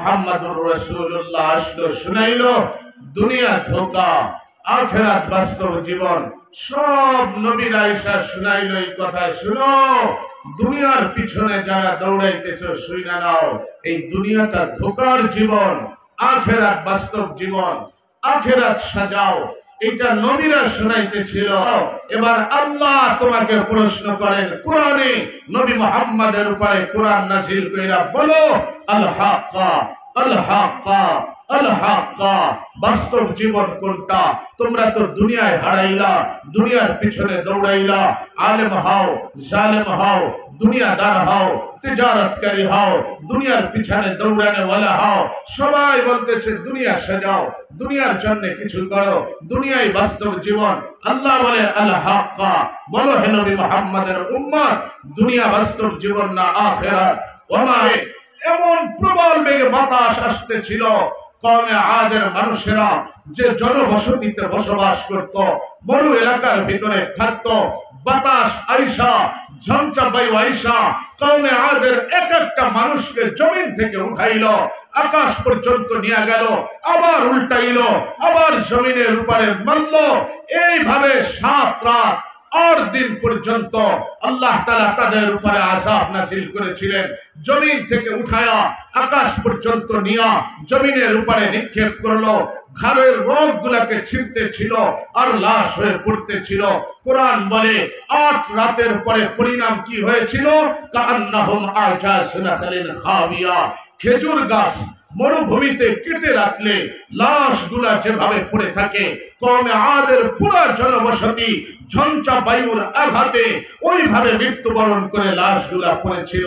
মুহাম্মাদুর রাসূলুল্লাহ আসলো, শুনাইলো দুনিয়া ধোঁকা, আখিরাত বাস্তব জীবন। সব নবীরা এসে শুনাইলো এই কথা, শুনো দুনিয়ার পিছনে যারা দৌড়াইতেছ শুইনা নাও, এই দুনিয়াটা ধোঁকার জীবন, আখিরাত বাস্তব জীবন, আখিরাত সাজাও। এটা নবীরা শুনাইতেছিল। এবার আল্লাহ তোমাকে প্রশ্ন করেন কোরআনে, নবী মুহাম্মাদের উপরে কোরআন নাযিল কইরা বলো আল হাক্কা আল হাক্কা আল হাক্কা, বাস্তব জীবন কোনটা? তোমরা তো দুনিয়ায় হারাইলা, দুনিয়ার পিছনে দৌড়াইলা, আলেম হও জালেম হও, দুনিয়াদার হও তিজারতকারী হও, দুনিয়ার পিছনে দৌড়ানে ওয়ালা হও। সবাই বলতেছে দুনিয়া সাজাও, দুনিয়ার জন্য কিছু করো, দুনিয়াই বাস্তব জীবন। আল্লাহ বলে আল হাক্কা, বলো হে নবী মুহাম্মাদের উম্মত, দুনিয়া বাস্তব জীবন না আখিরাত। ওমা, এমন প্রবল বেগে বাতাস আসতেছিল, কওমে আদের মানুষেরা যে জনবসতিতে বসবাস করত, মরু এলাকার ভিতরে থাকত, বাতাস আইসা ঝঞ্ঝা বায়ু আইসা কওমে আদের এক একটা মানুষকে জমিন থেকে উঠাইলো, আকাশ পর্যন্ত নিয়ে গেল, আবার উল্টাইলো, আবার জমিনের উপরে মারল। এইভাবে 7 রাত 8 দিন পর্যন্ত আল্লাহ তাআলা তাদের উপরে আযাব নাযিল করেছিলেন। জমিন থেকে উঠায়া আকাশ পর্যন্ত নিয়া জমিনের উপরে নিক্ষেপ করলো, ঘাড়ের রোগগুলোকে ছিঁড়তে ছিল আর লাশ হয়ে পড়তে ছিল। কোরআন বলে 8 রাতের পরে পরিণাম কি হয়েছিল? কান্নাহুম আজাসু নাখলিন খাবিয়া, খেজুর গাছ মরুভূমিতে কেটে রাখলে লাশগুলা যেভাবে পড়ে থাকে, কওমে আদের পুরো জনবসতি ঝঞ্ঝা বায়ুর আঘাতে ওইভাবে মৃত্যুবরণ করে লাশগুলা পড়েছিল।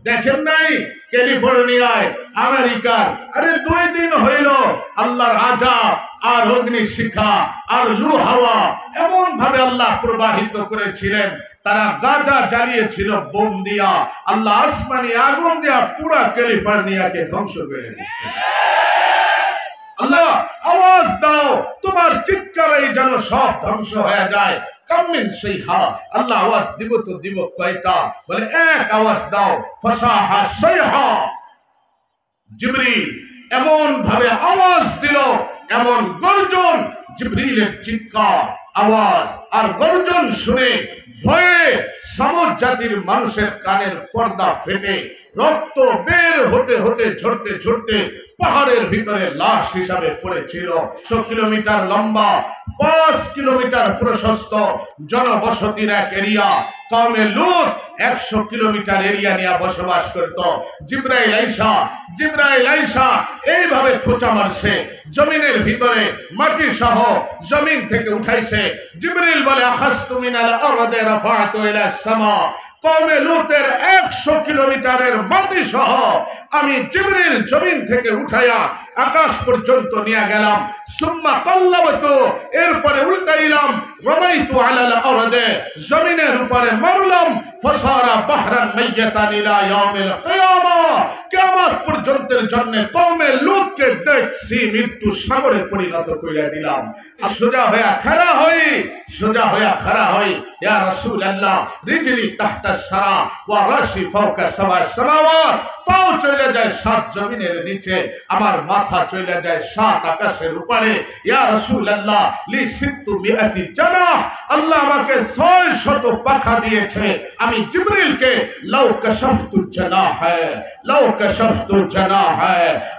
দেখেন নাই ক্যালিফোর্নিয়ায় আমেরিকার, আরে 2 দিন হইল আল্লাহর আযাব আর অগ্নি শিখা আর লু হাওয়া এমন ভাবে আল্লাহ প্রবাহিত করেছিলেন, তারা গাজা জ্বালিয়েছিল বোম দিয়া, আল্লাহ আসমানি আগুন দিয়া পুরো ক্যালিফোর্নিয়াকে ধ্বংস করে দিয়েছে। আল্লাহ আওয়াজ দাও, তোমার চিৎকারেই যেন সব ধ্বংস হয়ে যায়। কামিন সাইহা, আল্লাহ আওয়াজ দিব তো দিব কয়টা? বলে এক আওয়াজ দাও, ফাসাহা সাইহা। জিবরিল এমন ভাবে আওয়াজ দিল, এমন গর্জন, জিবরিলের চিৎকার আওয়াজ আর গর্জন শুনে ভয়ে সমুদ জাতির মানুষের কানের পর্দা ফেটে রক্ত বের হতে হতে ঝরতে ঝরতে পাহাড়ের ভিতরে লাশ হিসাবে পড়েছিল। 100 কিলোমিটার লম্বা, 5 কিলোমিটার প্রশস্ত জনবসতির এক এরিয়া। কওমে লূত 100 কিলোমিটার এরিয়া নিয়ে বসবাস করত। জিবরাইল আইসা এইভাবে খোঁচা মারছে, জমিনের ভিতরে মাটি সহ জমিন থেকে উঠাইছে। জিবরিল বলে আখাযতু মিনাল আরদি রাফা'তু ইলা সামা, কওমে লূতের 100 কিলোমিটারের মাটি সহ আমি জিবরিল জমিন থেকে উঠায়া আকাশ পর্যন্ত নিয়ে গেলাম। সুম্মা কাল্লাবতু, এরপরে উল্টাইলাম, রামাইতু আলাল আরদি, জমিনের উপরে মারলাম, ফাসারা বাহরান মাইয়াতান ইলা ইয়াউমিল কিয়ামা, কিয়ামত পর্যন্তের জন্য কওমে লূতকে দেখছি মৃত্যু সাগরে পরিণত করে দিলাম। সোজা হয়ে খাড়া হই, ইয়া রাসূলুল্লাহ রিজলি তাহতা সারা ওয়া রাশি ফাওকা সাবা সামাওয়াত, পাও চলে যায় 7 জমিনের নিচে, আমার মাথা চলে যায় 7 আকাশের উপরে। ইয়া রাসূলুল্লাহ লি 600 জানাহ, আল্লাহ আমাকে 600 পাখা দিয়েছে। আমি জিবরিলকে লাউ কাশাফতু জানাহ,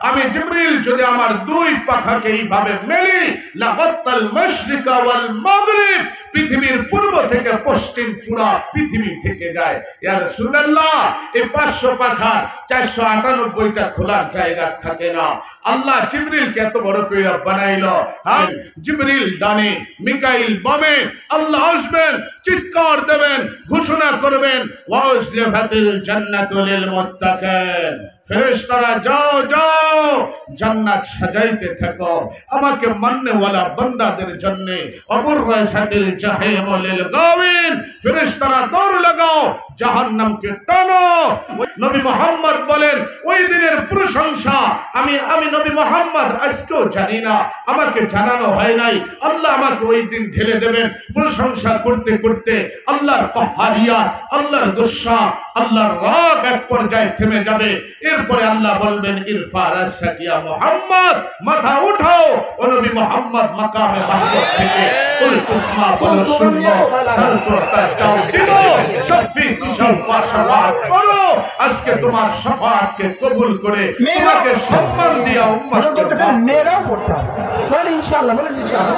আমি জিবরিল যদি আমার 2 পাখাকে এইভাবে মেলি, লাগাতাল মাশরিকা ওয়াল মাগরিব, পৃথিবীর পূর্ব থেকে পশ্চিম পুরা পৃথিবী থেকে যায়। ইয়া রাসূলুল্লাহ এই 500 পাখা 498টা খোলার জায়গা থাকে না। আল্লাহ জিবরিলকে এত বড় কইরা বানাইলো। আর জিবরিল ডানে, মিকাইল বামে, আল্লাহ আসবেন, চিৎকার দেবেন, ঘোষণা করবেন ওয়াজলিফাতিল জান্নাতু লিল মুত্তাকিন, ফেরেশতারা যাও যাও জান্নাত সাজাইতে থাকো আমাকে মাননেওয়ালা বান্দাদের জন্য। অবররাসাতিল জাহিম লিল গাওয়িন, ফেরেশতারা দৌড় লাগাও জাহান্নামকে টানো। নবী মুহাম্মদ বলেন ওই দিনের প্রশংসা আমি নবী মুহাম্মদ আজকেও জানি না, আমাকে জানানো হয় নাই। আল্লাহ আমাকে ওই দিন ঢেলে দেবেন। প্রশংসা করতে করতে আল্লাহর কহারিয়াত, আল্লাহর গুসা, আল্লাহর রাগ এক পর্যায়ে থেমে যাবে। এরপরে আল্লাহ বলবেন ইরফা রাশাক ইয়া মুহাম্মদ, মাথা উঠাও ও নবী মুহাম্মদ মাকামে মাহমুদ থেকে কুল তুসমা বলো শুনবো, সালতুতা চাও দিব, শাফি তুশাফা শাফাত করো। আজকে তোমার শাফাতকে কবুল করে তোমাকে সম্মান দিয়া উম্মত বলতেছেন মেয়েরাও পড়তে হবে, বলেন ইনশাআল্লাহ, বলেন ইনশাআল্লাহ।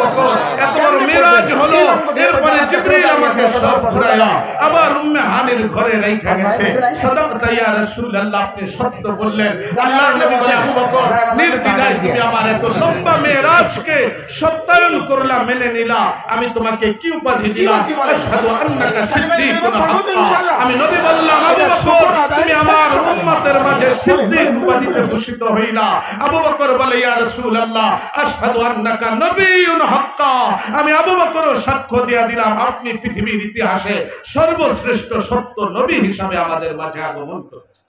এত বড় মিরাজ হলো। এরপরে জিবরিল আমাকে সব ঘুরায়া আবার উম্মে হানির ঘরে রাইখা গেছে। সাদাকতা ইয়া রাসূলুল্লাহ, আপনি সত্য বললেন। আল্লাহর নবী বলে আবু বকর, নির্দ্বিধায় তুমি আমার এত লম্বা মিরাজকে সত্যায়ন করলা, মেনে নিলা, আমি তোমাকে কি উপাধি দিলাম? আশহাদু আন্নাকা সিদ্দীকুন হাক্কা। আমি নবী বললাম আবু বকর, তুমি আমার উম্মতের মাঝে সিদ্দীক উপাধিতে ভূষিত হইলা। আবু বকর বলে ইয়া রাসূলুল্লাহ, আশহাদু আন্নাকা নবিয়্যুন হাক্কা। আমি আবু বকর সাক্ষ্য দিয়া দিলাম আপনি পৃথিবীর ইতিহাসে সর্বশ্রেষ্ঠ সত্য নবী হিসাবে আমাদের মাঝে আগমন করেছেন।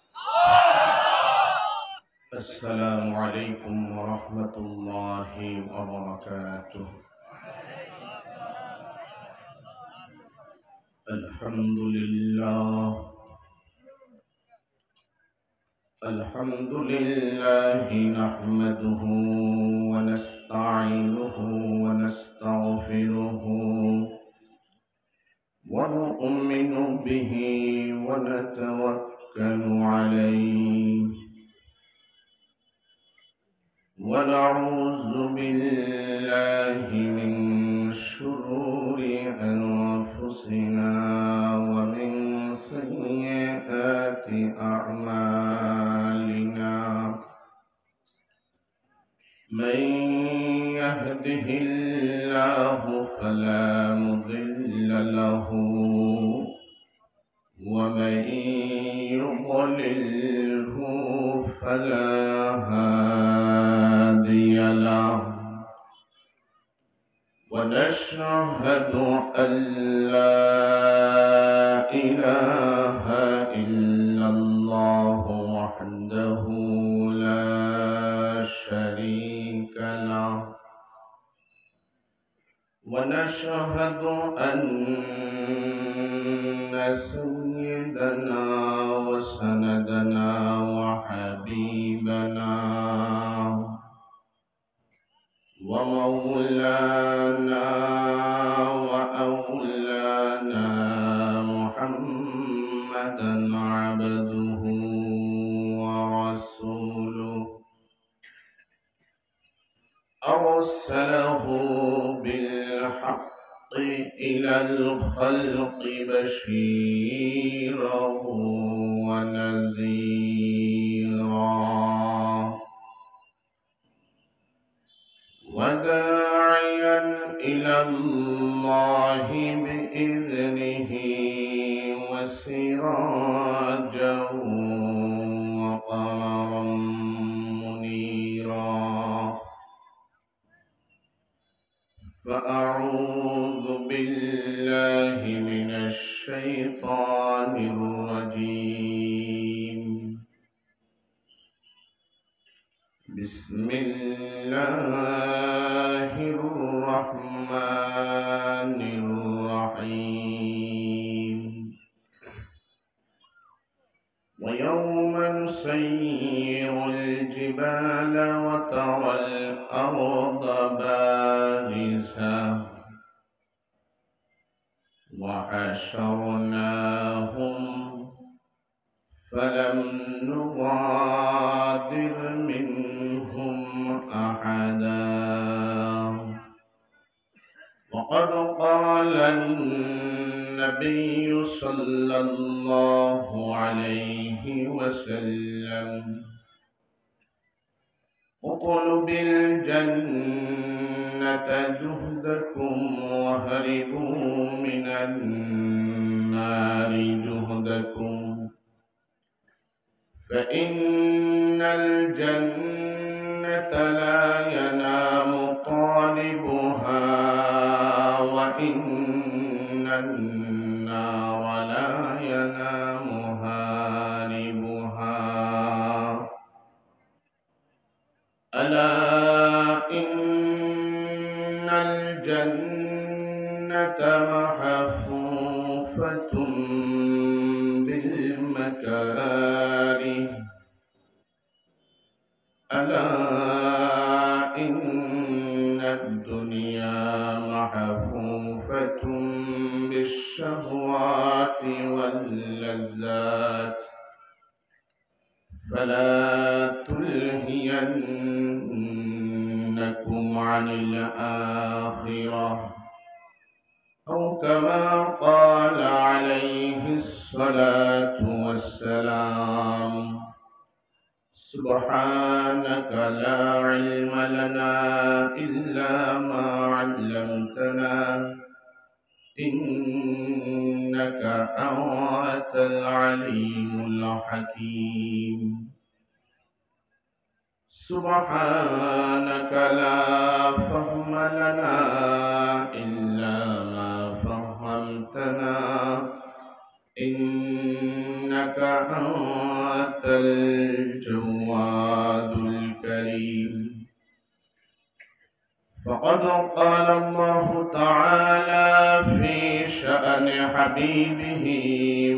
আসসালামু আলাইকুম ওয়া রাহমাতুল্লাহি ওয়া বারাকাতুহু। আলহামদুলিল্লাহ নাহমাদুহু ওয়া নাস্তাঈনুহু ওয়া নাস্তাগফিরুহু ওয়া নু'মিনু বিহি ওয়া নাতাওয়াক্কালু আলাইহি ওয়া নাউযু বিল্লাহি মিন শুরুরি আনফুসিনা ওয়া মিন সাইয়্যাতি আ'মালিনা। من يهده الله فلا مضل له ومن يضلله فلا هادي له ونشهد أن لا إله إلا الله وحده لا شريك له ونشهد أن سيدنا وسندنا وحبيبنا ومولانا وأولانا محمدا عبده ورسوله أرسله بالحق إلى الخلق بشيرا ونذيرا وداعيا إلى الله بإذنه وسراجا وقمرا منيرا. فأعوذ بالله من الشيطان الرجيم. بسم الله الرحمن الرحيم. ويوم نسير الجبال وترى الأرض بارزة وحشرناهم فلم نغادر منهم أحدا. وقد قال النبي صلى الله عليه وسلم: اطلب الجنة جهدكم وهربوا من النار جهدكم، فإن الجنة لا ينام طالبها وإن النار لا ينام هاربها. ألا إن الجنة محفوفة بالملائكة آله ألا إن الدنيا محفوفة بالشهوات واللذات فلا تلهينكم عن الآخرة أو كما قال عليه الصلاة والسلام سبحانك لا علم لنا إلا ما علمتنا إنك أنت العليم الحكيم سبحانك لا فهم لنا إلا ما فهمتنا إنك أنت الجواد الكريم فقد قال الله تعالى في شأن حبيبه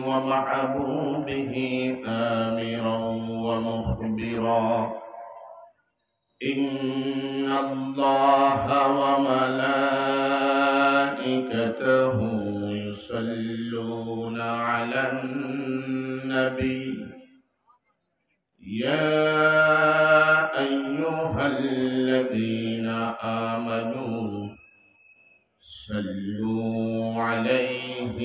ومحبوبه آمرا ومخبرا إن الله وملائكته يصلون على النبي يا أيها الذين آمنوا صلوا عليه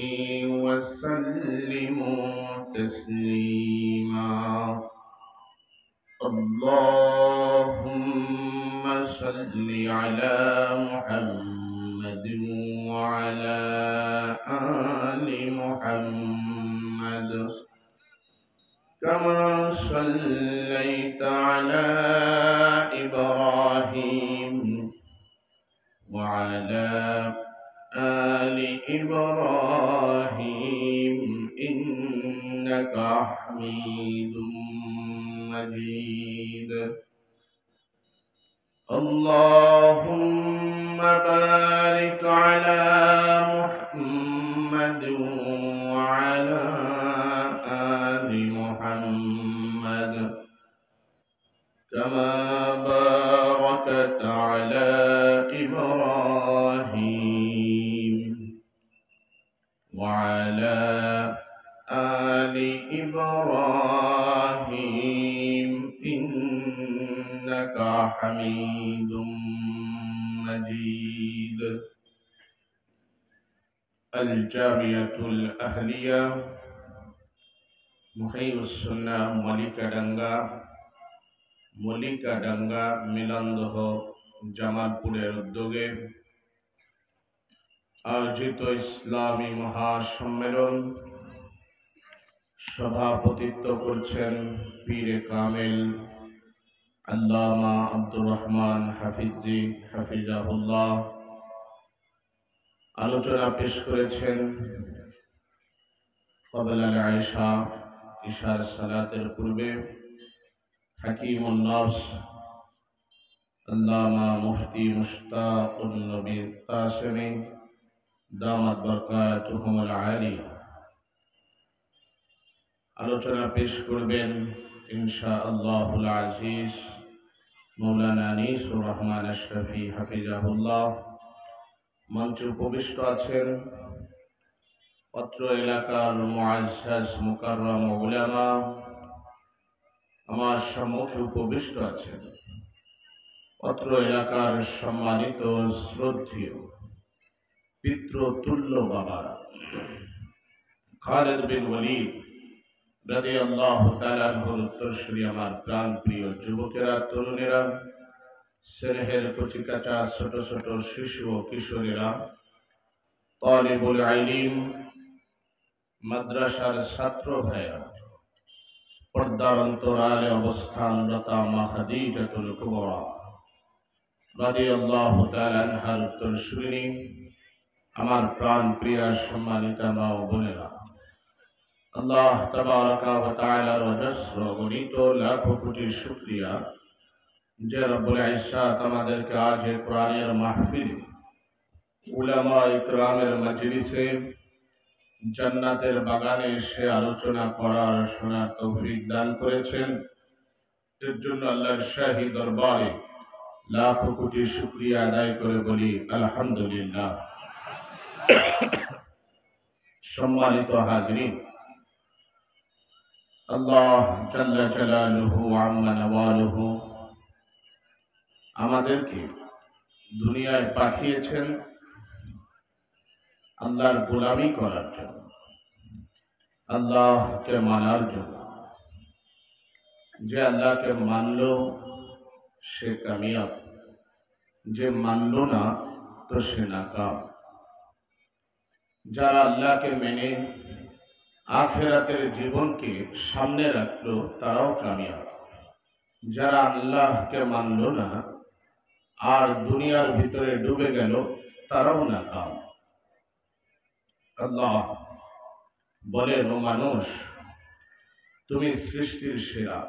وسلموا تسليما اللهم صل على محمد وعلى آل محمد كما صليت على إبراهيم وعلى آل إبراهيم إنك حميد مجيد اللهم بارك على محمد وعلى آل محمد كما باركت على إبراهيم وعلى آل إبراهيم إنك حميد مجيد الجامعة الأهلية محيي السنة মলিকাডাঙ্গা মিলনদহ জামালপুরের উদ্যোগে আয়োজিত ইসলামী মহাসম্মেলন সভাপতিত্ব করছেন পীরে কামেল আল্লামা আব্দুর রহমান হাফিজি হাফিজাহুল্লাহ। আলোচনা পেশ করেছেন ক্বাবলা আল-ইশা ইশার সালাতের পূর্বে হাকিমুন নফস আল্লামা মুফতি মুশতাকুন নবী কাসেমী দামাত বারকাতুহুমুল আলিয়া। আলোচনা পেশ করবেন ইনশাআল্লাহুল আজিজ মাওলানা আনিসুর রহমান আশরাফি হাফিজাহুল্লাহ। মঞ্চে উপবিষ্ট আছেন অত্র এলাকার মুআজ্জাজ মুকাররম উলামা। আমার সম্মুখে উপবিষ্ট আছেন অত্র এলাকার সম্মানিত শ্রদ্ধেয় পিতৃতুল্য বাবারা। খালিদ বিন ওয়ালিদ রাদিয়াল্লাহু তাআলা আনহুর উত্তরসূরি আমার প্রাণ প্রিয় যুবকেরা, তরুণেরা, স্নেহের কচিকাঁচা ছোট ছোট শিশু ও কিশোরেরা, তালিবুল ইলম, মাদ্রাসার ছাত্র ভাইরা, পর্দার অন্তরালে অবস্থানরত মা খাদিজাতুল কুবরা রাদিয়াল্লাহু তাআলা আনহার উত্তরসূরি আমার প্রাণ প্রিয় সম্মানিতা মা ও বোনেরা, আল্লাহ তাবারাকা ওয়া তাআলার অজস্র গণিত লাখো কোটি শুকরিয়া যে রব্বুল ইজ্জত আমাদেরকে আজ এই কোরআনের মাহফিল উলামা ইকরামের মজলিসে জান্নাতের বাগানে এসে আলোচনা করার শোনার তৌফিক দান করেছেন। এর জন্য আল্লাহর শাহী দরবারে লাখ কোটি শুকরিয়া আদায় করে বলি আলহামদুলিল্লাহ। সম্মানিত হাজরিন, আল্লাহ জাল্লা জালালুহু আম্মা নওয়ালুহু আমাদেরকে দুনিয়ায় পাঠিয়েছেন আল্লাহর গোলামি করার জন্য, আল্লাহকে মানার জন্য। যে আল্লাহকে মানল সে কামিয়াব, যে মানল না তো সে নাকাম। যারা আল্লাহকে মেনে আখিরাতের জীবনকে সামনে রাখলো তারাও কামিয়াব। যারা আল্লাহকে মানল না আর দুনিয়ার ভিতরে ডুবে গেল তারাও নাকাম। আল্লাহ বলেন, ও মানুষ, তুমি সৃষ্টির সেরা।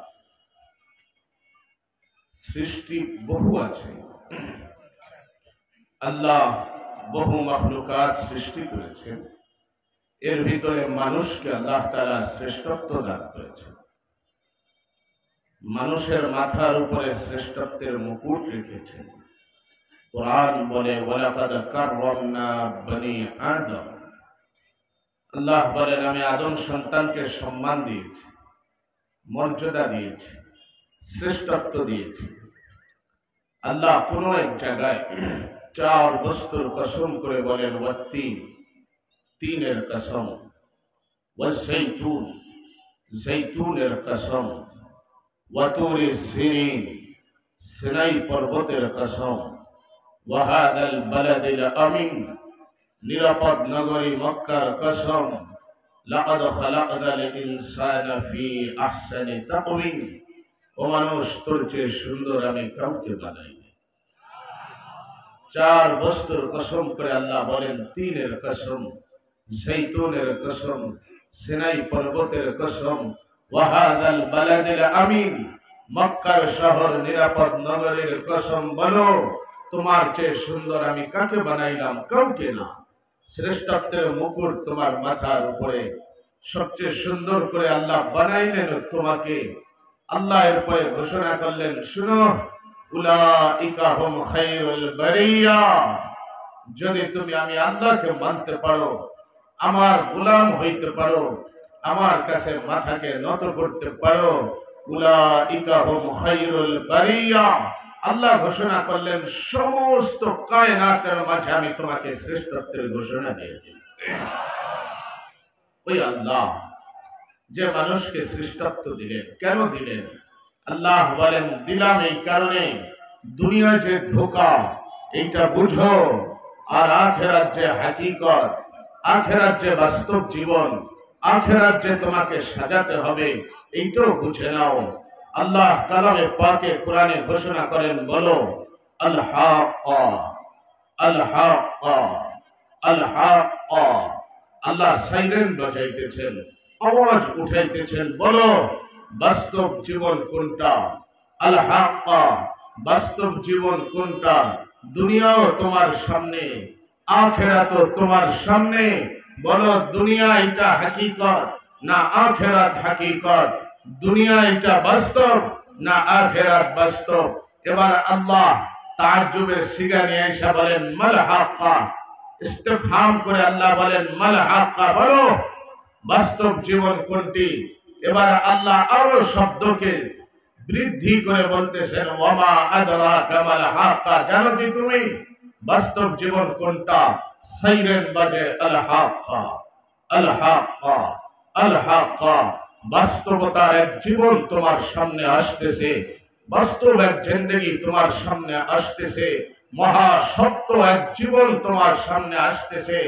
সৃষ্টি বহু আছে, আল্লাহ বহু মাখলুকাত সৃষ্টি করেছেন। এর ভিতরে মানুষকে আল্লাহ তাআলা শ্রেষ্ঠত্ব দান করেছেন। মানুষের মাথার উপরে শ্রেষ্ঠত্বের মুকুট রেখেছেন। কোরআন বলে, ওয়ালাকাদ কাররামনা বনি আদম। আল্লাহ বলেন, আমি আদম সন্তানকে সম্মান দিয়েছি, মর্যাদা দিয়েছি, শ্রেষ্ঠত্ব দিয়েছি। আল্লাহ কোন এক জায়গায় চার বস্তুর কসম করে বলেন, ওয়াত্তিন, তিনের কসম, ওয়াজ্জাইতুন, জৈতুনের কসম, ওয়াতুরি সিনিন, সিনাই পর্বতের কসম, ওয়াহাদাল বালাদিল আমিন, নিরাপদ নগরী মক্কার কসম, লাকাদ খালাকনাল ইনসানা ফি আহসানি তাকওয়িম। ও মানুষ, তোর চেয়ে সুন্দর আমি কাউকে বানাইনি। চার বস্তুর কসম করে আল্লাহ বলেন, তিনের কসম, জৈতুনের কসম, সিনাই পর্বতের কসম, ওয়াহাদাল বালাদিল আমিন, মক্কার শহর নিরাপদ নগরের কসম। বলো, তোমার চেয়ে সুন্দর আমি কাকে বানাইলাম? কাউকে না। শ্রেষ্ঠত্বের মুকুট তোমার মাথার উপরে, সবচেয়ে সুন্দর করে আল্লাহ বানাইলেন তোমাকে। আল্লাহ এরপরে ঘোষণা করলেন, শুনো, উলাইকা হুম খায়রুল বারিয়া। যদি তুমি আমি আল্লাহকে মানতে পারো, আমার গোলাম হইতে পারো, আমার কাছে মাথাকে নত করতে পারো, উলাইকা হুম খায়রুল বারিয়া। আল্লাহ ঘোষণা করলেন, সমস্ত কায়নাতের মাঝে আমি তোমাকে শ্রেষ্ঠত্বের ঘোষণা দিয়েছি। ওই আল্লাহ যে মানুষকে শ্রেষ্ঠত্ব দিলেন, কেন দিলেন? আল্লাহ বলেন, দিলাম এই কারণে, দুনিয়া যে ধোঁকা এইটা বুঝো, আর আখিরাত যে হাকিকত, আখিরাত যে বাস্তব জীবন, আখিরাত যে তোমাকে সাজাতে হবে এইটাও বুঝে নাও। আল্লাহ কালামে পাকে কোরআনে ঘোষণা করেন, বলো আল হাক্কা, আল হাক্কা, আল হাক্কা। আল্লাহ সাইরেন বাজাইতেছেন, আওয়াজ উঠাইতেছেন, বলো বাস্তব জীবন কোনটা? আল হাক্কা, বাস্তব জীবন কোনটা? দুনিয়াও তোমার সামনে, আখিরাতও তোমার সামনে। বলো, দুনিয়া এটা হাকিকত না আখিরাত হাকিকত? দুনিয়া এটা বাস্তব না আখিরাত বাস্তব? এবার আল্লাহ তাজ্জুবের সিগা নিয়ে এসে বলেন, মাল হাক্কা। ইস্তিফহাম করে আল্লাহ বলেন, মাল হাক্কা, বলো বাস্তব জীবন কোনটি? এবার আল্লাহ আরো শব্দকে বৃদ্ধি করে বলতেছেন, ওয়ামা আদরাকা মাল হাক্কা। জানো কি তুমি বাস্তব জীবন কোনটা? সাইরেন বাজে, আল হাক্কা, আল হাক্কা, আল হাক্কা। বাস্তবতার এক জীবন তোমার সামনে আসতেছে, বাস্তব এক জিন্দেগি তোমার সামনে আসতেছে, মহা সত্য এক জীবন তোমার সামনে আসতেছে।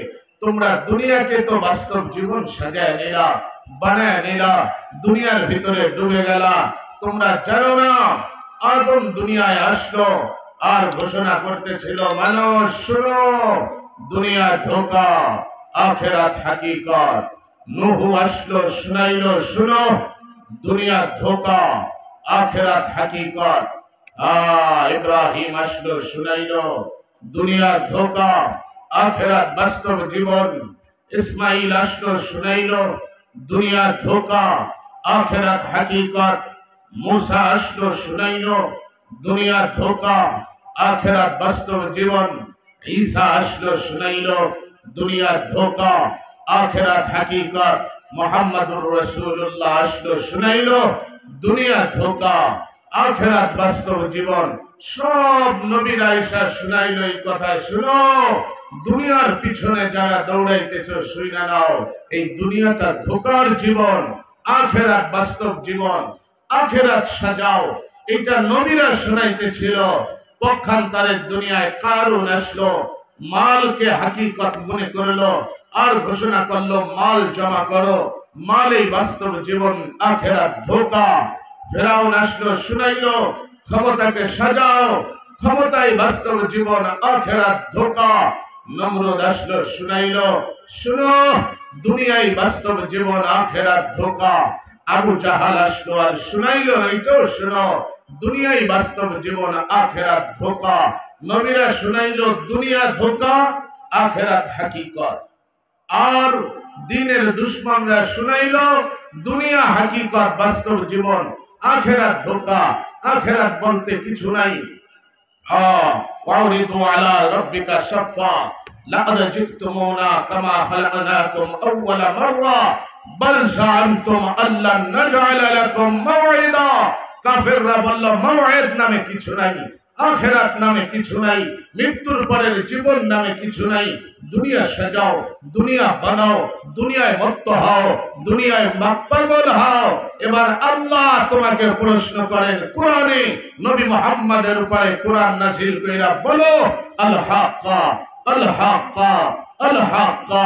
তোমরা দুনিয়াকে তো বাস্তব জীবন সাজায় নিলা, বানায় নিলা, দুনিয়ার ভিতরে ডুবে গেলা। তোমরা জানো না, আদম দুনিয়ায় আসলো আর ঘোষণা করতেছিল, মানুষ শুনো, দুনিয়া ধোঁকা, আখিরাত হাকিকত। নূহ আসলো, শুনাইলো, শুনো, দুনিয়া ধোঁকা, আখিরাত হাকিকত। ইব্রাহিম আসলো, শুনাইলো, দুনিয়া ধোঁকা, আখিরাত বাস্তব জীবন। ইসমাইল আসলো শুনাইলো দুনিয়া ধোকা আখিরাত হাকিকত। মুসা আসলো শুনাইলো দুনিয়া ধোকা আখিরাত বাস্তব জীবন। ঈসা আসলো শুনাইলো দুনিয়া ধোকা আখিরাত হাকিকত। মুহাম্মদুর রাসূলুল্লাহ আসলো শুনাইলো দুনিয়া ধোকা আখিরাত বাস্তব জীবন। সব নবীরা এসে শুনাইলো এই কথা, শুনো দুনিয়ার পিছনে যারা দৌড়াইতেছো শুইনা নাও, এই দুনিয়াটা ধোকার জীবন, আখিরাত বাস্তব জীবন। আখিরাত সাজাও, এটা নবীরা শুনাইতেছিল। পক্ষান্তরে দুনিয়ায় কারুন আসলো, মালকে হাকিকত মনে করলো আর ঘোষণা করলো মাল জমা করো, মালই বাস্তব জীবন, আখিরাত ধোকা। ফেরাউন আসলো শুনাইলো ক্ষমতাকে সাজাও, ক্ষমতাই বাস্তব জীবন, আখিরাত ধোকা। নমরুদ আসলো শুনাইলো শুনো দুনিয়ায় বাস্তব জীবন, আখিরাত ধোকা। আবু জাহাল আসলো আর শুনাইলো এটাও শুনো দুনিয়ায় বাস্তব জীবন, আখিরাত ধোকা। নবীরা শুনাইলো দুনিয়া ধোকা আখিরাত হাকিকত। আর দ্বীনের দুশমনরা শুনাইলো দুনিয়া হাকিকত বাস্তব জীবন, আখিরাত ধোকা। আখিরাত বলতে কিছু নাই। وَعُرِضُوا عَلَى رَبِّكَ صَفًّا لَقَدْ جِئْتُمُونَا كَمَا خَلَقْنَاكُمْ أَوَّلَ مَرَّةٍ بَلْ زَعَمْتُمْ أَن لَّن نَّجْعَلَ لَكُم مَّوْعِدًا। কাফেররা বলল মাওঈদ নামে কিছু নাই, আখিরাত নামে কিছু নাই, মৃত্যুর পরের জীবন নামে কিছু নাই। দুনিয়া সাজাও, দুনিয়া বানাও, দুনিয়ায় মত্ত হও, দুনিয়ায় পাগল হও। এবার আল্লাহ তোমাকে প্রশ্ন করেন কোরআনে, নবী মুহাম্মাদের উপরে কোরআন নাযিল কইরা বলো আল হাক্কা আল হাক্কা আল হাক্কা।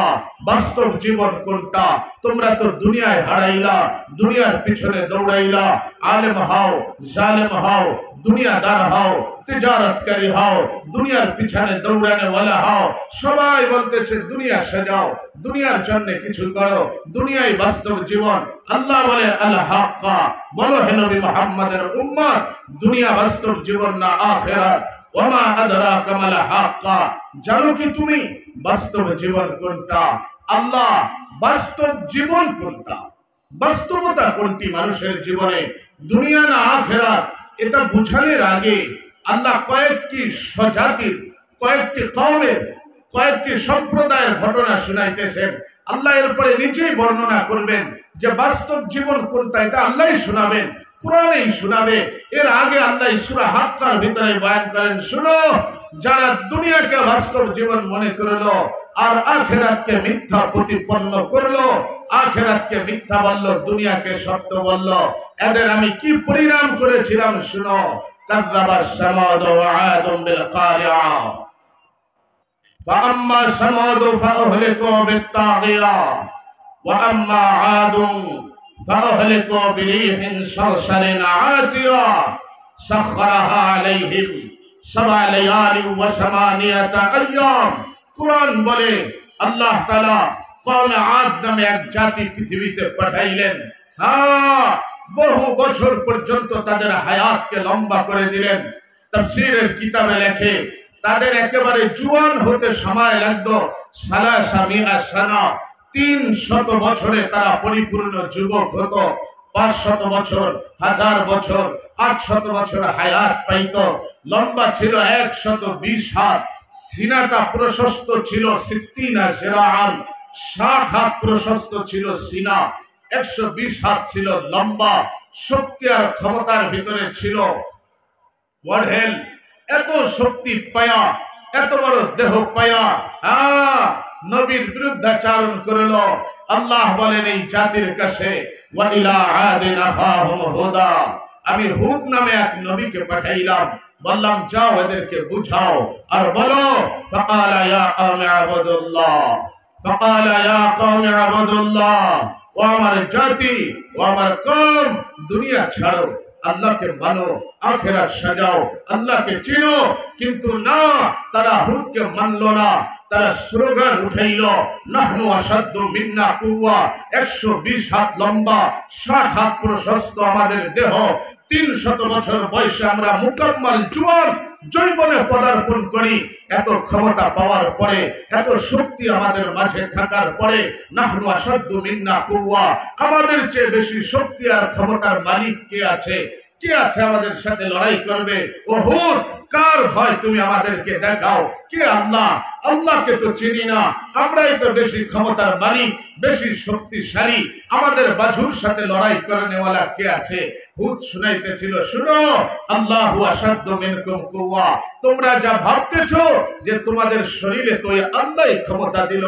বাস্তব জীবন কোনটা? তোমরা তো দুনিয়ায় হারাইলা, দুনিয়ার পিছনে দৌড়াইলা। আলেম হও, জালেম হও, দুনিয়াদার হও, তিজারতকারী হও, দুনিয়ার পিছনে দৌড়ানে ওয়ালা হও। সবাই বলতেছে দুনিয়া সাজাও, দুনিয়ার জন্য কিছু করো, দুনিয়াই বাস্তব জীবন। আল্লাহ বলে আল হাক্কা, বলো হে নবী মুহাম্মাদের উম্মত দুনিয়া বাস্তব জীবন না আখিরাত। ওমা আদরাকা মাল হাক্কা, জানো কি তুমি বাস্তব জীবন কোনটা? আল্লাহ বাস্তব জীবন কোনটা, বাস্তবতা কোনটি মানুষের জীবনে, দুনিয়া না আখিরাত, এটা বুঝানোর আগে আল্লাহ কয়েকটি স্বজাতির, কয়েকটি কওমের, কয়েকটি সম্প্রদায়ের ঘটনা শুনাইতেছেন। আল্লাহ এরপরে নিজেই বর্ণনা করবেন যে বাস্তব জীবন কোনটা, এটা আল্লাহই শোনাবেন, কোরআনেই শোনাবে। এর আগে আল্লাহ সূরা হাক্কার ভিতরে বয়ান করেন, শুনো যারা দুনিয়াকে বাস্তব জীবন মনে করলো আর আখিরাতকে মিথ্যা প্রতিপন্ন করলো, আখিরাতকে মিথ্যা বলল, দুনিয়াকে সত্য বলল, এদের আমি কি পরিণাম করেছিলাম শুনো। কাযযাবা সামুদ ওয়া আদুম বিল কারিআ ফাআম্মা সামুদ ফাউহলিকু বিত্তাগিয়া ওয়া আম্মা আদুম ফাউহলিকু বিরিহিন সারসারিন আতিয়া সাখখারাহা আলাইহিম সাবআ লায়ালি ওয়া সামানিয়াতা আইয়াম। কুরআন বলে আল্লাহ তাআলা কওমে আদ নামে এক জাতি পৃথিবীতে পাঠাইলেন। বহু বছর পর্যন্ত তাদের হায়াতকে লম্বা করে দিলেন। তাফসীরের কিতাবে লেখে তাদের একেবারে জুয়ান হতে সময় লাগতো সালাসা মিআ সানা, 300 বছরে তারা পরিপূর্ণ যুবক হতো। 500 বছর, 1000 বছর, 800 বছর হায়াত পাইত। লম্বা ছিল 120 হাত, সিনাটা প্রশস্ত ছিল 60 জিরাআন, 60 হাত প্রশস্ত ছিল সিনা, 120 হাত ছিল লম্বা। শক্তি আর ক্ষমতার ভিতরে ছিল ওয়াঢেল। এত শক্তি পায়া, এত বড় দেহ পায়া নবীর বিরুদ্ধাচারণ করলো। আল্লাহ বলেন এই জাতির কাছে ওয়া ইলা আদিন আখাহুম হুদা, আমি হুদ নামে এক নবীকে পাঠাইলাম, বললাম যাও এদেরকে বুঝাও আর বলো ফাকালা ইয়া কওমি আবুদুল্লাহ, ফাকালা ইয়া কওমি আবুদুল্লাহ, ও আমার জাতি, ও আমার কওম, দুনিয়া ছাড়ো, আল্লাহকে মানো, আখিরাত সাজাও, আল্লাহকে চিনো। কিন্তু না, তারা হুদকে মানলো না, তারা স্লোগান উঠাইল নাহনু আসাদ্দু মিন্না কুওয়া, 120 হাত লম্বা, 60 হাত প্রশস্ত আমাদের দেহ, 300 বছর বয়সে আমরা মুকাম্মাল জুয়ান যৌবনে পদার্পণ করি। এত ক্ষমতা পাওয়ার পরে, এত শক্তি আমাদের মাঝে থাকার পরে, নাহনু আশাদ্দু মিন্না কুওয়া, আমাদের চেয়ে বেশি শক্তি আর ক্ষমতার মালিক কে আছে? কে আছে আমাদের সাথে লড়াই করবে? উহুদ, কার ভয় তুমি আমাদেরকে দেখাও। কে আল্লাহ? আল্লাহকে তো চিনি না, আমরাই তো বেশি ক্ষমতার মালিক, বেশি শক্তিশালী। আমাদের বাজুর সাথে লড়াই করেনেওয়ালা কে আছে? হুদ শুনাইতেছিল, শুনো, আল্লাহু আশাদ্দু মিনকুম কুওয়া, তোমরা যা ভাবতেছো যে তোমাদের শরীরে তো আল্লাহই ক্ষমতা দিল,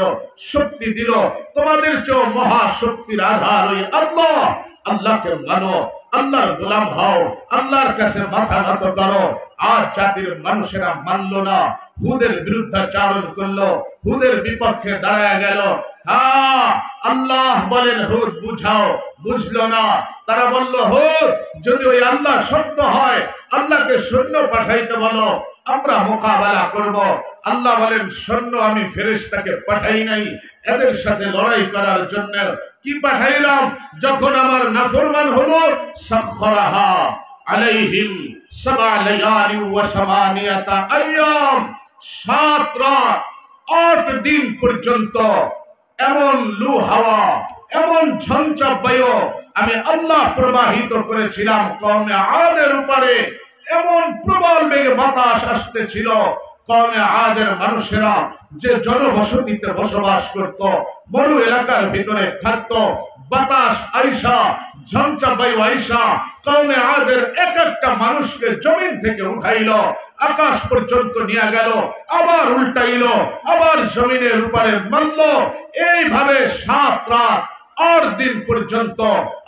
শক্তি দিল, তোমাদের চেয়েও মহা শক্তির আধার ওই আল্লাহ। আল্লাহকে মানো, আল্লাহর গোলাম হও, আল্লাহর কাছে মাথা নত করো। আর জাতির মানুষেরা মানল না, হুদের বিরুদ্ধাচারণ করলো, হুদের বিপক্ষে দাঁড়ায় গেল। হ্যাঁ, আল্লাহ বলেন হুদ বুঝাও, বুঝলো না। তারা বলল, হুদ যদি ওই আল্লাহ সত্য হয়, আল্লাহকে সৈন্য পাঠাইতে বলো, আমরা মোকাবেলা করব। আল্লাহ বলেন, সৈন্য আমি ফেরেশতাকে পাঠাই নাই এদের সাথে লড়াই করার জন্য। কি পাঠাইলাম? যখন আমার নাফরমান হলো, সাখখারাহা আলাইহিম সাবআ লায়ালি ওয়া সামানিয়াতা আইয়াম, 7 রাত 8 দিন পর্যন্ত এমন লু হাওয়া, এমন ঝঞ্ঝা বায়ু আমি আল্লাহ প্রবাহিত করেছিলাম কওমে আদের উপরে। এমন প্রবল বেগে বাতাস আসতেছিল, কওমে আদের মানুষেরা যে জনবসতিতে বসবাস করত, মরু এলাকার ভিতরে থাকত, বাতাস আইসা, ঝঞ্ঝা বায়ু আইসা কওমে আদের এক একটা মানুষকে জমিন থেকে উঠাইল, আকাশ পর্যন্ত নিয়ে গেল, আবার উল্টাইলো, আবার জমিনের উপরে মারল। এইভাবে 7 রাত 8 দিন পর্যন্ত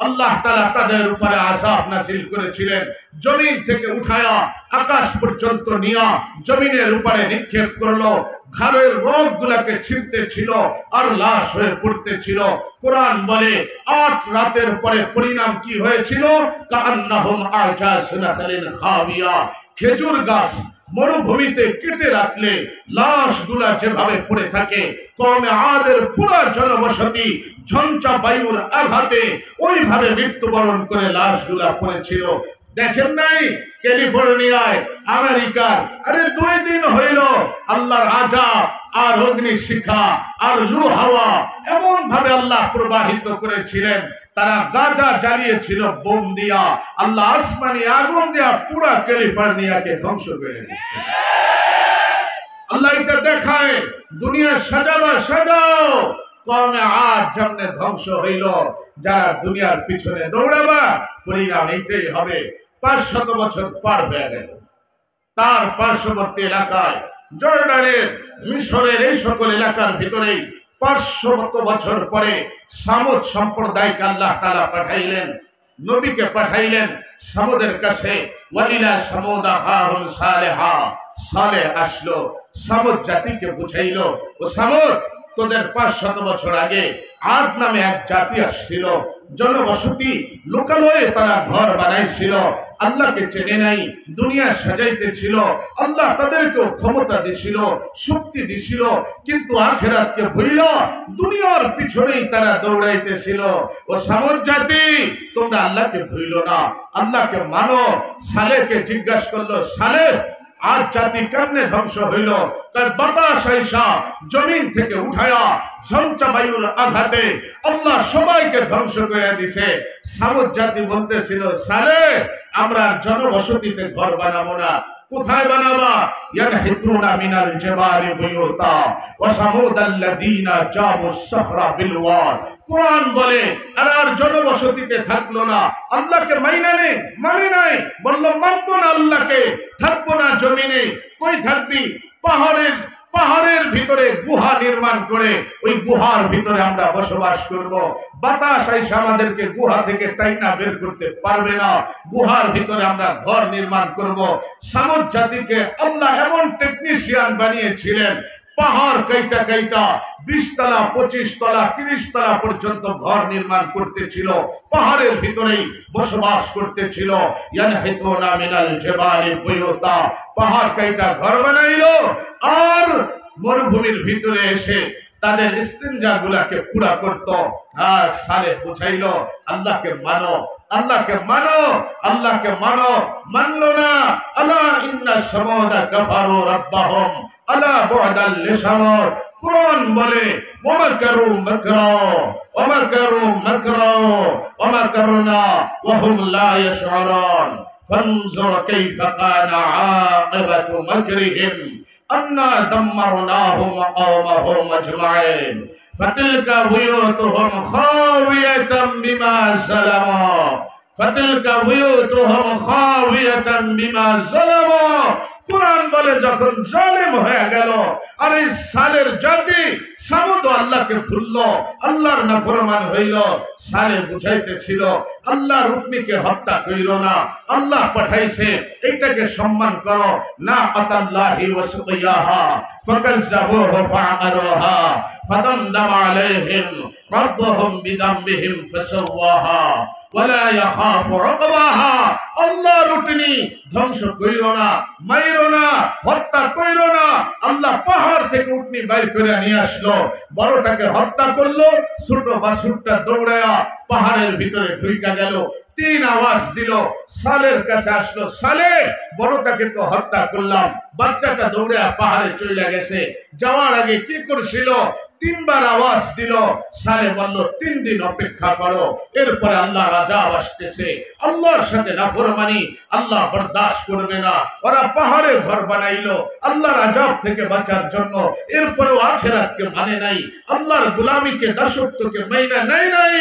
আল্লাহ তাআলা তাদের উপরে আযাব নাযিল করেছিলেন। জমিন থেকে উঠায়া আকাশ পর্যন্ত নিয়া জমিনের উপরে নিক্ষেপ করলো। ঘাড়ের রোগগুলাকে ছিঁড়তেছিল আর লাশ হয়ে পড়তেছিল। কোরআন বলে 8 রাতের পরে পরিণাম কি হয়েছিল? কাআন্নাহুম আজাযু নাখলিন খাবিয়া, খেজুর গাছ মরুভূমিতে কেটে রাখলে লাশগুলা যেভাবে পড়ে থাকে, কওমে আদের পুরো জনবসতি ঝঞ্ঝা বায়ুর আঘাতে ওইভাবে মৃত্যুবরণ করে লাশগুলা পড়েছিল। দেখেন নাই ক্যালিফোর্নিয়ায় আমেরিকার, আরে 2 দিন হইল আল্লাহর আযাব আর অগ্নি শিখা আর লু হাওয়া এমন ভাবে আল্লাহ প্রবাহিত করেছিলেন। তারা গাজা জ্বালিয়েছিল বোম দিয়া, আল্লাহ আসমানি আগুন দিয়া পুরা ক্যালিফোর্নিয়াকে ধ্বংস করে দিয়েছে। আল্লাহ এটা দেখায়, দুনিয়া সাজাবা সাজাও, কওমে আদ যেমনে ধ্বংস হইল, যারা দুনিয়ার পিছনে দৌড়াবা পরিণাম এইটাই হবে। 500 বছর পার হয়ে গেল। তার পার্শ্ববর্তী এলাকায় জর্ডানের, মিশরের এই সকল এলাকার ভিতরেই 500 বছর পরে সামুদ সম্প্রদায়কে আল্লাহ তাআলা পাঠাইলেন, নবীকে পাঠাইলেন সামুদের কাছে। ওয়াইলা সামুদা আখাহুম সালেহা, সালেহ আসলো, সামুদ জাতিকে বুঝাইলো, ও সামুদ, তোদের 500 বছর আগে আদ নামে এক জাতি আসছিল, জনবসতি লোকালয়ে তারা ঘর বানাইছিল, আল্লাহকে চেনে নাই, দুনিয়া সাজাইতেছিল, আল্লাহ তাদেরকে ক্ষমতা দিছিল, শক্তি দিছিল, কিন্তু আখিরাতকে ভুলিল, দুনিয়ার পিছনেই তারা দৌড়াইতেছিল। ও সামুদ জাতি, তোমরা আল্লাহকে ভুলিল না, আল্লাহকে মানো। সালেহকে জিজ্ঞাসা করলো, সালেহ, আজ জাতি কেমনে ধ্বংস হইল? তার বাতাস আইসা জমিন থেকে উঠায়া ঝঞ্ঝা বায়ুর আঘাতে আল্লাহ সবাইকে ধ্বংস করে দিছে। সামুদ জাতি বলতেছিল, সালেহ, আমরা জনবসতিতে ঘর বানাবো না। কোথায় বানাবা? ইয়ানহিতুনা মিনাল জিবালি বুয়ুতা ওয়া সামুদাল্লাযীনা জাবুস সাখরা বিল ওয়াদ। কোরআন বলে আর জনবসতিতে থাকলো না, আল্লাহকে মানে নাই, বললো মানবো না আল্লাহকে, থাকবো না জমিনে। কই থাকবি? পাহাড়ের ভিতরে গুহা নির্মাণ করে ওই গুহার ভিতরে আমরা বসবাস করব। বাতাস আইসা আমাদেরকে গুহা থেকে টাইনা বের করতে পারবে না। গুহার ভিতরে আমরা ঘর নির্মাণ করব। সামুদ জাতিকে আল্লাহ এমন টেকনিশিয়ান বানিয়েছিলেন, পাহাড় কাইটা 20 তলা 25 তলা 30 তলা পর্যন্ত ঘর নির্মাণ করতেছিল, পাহাড়ের ভিতরেই বসবাস করতেছিল। ইয়ানহিতুনা মিনাল জিবালি বুয়ুতা, পাহাড় কাইটা ঘর বানাইলো আর মরুভূমির ভিতরে এসে তাদের ইস্তিনজা গুলাকে পুরা করত। সালেহ বুঝাইলো, আল্লাহকে মানো, আল্লাহকে মানো, আল্লাহকে মানো, মানলো না। আলা ইন্না সামুদা কাফারু রাব্বাহুম আলা বু'দাল লিসামর। কুরআন বলে ওয়ামাকারু মাকরা ওয়ামাকারু মাকরা ওয়ামাকারনা ওয়াহুম লা ইয়াশউরুন ফানজুর কাইফা কানা আকিবাতু মাকরিহিম আন্না দাম্মারনাহুম ওয়া কওমাহুম আজমাইন ফাতিলকা বুয়ুতুহুম খাওয়িয়াতাম বিমা যালামু ফাতিলকা বুয়ুতুহুম খাওয়িয়াতাম বিমা যালামু। কুরআন বলে যখন জালেম হয়ে গেল, আর এই সালের জাতি সামুদ আল্লাহকে ভুলল, আল্লাহর নাফরমান হইল। সালে বুঝাইতেছিল আল্লাহর রুকনিকে হত্যা কইরো না, আল্লাহ পাঠাইছে, এইটাকে সম্মান করো। না আতাল্লাহি ওয়া সুকিয়াহা ফাকাজ্জাবুহু ফাআরুহা ফাদামদাম আলাইহিম রাব্বুহুম বিদামবিহিম ফাসাওয়াহা ওয়ালা ইয়াখাফু উকবাহা। আল্লাহর রুকনি ধ্বংস কইরো না, মাইরো না, হত্যা কইরো না। আল্লাহ পাহাড় থেকে উটনি বাইর করে নিয়ে আসলো, বড়টাকে হত্যা করলো, ছোট বাছুরটা দৌড়ায়া পাহাড়ের ভিতরে ঢুইকা গেল। তিন আওয়াজ দিল, সালের কাছে আসলো, সালে বড়টাকে তো হত্যা করলাম, বাচ্চাটা দৌড়ে পাহাড়ে চলে গেছে। যাওয়ার আগে কি করছিল? তিনবার আওয়াজ দিল। সালে বলল 3 দিন অপেক্ষা করো, এরপরে আল্লাহর আযাব আসতেছে। আল্লাহর সাথে নাফরমানি আল্লাহ বরদাস্ত করবে না। ওরা পাহাড়ে ঘর বানাইলো আল্লাহর আযাব থেকে বাঁচার জন্য, এরপরেও আখিরাতকে মানে নাই, আল্লাহর গোলামিকে দাসত্বকে মাইনা নাই।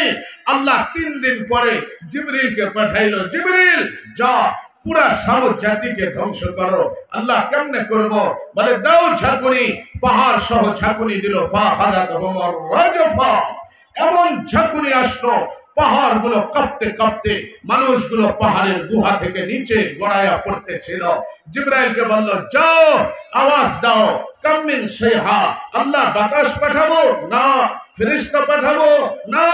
আল্লাহ 3 দিন পরে জিবরিলকে পাঠাইলো, জিবরিল যা পুরা সামুদ জাতিকে ধ্বংস করো। আল্লাহ কেমনে করব? বলে দাও ঝাঁকুনি, পাহাড় সহ ঝাঁকুনি দিল। ফাখাযাতহুম রাজফা, এমন ঝাঁকুনি আসলো পাহাড়গুলো কাঁপতে কাঁপতে, মানুষগুলো পাহাড়ের গুহা থেকে নিচে গড়াইয়া পড়তেছিল। জিবরাইলকে বলল যাও আওয়াজ দাও, কামিন শাইহা, আল্লাহ বাতাস পাঠাবো না, ফেরেশতা পাঠাবো না,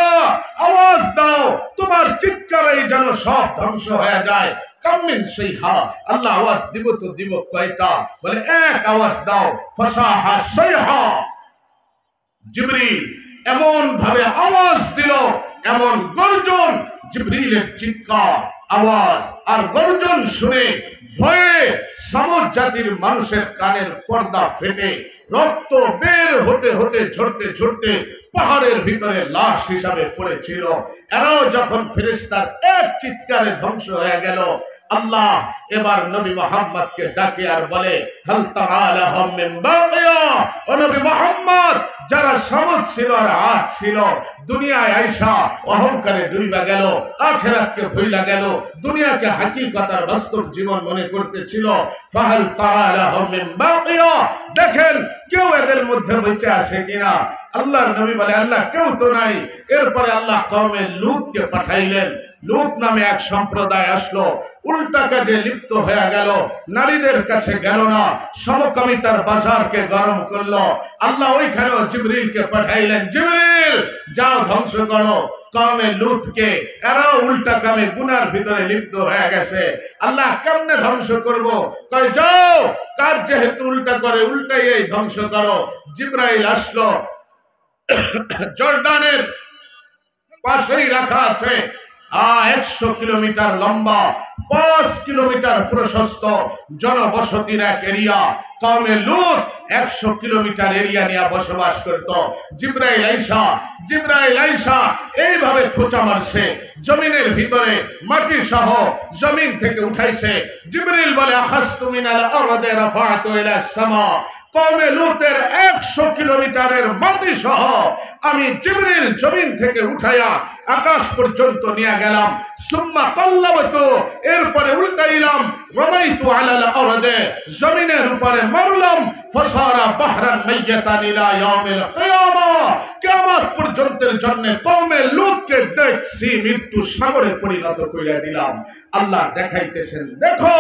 আওয়াজ দাও, তোমার চিৎকারেই যেন সব ধ্বংস হয়ে যায়। কামিন শাইহা, আল্লাহ আওয়াজ দিব তো দিব কয়টা? বলে এক আওয়াজ দাও। ফাসাহা শাইহা, জিবরিল এমন ভাবে আওয়াজ দিল, এমন গর্জন, জিবরিলের চিৎকার, আওয়াজ আর গর্জন শুনে ভয়ে সামুদ জাতির মানুষের কানের পর্দা ফেটে রক্ত বের হতে হতে ঝরতে ঝরতে পাহাড়ের ভিতরে লাশ হিসাবে পড়েছিল। এরাও যখন ফেরেশতার এক চিৎকারে ধ্বংস হয়ে গেল, আল্লাহ এবার নবী মুহাম্মদকে ডাকে আর বলে হাল তারা লাহুম মিন বাকিয়া। ও নবী মুহাম্মদ, যারা সামুদ ছিল আর আদ ছিল, দুনিয়ায় আইসা অহংকারে ডুইবা গেল, আখিরাতকে ভুইলা গেল, দুনিয়াকে হাকিকত আর বাস্তব জীবন মনে করতেছিল। ফাহাল তারা লাহুম মিন বাকিয়া, দেখেন কেউ এদের মধ্যে বেঁচে আছে কিনা। আল্লাহর নবী বলে আল্লাহ কেউ তো নাই। এরপরে আল্লাহ কওমে লূতকে পাঠাইলেন। লূত নামে এক সম্প্রদায় আসলো, উল্টা কাজে লিপ্ত হয়ে গেল, নারীদের কাছে গেল না, সমকামিতার বাজারকে গরম করলো। আল্লাহ ওইখানেও জিবরিলকে পাঠাইলেন, জিবরিল যাও ধ্বংস করো কওমে লূতকে, এরাও উল্টা কামে গুনার ভিতরে লিপ্ত হয়ে গেছে। আল্লাহ কেমনে ধ্বংস করব? কয় যাও, কাজ যেহেতু উল্টা করে উল্টাই এই ধ্বংস করো। জিবরাইল আসলো, জর্ডানের পাশেই রাখা আছে 100 কিলোমিটার লম্বা, 5 কিলোমিটার প্রশস্ত জনবসতির এক এরিয়া। কওমে লূত 100 কিলোমিটার এরিয়া নিয়ে বসবাস করত। জিবরাইল আইসা এইভাবে খোঁচা মারছে, জমিনের ভিতরে মাটি সহ জমিন থেকে উঠাইছে। জিবরিল বলে আখাযতু মিনাল আরদি রাফা'তু ইলা সামা, কওমে লূতের 100 কিলোমিটারের মাটি সহ আমি জিবরিল জমিন থেকে উঠাইয়া আকাশ পর্যন্ত নিয়ে গেলাম। সুম্মা কাল্লাবতু, এরপরে উল্টাইলাম, রামাইতু আলাল আরদি, জমিনের উপরে মারলাম। ফাসারা বাহরান মাইয়াতান ইলা ইয়াউমিল কিয়ামা, কিয়ামত পর্যন্তের জন্য কওমে লূতকে দেখছি মৃত্যু সাগরে পরিণত কইরা দিলাম। আল্লাহ দেখাইতেছেন দেখো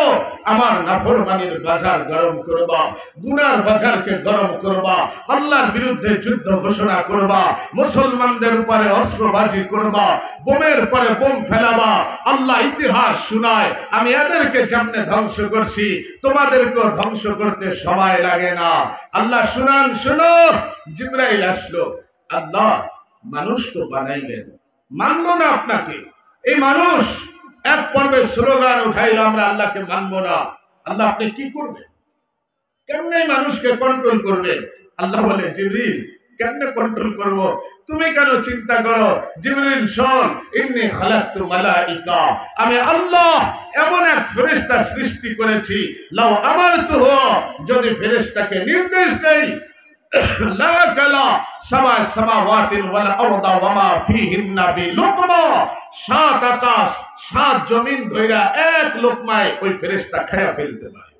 আমার নাফরমানির বাজার গরম করবা, গুনার বাজারকে গরম করবা, আল্লাহর বিরুদ্ধে যুদ্ধ ঘোষণা করবা, মুসলমানদের উপরে অস্ত্রবাজি করবা, বোমের পরে বোম ফেলাবা। আল্লাহ ইতিহাস শুনায় আমি এদেরকে যেমনে ধ্বংস করছি তোমাদেরকেও ধ্বংস করতে সময় লাগে না। আল্লাহ শুনান, শুনো। জিবরাইল আসলো, আল্লাহ মানুষ তো বানাইলেন, মানলো না আপনাকে, এই মানুষ এক পর্বে স্লোগান উঠাইল, আমরা আল্লাহকে মানবো না। আল্লাহ আপনি কি করবেন? কেমনে মানুষকে কন্ট্রোল করবেন? আল্লাহ বলে, জিবরিল কেমনে কন্ট্রোল করব? তুমি কেন চিন্তা করো? জিবরিল শোন, ইন্নী খালাকতু মালাইকা, আমি আল্লাহ এমন এক ফেরেশতা সৃষ্টি করেছি, লাউ আমারতুহু, যদি ফেরেশতাকে নির্দেশ দেই, লা কালা সাবা সামাওয়াতিন ওয়াল আরদা ওয়া মা ফীহিন্না বিলুকমা, সাত আকাশ সাত জমিন ধইরা এক লোকমায় ওই ফেরেশতা খায়া ফেলতে পারে।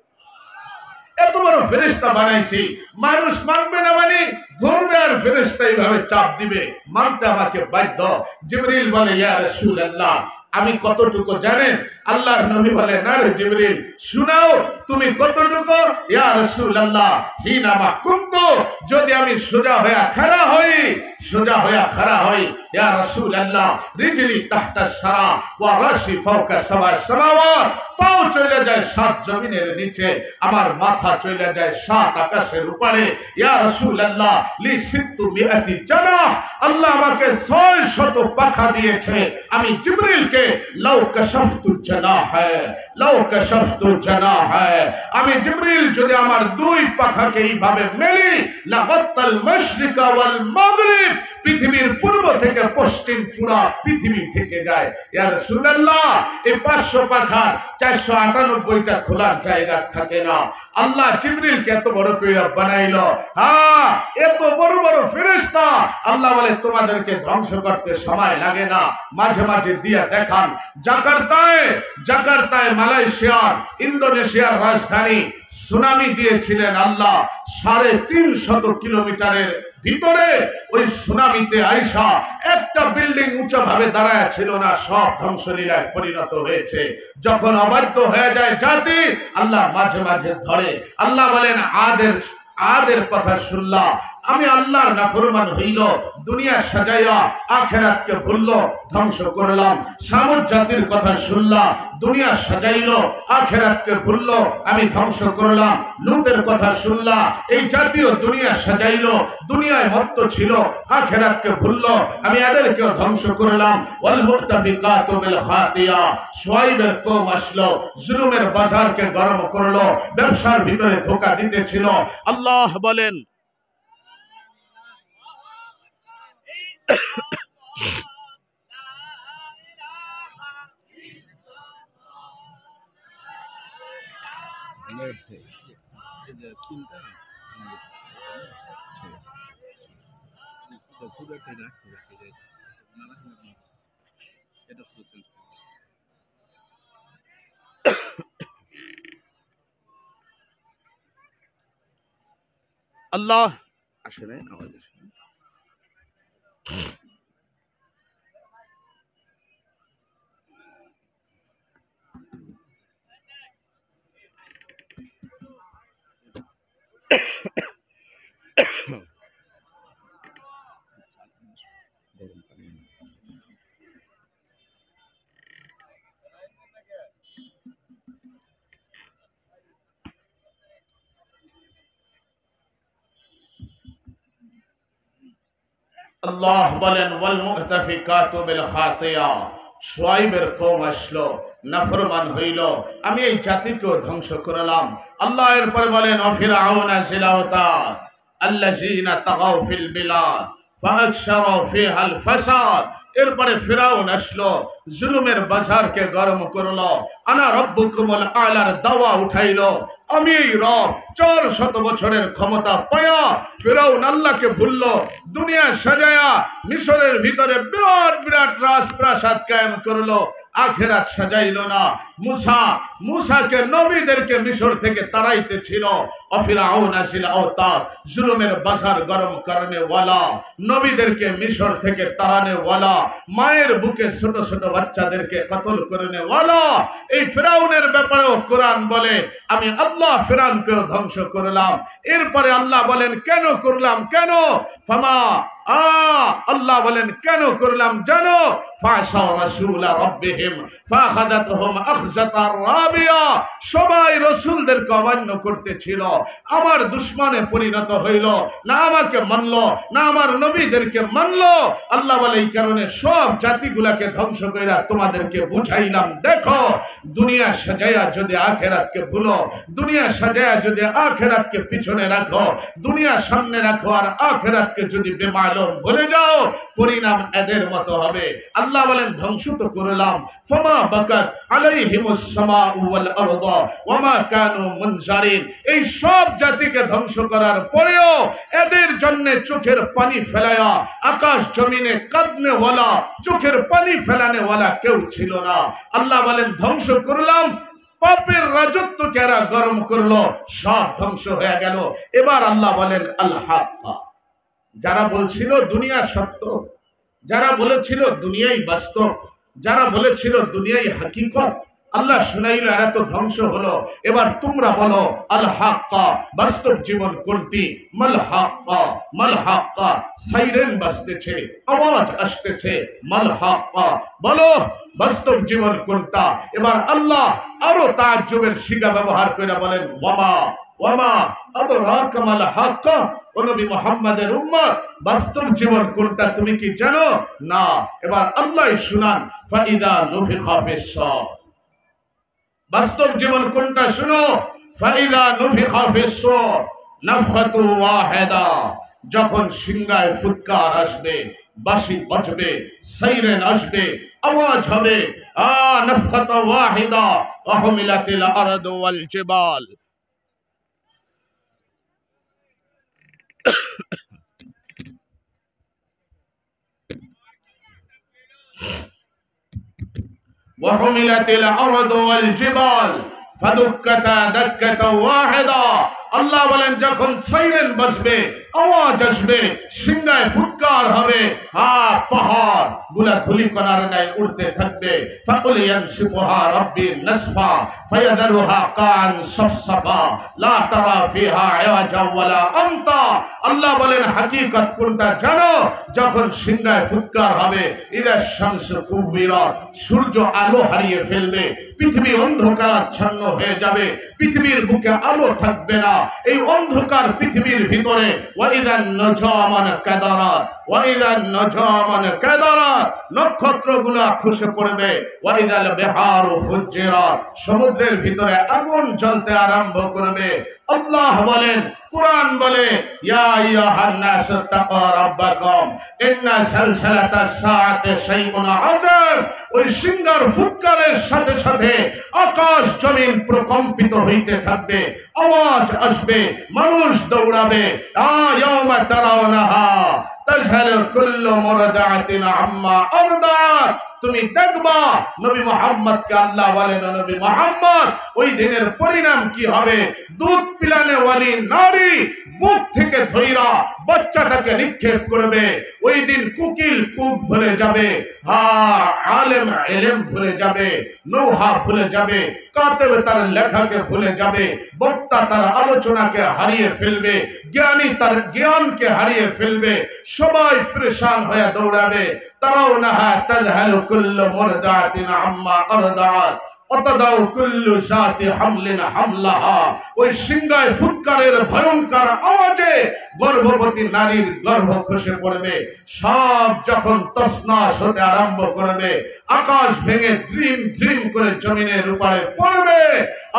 এত বড় ফেরেশতা বানাইছি, মানুষ মানবে না, মানে ধরবে আর ফেরেশতা এইভাবে চাপ দিবে, মানতে আমাকে বাধ্য। জিবরিল বলে, ইয়া রাসূলুল্লাহ আমি কতটুকু জানেন? আল্লাহর নবী বলে, না রে জিবরিল, শুনাও তুমি কতটুকু? ইয়া রাসূলুল্লাহ হিনামা কুনতু, যদি আমি সোজা হয়ে খাড়া হই, সোজা হয়ে খাড়া হই, ইয়া রাসূলুল্লাহ রিজলি তাহতা সারা ওয়া রাশি ফাওকা সাবা সামাওয়াত, পাও চলে যায় সাত জমিনের নিচে, আমার মাথা চলে যায় সাত আকাশের উপরে। ইয়া রাসূলুল্লাহ লি সিত্তু মিআতি জানাহ, আল্লাহ আমাকে 600 পাখা দিয়েছে। আমি জিবরিলকে লাউ কাশাফতু জানাহ, লাউ কাশাফতু জানাহ, আমি জিবরিল যদি আমার দুই পাখাকে এইভাবে মেলি, লাগাত্তাল মাশরিকা ওয়াল মাগরিব, পৃথিবীর পূর্ব থেকে পশ্চিম পুরা পৃথিবী থেকে যায়। ইয়া রাসূলুল্লাহ এই 500 পাখা 498টা খোলার জায়গা থাকে না। আল্লাহ জিবরিলকে এত বড় কইরা বানাইলো, হ্যাঁ এত বড় বড় ফেরেশতা। আল্লাহ বলে, তোমাদেরকে ধ্বংস করতে সময় লাগে না, মাঝে মাঝে দিয়া দেখান। জাকার্তায় মালয়েশিয়ার, ইন্দোনেশিয়ার রাজধানী সুনামি দিয়েছিলেন আল্লাহ, 350 কিলোমিটারের ভিতরে ওই সুনামিতে আইসা একটা বিল্ডিং উঁচা ভাবে দাঁড়ায় ছিল না, সব ধ্বংসলীলায় পরিণত হয়েছে। যখন অবাধ্য হয়ে যায় জাতি, আল্লাহ মাঝে মাঝে ধরে। আল্লাহ বলেন, আদের কথা শুনলাম, আমি আল্লাহর নাফরমান হইল, দুনিয়া সাজাইয়া আখিরাতকে ভুলল, ধ্বংস করলাম। সামুদ জাতির কথা শুনলাম, দুনিয়া সাজাইল আখিরাতকে ভুলল, আমি ধ্বংস করলাম। লূতের কথা শুনলাম, এই জাতীয় দুনিয়া সাজাইল, দুনিয়ায় মত্ত ছিল, আখিরাতকে ভুলল, আমি এদেরকেও ধ্বংস করলাম। ওয়াল মুতাফিকাতু বিল খাতিয়া, শুআইবের কওম আসলো, জুলুমের বাজারকে গরম করলো, ব্যবসার ভিতরে ধোঁকা দিতেছিল। আল্লাহ বলেন, আল্লাহ আসলে আমাদের আল্লাহ বলেন, ওয়াল মুতাফিকাতু বিল খাতিয়া, শুআইবের কওম আসলো, নাফরমান হইল, আমি এই জাতিকেও ধ্বংস করলাম। আল্লাহ এরপরে বলেন, ফিরআউনা জিল আওতাদ আল্লাযীনা তাগাউ ফিল বিলাদ ফাআকশারু ফিহাল ফাসাদ, এরপরে ফিরাউন আসলো, জুলুমের বাজারকে গরম করলো, আনা রব্বুকুমুল আলার দাওয়া উঠাইলো, আমি এই রব। 400 বছরের ক্ষমতা পায়া ফিরাউন আল্লাহকে ভুলল, দুনিয়া সাজায়া মিশরের ভিতরে বিরাট বিরাট রাজপ্রাসাদ কায়েম করলো, আখিরাত সাজাইলো না। মুসাকে নবীদেরকে মিশর থেকে তাড়াইতে ছিল। ফিরআউনা জিল আওতাদ, জুলুমের বাজার গরম করনে ওয়ালা, নবীদেরকে মিশর থেকে তাড়ানে ওয়ালা, মায়ের বুকে ছোট ছোট বাচ্চাদেরকে কতল করনে ওয়ালা। এই ফিরআউনের ব্যাপারেও কোরআন বলে, আমি আল্লাহ ফিরআউনকেও ধ্বংস করলাম। এরপরে আল্লাহ বলেন, কেন করলাম? কেন? ফামা আল্লাহ বলেন কেন করলাম জানো? ফাশাও রাসূলা রাব্বিহিম ফাখাযাতহুম আখযাতার রাবিয়া। সবাই রাসূলদেরকে অমান্য করতেছিল, আমার দুশমনে পরিণত হইল, না আমাকে মানলো, না আমার নবীদেরকে মানলো। আল্লাহ বলে এই কারণে সব জাতিগুলাকে ধ্বংস কইরা তোমাদেরকে বুঝাইলাম, দেখো দুনিয়া সাজায়া যদি আখিরাতকে ভুলো, দুনিয়া সাজায়া যদি আখিরাতকে পিছনে রাখো, দুনিয়া সামনে রাখো আর আখিরাতকে যদি বেমালুম ভুলে যাও, পরিণাম এদের মতো হবে। আল্লাহ বলেন ধ্বংস তো করলাম, ফামা বাকাত আলাইহিমুস সামাউ ওয়াল আরদু ওয়া মা কানু মুনজারিন। এই সব জাতিকে ধ্বংস করার পরেও এদের জন্য চোখের পানি ফেলায়া আকাশ জমিনে কাঁদনে ওয়ালা, চোখের পানি ফেলানে ওয়ালা কেউ ছিল না। আল্লাহ বলেন ধ্বংস করলাম, পাপের রাজত্ব কেরা গরম করলো, সব ধ্বংস হয়ে গেল। এবার আল্লাহ বলেন আল হক। যারা বলছিল দুনিয়া সত্য, যারা বলেছিল দুনিয়াই বাস্তব, যারা বলেছিল দুনিয়াই হাকিকত, আল্লাহ শুনাইল এরা তো ধ্বংস হলো। এবার তোমরা বলো আল হাক্কা, বাস্তব জীবন কোনটি? মাল হাক্কা, মাল হাক্কা। সাইরেন বাজতেছে, আওয়াজ আসতেছে, মাল হাক্কা, বলো বাস্তব জীবন কোনটা? এবার আল্লাহ আরো তাজ্জুবের শিগা ব্যবহার করে বলেন ওয়ামা ওয়ামা আদরাকা মাল হাক্কা। ও নবী মুহাম্মদের উম্মত, বাস্তব জীবন কোনটা তুমি কি জানো? না। এবার আল্লাহ শুনান, ফাইদা নুফিখা ফিস-সূর। বাস্তব জীবন কোনটা শুনো, ফাইদা নুফিখা ফিস-সূর নাফখাতু ওয়াহিদা। যখন সিংহায় ফুৎকার আসবে, বাঁশি বাজবে, সাইরেন আসবে, আওয়াজ হবে, নাফখাতু ওয়াহিদা ওয়া হুমিলাতিল আরদু ওয়াল জিবাল। وحملت الأرض والجبال فدكتا دكة واحدة। আল্লাহ বলেন যখন সাইরেন বাজবে, আওয়াজ আসবে, সিংহায় ফুৎকার হবে, পাহাড় গুলা ধূলিকণার ন্যায় উড়তে থাকবে। ফাকুল ইয়ানসিফুহা রাব্বি নাসফা ফায়াদারুহা কান সাফসাফা লা তারা ফিহা ইওয়াজা ওয়ালা আমতা। আল্লাহ বলেন হাকিকত কোনটা জানো? যখন সিংহায় ফুৎকার হবে, ইদা শামসু কুবিরাত, সূর্য আলো হারিয়ে ফেলবে, পৃথিবী অন্ধকারাচ্ছন্ন হয়ে যাবে, পৃথিবীর বুকে আলো থাকবে না। এই অন্ধকার পৃথিবীর ভিতরে ওয়াইদান নজমান কাদারাত, ওয়াইদান নজমান কাদারাত, নক্ষত্রগুলো খসে পড়বে। ওয়াইদাল বিহারু ফুজ্জিরাত, সমুদ্রের ভিতরে আগুন জ্বলতে আরম্ভ করবে। আল্লাহ বলেন, কুরআন বলে, ইয়া আইয়ুহান নাস তাকু রাব্বাকুম ইন্না সালসালাতাস সাআতি শাইউন আযীম। ওই সিংহার ফুৎকারের সাথে সাথে আকাশ জমিন প্রকম্পিত হইতে থাকবে, আওয়াজ আসবে, মানুষ দৌড়াবে। ইয়াউমা তারাউনাহা তাজহালু কুল্লু মুরদাআতিন আম্মা আরদাত। তুমি দেখবা নবী মুহাম্মদকে আল্লাহ বলেন, নবী মুহাম্মদ ওই দিনের পরিণাম কি হবে? দুধ পিলানে ওয়ালি নারী বুক থেকে ধইরা বাচ্চাটাকে নিক্ষেপ করবে। ওই দিন কুকিল কুক ভুলে যাবে, আলেম ইলম ভুলে যাবে, নৌহা ভুলে যাবে, কাতেব তার লেখাকে ভুলে যাবে, বক্তা তার আলোচনাকে হারিয়ে ফেলবে, জ্ঞানী তার জ্ঞানকে হারিয়ে ফেলবে। সবাই পরেশান হয়ে দৌড়াবে। তারাউনাহা তাযহালু কুল্লু মুরদাআতিন আম্মা আরদাআত অতদাউ কুল্লু শাতি হামলিন হামলাহা। ওই সিংহায় ফুৎকারের ভয়ঙ্কর আওয়াজে গর্ভবতী নারীর গর্ভ খসে পড়বে। সব যখন তছনছ হতে আরম্ভ করবে, আকাশ ভেঙে দ্রিম দ্রিম করে জমিনের উপরে পড়বে।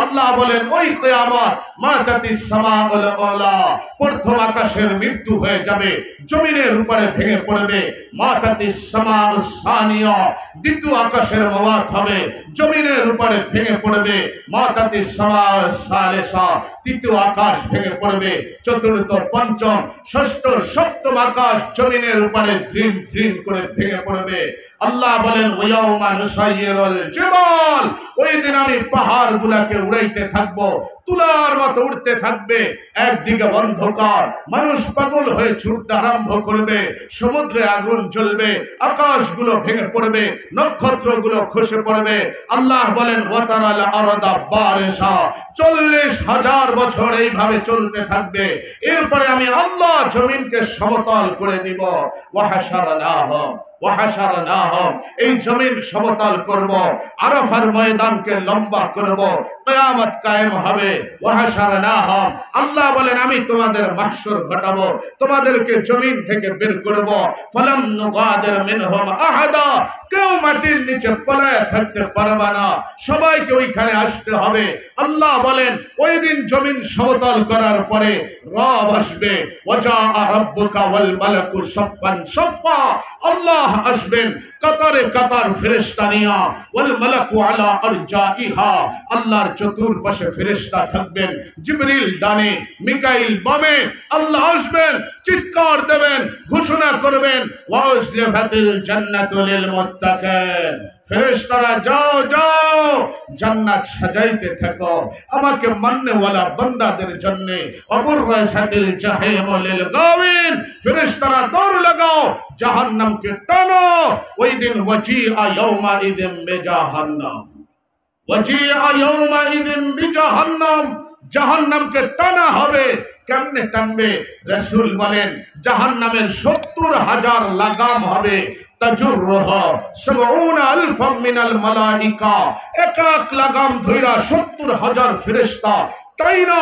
আল্লাহ বলেন ওই কিয়ামত মাতাতিস সামাউল আলা, প্রথম আকাশের মৃত্যু হয়ে যাবে, জমিনের উপরে ভেঙে পড়বে। মাতাতিস সামাউস সানিয়া, দ্বিতীয় আকাশের মওয়াত হবে, জমিনের উপরে ভেঙে পড়বে। মাতাতিস সামাউস সালিসা, তৃতীয় আকাশ ভেঙে পড়বে। চতুর্থ, পঞ্চম, ষষ্ঠ, সপ্তম আকাশ জমিনের উপরে দ্রিম দ্রিম করে ভেঙে পড়বে। আল্লাহ বলেন ওয়াউমা নুসাইয়িরুল জিবাল, ওই দিন আমি পাহাড়গুলোকে উড়াইতে থাকবো, তুলার মতো উঠতে থাকবে। একদিকে অন্ধকার, মানুষ পাগল হয়ে ছুটতে আরম্ভ করবে, সমুদ্রে আগুন জ্বলবে, আকাশগুলো ভেঙে পড়বে, নক্ষত্রগুলো খসে পড়বে। আল্লাহ বলেন ওয়াতারাল আরদা বারিসা, 40,000 বছর এইভাবে চলতে থাকবে। এরপরে আমি আল্লাহ জমিনকে সমতল করে দিব। ওয়াহাশারনাহুম, এই জমিন সমতল করব, আরাফার ময়দানকে লম্বা করব, কিয়ামত কায়েম হবে। ওয়াহাশারনাহুম, আল্লাহ বলেন আমি তোমাদের মাহশর ঘটাবো, তোমাদেরকে জমিন থেকে বের করব। ফালাম নুগাদির মিনহুম আহাদা, কেউ মাটির নিচে পলায় থাকতে পারবে না, সবাইকে ওইখানে আসতে হবে। আল্লাহ বলেন ওই দিন জমিন সমতল করার পরে রব আসবে। ওয়াজা রাব্বুকা ওয়াল মালাকু সাফফান সাফফা, আল্লাহ আসবেন কাতারে কাতার ফেরেশতা নিয়া। ওয়াল মালাকু আলা আরজাইহা, আল্লাহর চতুর্পাশে ফেরেশতা থাকবেন, জিবরিল ডানে, মিকাইল বামে। আল্লাহ আসবেন, চিৎকার দেবেন, ঘোষণা করবেন ওয়াজলিফাতিল জান্নাতু লিল মুত্তাকিন, ফেরেশতারা যাও যাও জান্নাত সাজাইতে থাকো আমাকে মাননেওয়ালা বান্দাদের জন্য। অবররাসাতিল জাহিম লিল গাওয়িন, ফেরেশতারা দৌড় লাগাও জাহান্নামকে টানো। ওই দিন ওয়াজিআ ইয়াউমা ইযিন বিজাহান্নাম, ওয়াজিআ ইয়াউমা ইযিন বিজাহান্নাম, জাহান্নামকে টানা হবে। কেমনে টানবে? রাসূল বলেন জাহান্নামের 70,000 লাগাম হবে। তাজুরুহা 70,000 মিনাল মালাইকা, এক এক লাগাম ধইরা 70,000 ফেরেশতা টাইনা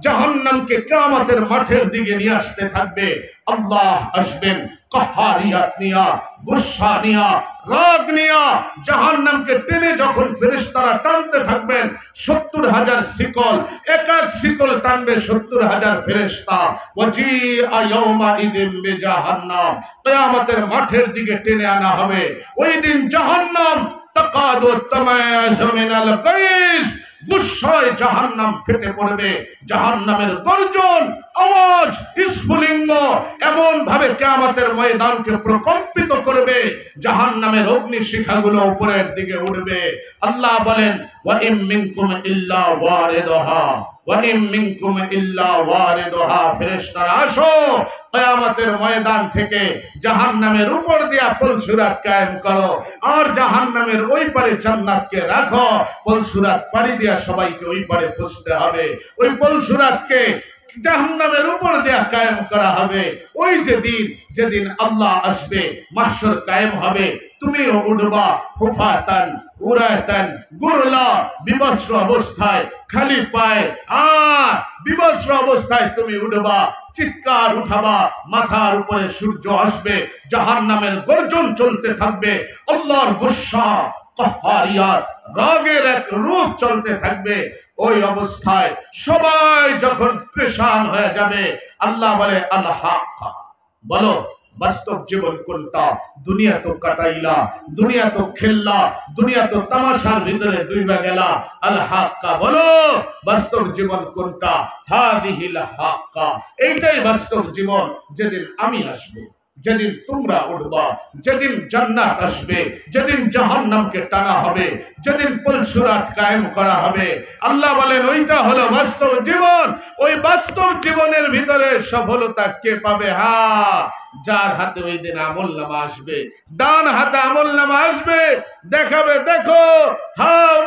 জাহান্নামকে কিয়ামতের মাঠের দিকে নিয়ে আসতে থাকবে। আল্লাহ আসবেন কাহারিয়াত নিয়া, গুসা নিয়া, রাগ নিয়া, জাহান্নামকে টেনে যখন ফেরেশতারা টানতে থাকবেন 70,000 শিকল, এক এক শিকল টানবে 70,000 ফেরেশতা। ওয়াজিআ ইয়াউমা ইযিন বিজাহান্নাম, কিয়ামতের মাঠের দিকে টেনে আনা হবে। ওই দিন জাহান্নাম তাকাদু তামায়াযু মিনাল গাইস, গুসায় জাহান্নাম ফেটে পড়বে। জাহান্নামের গর্জন, আওয়াজ, স্ফুলিঙ্গ এমন ভাবে কিয়ামতের ময়দানকে প্রকম্পিত করবে, জাহান্নামের অগ্নি শিখাগুলো উপরের দিকে উঠবে। আল্লাহ বলেন ওয়া ইম মিনকুম ইল্লা ওয়ারিদুহা, ওয়া ইম মিনকুম ইল্লা ওয়ারিদুহা, ফেরেশতারা আসো কিয়ামতের ময়দান থেকে জাহান্নামের উপর দিয়া পুলসিরাত কায়েম করো, আর জাহান্নামের ওই পারে জান্নাতকে রাখো। পুলসিরাত পাড়ি দিয়া সবাইকে ওই পারে পৌঁছতে হবে। ওই পুলসিরাতকে জাহান্নামের উপর দিয়া কায়েম করা হবে। ওই যে দিন, যেদিন আল্লাহ আসবে, মাহশর কায়েম হবে, তুমিও উঠবা হুফাতান উরাতান গুরলা, বিবস্ত্র অবস্থায়, খালি পায়ে, বিবস্ত্র অবস্থায় তুমি উঠবা, চিৎকার উঠাবা, মাথার উপরে সূর্য আসবে, জাহান্নামের গর্জন চলতে থাকবে, আল্লাহর গুসা, কাহারিয়াত, রাগের এক রূপ চলতে থাকবে। ওই অবস্থায় সবাই যখন পেরেশান হয়ে যাবে, আল্লাহ বলে আল হাক্কা, বলো বাস্তব জীবন কোনটা? দুনিয়া তো কাটাইলা, দুনিয়া তো খেললা, দুনিয়া তো তামাশার ভিতরে ডুইবা গেলা। আল হাক্কা, বলো বাস্তব জীবন কোনটা? হাদিহিল হাক্কা, এইটাই বাস্তব জীবন। যেদিন আমি আসবো, যেদিন তোমরা উঠবা, যেদিন জান্নাত আসবে, যেদিন জাহান্নামকে টানা হবে, যেদিন পুলসিরাত কায়েম করা হবে, আল্লাহ বলেন ওইটা হলো বাস্তব জীবন। ওই বাস্তব জীবনের ভিতরে সফলতা কে পাবে? যার হাতে ওই দিন আমলনামা আসবে, ডান হাতে আমলনামা আসবে, দেখাবে দেখো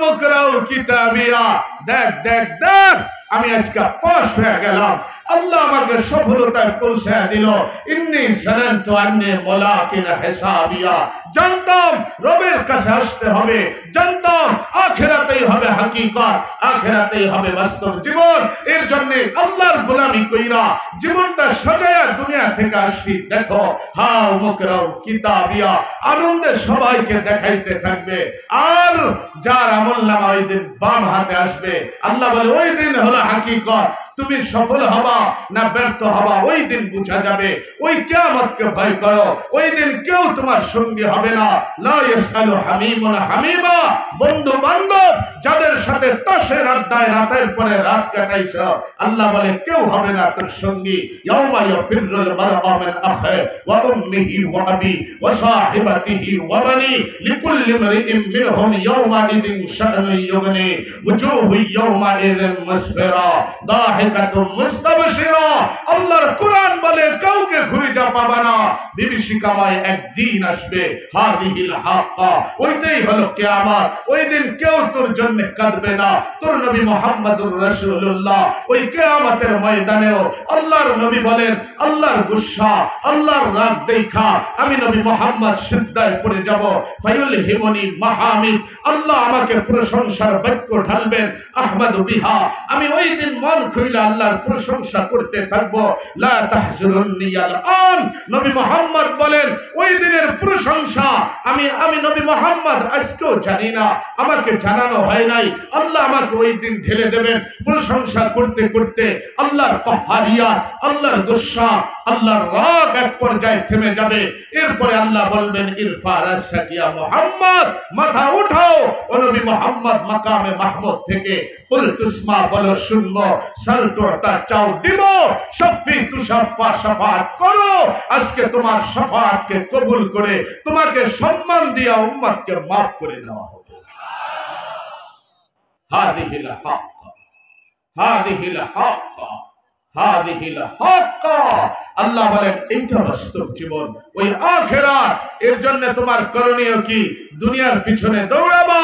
মুকরাউ কিতাবিয়া, দেখ দেখ দেখ আমি আজকে পাস হয়ে গেলাম, আল্লাহ আমাকে সফলতায় পৌঁছায় দিল। ইন্নী জানান্তু আন্নী মুলাকিন হিসাবিয়া, জানতাম রবের কাছে আসতে হবে, জানতাম আখিরাতেই হবে হাকিকত, আখিরাতেই হবে বাস্তব জীবন। এর জন্য আল্লাহর গোলামি কইরা জীবনটা সাজায়া দুনিয়া থেকে আসছি। দেখো মুকরাউ কিতাবিয়া, আনন্দে সবাইকে দেখাইতে থাকবে। আর যার আমলনামা ওই দিন বাম হাতে আসবে, আল্লাহ বলে ওই দিন হলো হাকিকত, তুমি সফল হবা না ব্যর্থ হবা ওই দিন বোঝা যাবে। ওই কিয়ামতকে ভয় করো, ওই দিন কেউ তোমার সঙ্গী হবে না। লা ইয়াসআলু হামিমুন হামিমা, বন্ধু বান্ধব যাদের সাথে তাসের আড্ডায় রাতের পরে রাত কাটাইছ, আল্লাহ বলে কেউ হবে না তোর সঙ্গী। ইয়াউমা ইয়াফিরুল মার'উ মিন আখিহি ওয়া উম্মিহি ওয়া আবি ওয়া সাহিবাতিহি ওয়া বানি লিকুল্লি ইমরিইন মিনহুম ইয়াউমা ইদিন শা'নুন ইউগনি ওয়াজুহু ইয়াউমা ইদিন মুসফিরা দাহিকাতুম মুস্তাবশিরা। আল্লাহর কোরআন বলে কাউকে খুঁজে পাবা না, বিভীষিকাময় একদিন আসবে। হাদিহিল হাক্কা, ওইটাই হলো কিয়ামত। ওই দিন কেউ তোর জন্য কাঁদবে না। তোর নবী মুহাম্মদুর রাসূলুল্লাহ ওই কিয়ামতের ময়দানেও আল্লাহর নবী বলেন আল্লাহর গুসা, আল্লাহর রাগ দেখা আমি নবী মুহাম্মদ সিজদায় পড়ে যাব। ফায়ুলহিমুনি মাহামিদ, আল্লাহ আমাকে প্রশংসার বাক্য ঢালবেন। আহমাদু বিহা, আমি ওই দিন মন খুলে আল্লাহর প্রশংসা করতে থাকব। লা তাহজুরুন্নি আল-আন, নবী মুহাম্মদ বলেন ওই দিনের প্রশংসা আমি নবী মুহাম্মদ আজকেও জানি না, আমাকে জানানো হয় নাই। আল্লাহ আমাকে ওই দিন ঢেলে দেবেন। প্রশংসা করতে করতে আল্লাহর কহারিয়া, আল্লাহর গুসা, আল্লাহর রাগ এক পর্যায়ে থেমে যাবে। এরপরে আল্লাহ বলবেন ইরফা রাসাক ইয়া মুহাম্মদ, মাথা উঠাও ও নবী মুহাম্মদ মাকামে মাহমুদ থেকে। কুল তুসমা, বলো শুনবো। সাল তুতা, চাও দিব। শাফি তুশাফা, শাফাআত করো। আজকে তোমার শাফাআতকে কবুল করে তোমাকে সম্মান দিয়া উম্মতকে maaf করে দেওয়া হবে। হাদিহিল হাক্কা, হাদিহিল হাক্কা, হাদিহিল হাক্কা। আল্লাহ বলেন এইটা বাস্তব জীবন, ওই আখিরাত। এর জন্য তোমার করণীয় কি? দুনিয়ার পিছনে দৌড়াবা,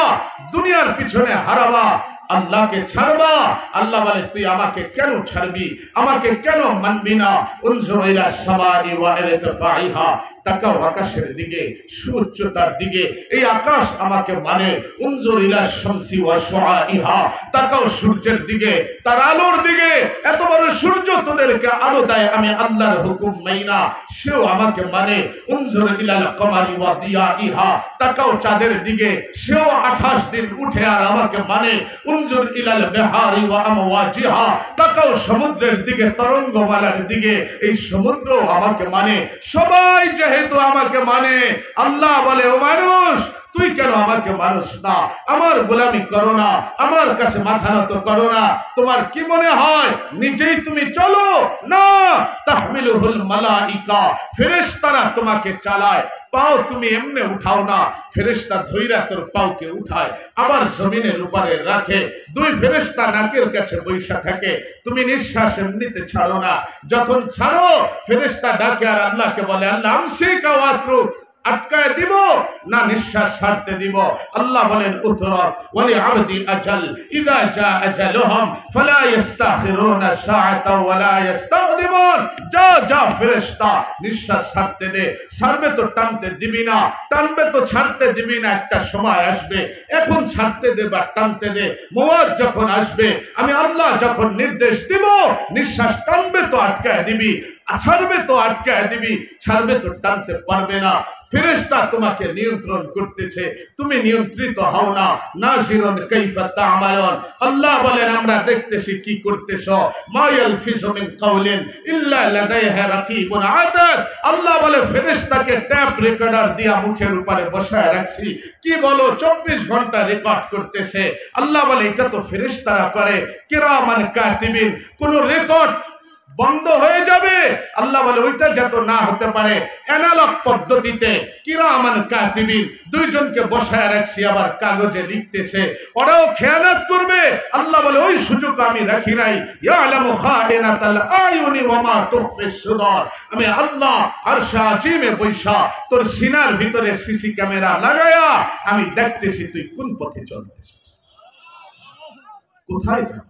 দুনিয়ার পিছনে হারাবা, আল্লাহকে ছাড়বা। আল্লাহ বলে তুই আমাকে কেন ছাড়বি, আমাকে কেন মানবি না? উনজুর ইলা সামাই ওয়া ইরতিফাইহা, তাকাও আকাশের দিকে, সুউচ্চতার দিকে। এই আকাশ আমাকে মানে। উনজুর ইলা শামসি ওয়া শুআইহা, তাকাও সূর্যের দিকে, তার আলোর দিকে। এত বড় সূর্য তোদেরকে আলো দেয়, আমি আল্লাহর হুকুম মাইনা, সেও আমাকে মানে। উনজুর ইলাল কমারি ওয়া দিয়াইহা, তাকাও চাঁদের দিকে, সেও 28 দিন উঠে আর আমাকে মানে। উনজুর ইলাল বিহারি ওয়া আমওয়াজিহা, তাকাও সমুদ্রের দিকে, তরঙ্গমালার দিকে, এই সমুদ্র আমাকে মানে। সবাই যেহেতু আমাকে মানে, আল্লাহ বলে ও মানুষ তুই কেন আমাকে মানুষ না? আমার গোলামি করো না, আমার কাছে মাথা নত করো না। তোমার কি মনে হয় নিজেই তুমি চলো? না, তাহমিলুহুল মালাইকা, ফেরেশতারা তোমাকে চালায়। পাও তুমি এমনি উঠাও না, ফেরেশতা ধইরা তোর পাওকে উঠায়, আবার জমিনের উপরে রাখে। দুই ফেরেশতা নাকের কাছে বৈশা থাকে, তুমি নিঃশ্বাস এমনিতে ছাড়ো না। যখন ছাড়ো, ফেরেশতা ডাকে আর আল্লাহকে বলে আল্লাহ আমসিকা ওয়াতরুক, আটকায় দিব না নিঃশ্বাস ছাড়তে দিব? আল্লাহ বলেন উতরক ওয়ালি আবদি আজাল ইযা জা আজালুহুম ফালা ইস্তাখিরুনা সাআতা ওয়ালা ইস্তাকদিমুন। যা যা ফেরেশতা, নিঃশ্বাস ছাড়তে দে। ছাড়বে তো টানতে দিবি না, টানবে তো ছাড়তে দিবি না। একটা সময় আসবে, এখন ছাড়তে দে বা টানতে দে। মওত যখন আসবে, আমি আল্লাহ যখন নির্দেশ দিব, নিঃশ্বাস টানবে তো আটকায় দিবি, ছাড়বে তো আটকায় দিবি, ছাড়বে তো টানতে পারবে না। ফেরেশতা তোমাকে নিয়ন্ত্রণ করতেছে, তুমি নিয়ন্ত্রিত হও না। নাজিরুন কাইফা তা'মালুন, আল্লাহ বলেন আমরা দেখতেছি কি করতেছো। মা ইয়ালফিজু মিন কাওলিন ইল্লা লাদাইহি রাকিবুন আতাদ, আল্লাহ বলে ফেরেশতাকে ট্যাপ রেকর্ডার দিয়া মুখের উপরে বসায় রাখছি। কি বলো 24 ঘন্টা রেকর্ড করতেছে। আল্লাহ বলে এটা তো ফেরেশতারা করে। কিরামান কাতিবিন, কোন রেকর্ড বন্ধ হয়ে যাবে। আল্লাহ বলে ওইটা যত না হতে পারে অ্যানালগ পদ্ধতিতে কিরামান কাতিবিন, দুইজনকে বসায় রাখছি, আবার কাগজে লিখতেছে। ওরাও খেয়ানত করবে। আল্লাহ বলে ওই সুযোগ আমি রাখি নাই। ইয়ালামু খাইনাতাল আয়ুনি ওয়া মা তুখফিস সুদূর, আমি আল্লাহ আরশে আজিমে বৈশা তোর সিনার ভিতরে সিসি ক্যামেরা লাগায়া আমি দেখতেছি তুই কোন পথে চলতেছিস, কোথায় যাবি।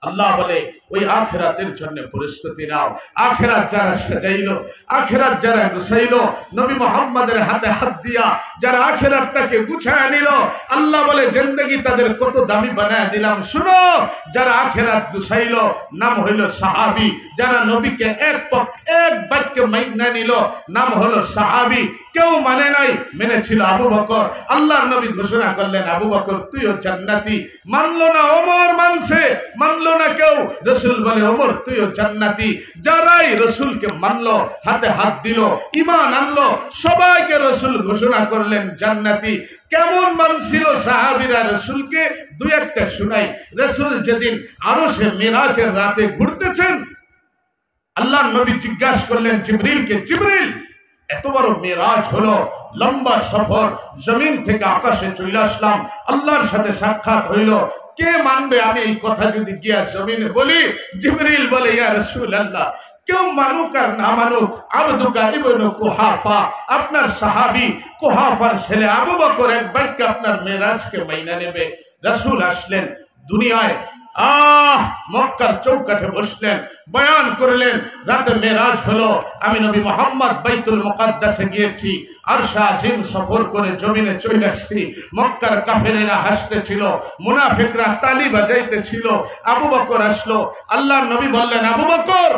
আল্লাহ বলে ওই আখিরাতের জন্য প্রস্তুতি নাও। আখিরাত যারা সাজাইলো, আখিরাত যারা গুছাইলো, নবী মুহাম্মদের হাতে হাত দিয়া যারা আখিরাতটাকে গুছায় নিল, আল্লাহ বলে জিন্দেগি তাদের কত দামি বানায় দিলাম। শুনো, যারা আখিরাত গুছাইলো নাম হইল সাহাবী, যারা নবীকে এক বাক্যে মাইনা নিল নাম হলো সাহাবী। কেউ মানে নাই, মেনেছিল আবু বকর। আল্লাহর নবী ঘোষণা করলেন আবু বকর তুইও জান্নাতি। মানলো না ওমর, মানছে, মানলো না কেউ। রাসূল বলে ওমর তুইও জান্নাতি। যারাই রাসূলকে মানলো, হাতে হাত দিল, ঈমান আনলো, সবাইকে রাসূল ঘোষণা করলেন জান্নাতি। কেমন মানছিল সাহাবীরা রাসূলকে, দুই একটা শুনাই। রাসূল যেদিন আরশে মিরাজের রাতে ঘুরতেছেন, আল্লাহর নবী জিজ্ঞাসা করলেন জিবরিলকে, জিবরিল এত বড় মেরাজ হলো, লম্বা সফর, জমিন থেকে আকাশে চলে আসলাম, আল্লাহর সাথে সাক্ষাৎ হইল, কে মানবে আমি এই কথা যদি গিয়া জমিনে বলি? জিবরিল বলে ইয়া রাসূলুল্লাহ, কেউ মানুক আর না মানুক, আবদুকা ইবনু কুহাফা, আপনার সাহাবী কুহাফার ছেলে আবু বকর এক বাক্যে আপনার মেরাজকে মাইনা নেবে। রাসূল আসলেন দুনিয়ায়, মক্কার চৌকাঠে বসলেন, বয়ান করলেন রাতে মেরাজ হলো, আমি নবী মুহাম্মদ বাইতুল মুকাদ্দাসে গিয়েছি, আরশে আজিম সফর করে জমিনে চলে আসছি। মক্কার কাফেরেরা হাসতেছিল, মুনাফিকরা তালি বাজাইতেছিল। আবু বকর আসলো, আল্লাহর নবী বললেন আবু বকর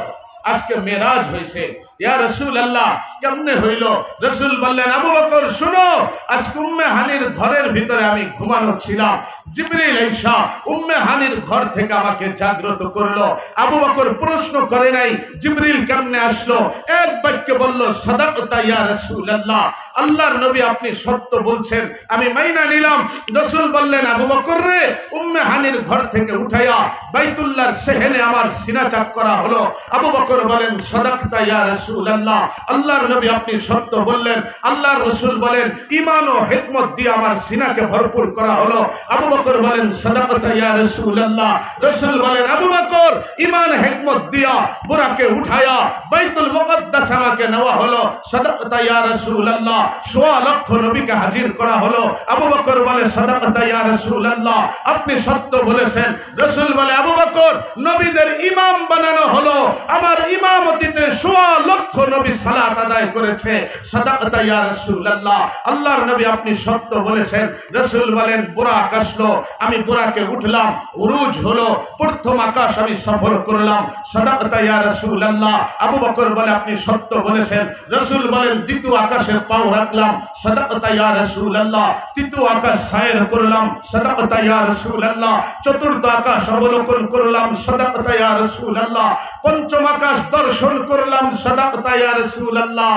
আজকে মেরাজ হয়েছে। ইয়া রাসূলুল্লাহ কেমনে হইল? রাসূল বললেন আবু বকর শুনো, আজকে উম্মে হানির ঘরের ভিতরে আমি ঘুমানো ছিলাম, জিবরিল আইসা উম্মে হানির ঘর থেকে আমাকে জাগ্রত করলো। আবু বকর প্রশ্ন করে নাই জিবরিল কেমনে আসলো, এক বাক্যে বলল সাদাকতা ইয়া রাসূলুল্লাহ, আল্লাহর নবী আপনি সত্য বলছেন, আমি মাইনা নিলাম। রাসূল বললেন আবু বকর রে, উম্মে হানির ঘর থেকে উঠাইয়া বাইতুল্লাহর সেহেনে আমার সিনা চাক করা হলো। আবু বকর বলেন সাদাকতা ইয়া রাসূলুল্লাহ, আল্লাহর নবী আপনি সত্য বললেন। আল্লাহর রাসূল বলেন ঈমান ও হিকমত দিয়ে আমার সিনাকে ভরপুর করা হলো। আবু বকর বলেন সাদাকতা ইয়া রাসূলুল্লাহ। রাসূল বলেন আবু বকর ঈমান হিকমত দিয়া বুরাকে উঠায়া বাইতুল মুকাদ্দাস আমাকে নেওয়া হলো। সাদাকতা ইয়া রাসূলুল্লাহ, ১.৫ লক্ষ নবীকে হাজির করা হলো। আবু বকর বলে সাদাকতা ইয়া রাসূলুল্লাহ, আপনি সত্য বলেছেন। রাসূল বলে আবু বকর নবীদের ইমাম বানানো হলো, আমার ইমামতিতে ১.৫ লক্ষ নবী সালাত আদায় করেছে। সাদাকতা ইয়া রাসূলুল্লাহ, আল্লাহর নবী আপনি সত্য বলেছেন। রাসূল বলেন বুরাক আসলো, আমি বুরাকে উঠলাম, উরুজ হলো, প্রথম আকাশ আমি সফর করলাম। সাদাকতা ইয়া রাসূলুল্লাহ, আবু বকর বলে আপনি সত্য বলেছেন। রাসূল বলেন দ্বিতীয় আকাশে পাও রাখলাম। সাদাকতা ইয়া রাসূলুল্লাহ, তৃতীয় আকাশ সায়ের করলাম। সাদাকতা ইয়া রাসূলুল্লাহ, চতুর্থ আকাশ অবলোকন করলাম। সাদাকতা ইয়া রাসূলুল্লাহ, পঞ্চম আকাশ দর্শন করলাম। সাদাকতা ইয়া রাসূলুল্লাহ,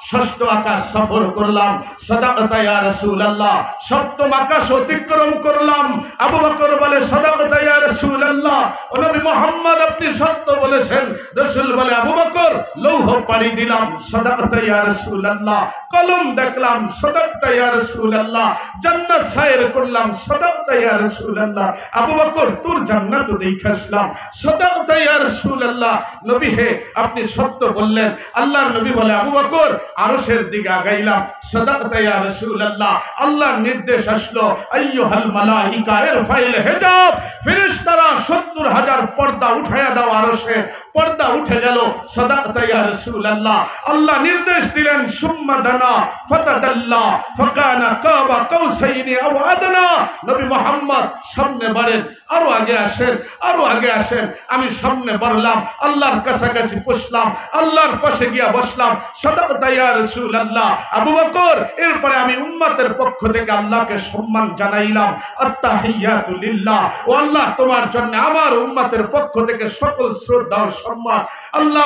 ষষ্ঠ আকাশ সফর করলাম। সাদাকতা ইয়া রাসূলুল্লাহ, সপ্তম আকাশ অতিক্রম করলাম। আবু বকর বলে সাদাকতা ইয়া রাসূলুল্লাহ, ও নবী মুহাম্মদ আপনি সত্য বলেছেন। রাসূল বলে আবু বকর লৌহ পাড়ি দিলাম। সাদাকতা ইয়া রাসূলুল্লাহ, কলম দেখলাম। সাদাকতা ইয়া রাসূলুল্লাহ, জান্নাত সায়ের করলাম। সাদাকতা ইয়া রাসূলুল্লাহ, আবু বকর তোর জান্নাত দেখে আসলাম। সাদাকতা ইয়া রাসূলুল্লাহ, নবী হে আপনি সত্য বললেন। আল্লাহর নবী বলে আবু বকর আরশের দিকে আগাইলাম। সাদাকতা ইয়া রাসূলুল্লাহ, আল্লাহর নির্দেশ আসলো আইয়ুহাল মালাইকা ইরফাইল হিজাব, ফেরেশতারা ৭০,০০০ পর্দা উঠায়া দাও আরশে। পর্দা উঠে গেল। সাদাকতা ইয়া রাসূলুল্লাহ, আল্লাহ নির্দেশ দিলেন সুম্মা দানা ফাতাদাল্লা ফাকানা কাবা কাউসাইনি আও আদনা। নবী মুহাম্মদ সামনে বাড়েন, আরো আগে আসেন, আরো আগে আসেন। আমি সামনে বাড়লাম, আল্লাহর কাছাকাছি বসলাম, আল্লাহর পাশে গিয়া বসলাম। সাদাকতা ইয়া রাসূলুল্লাহ, আবু বকর এরপরে আমি উম্মতের পক্ষ থেকে আল্লাহকে সম্মান জানাইলাম। আত্তাহিয়াতু লিল্লাহ, ও আল্লাহ তোমার জন্য আমার উম্মতের পক্ষ থেকে সকল শ্রদ্ধা ও সম্মান। আল্লাহ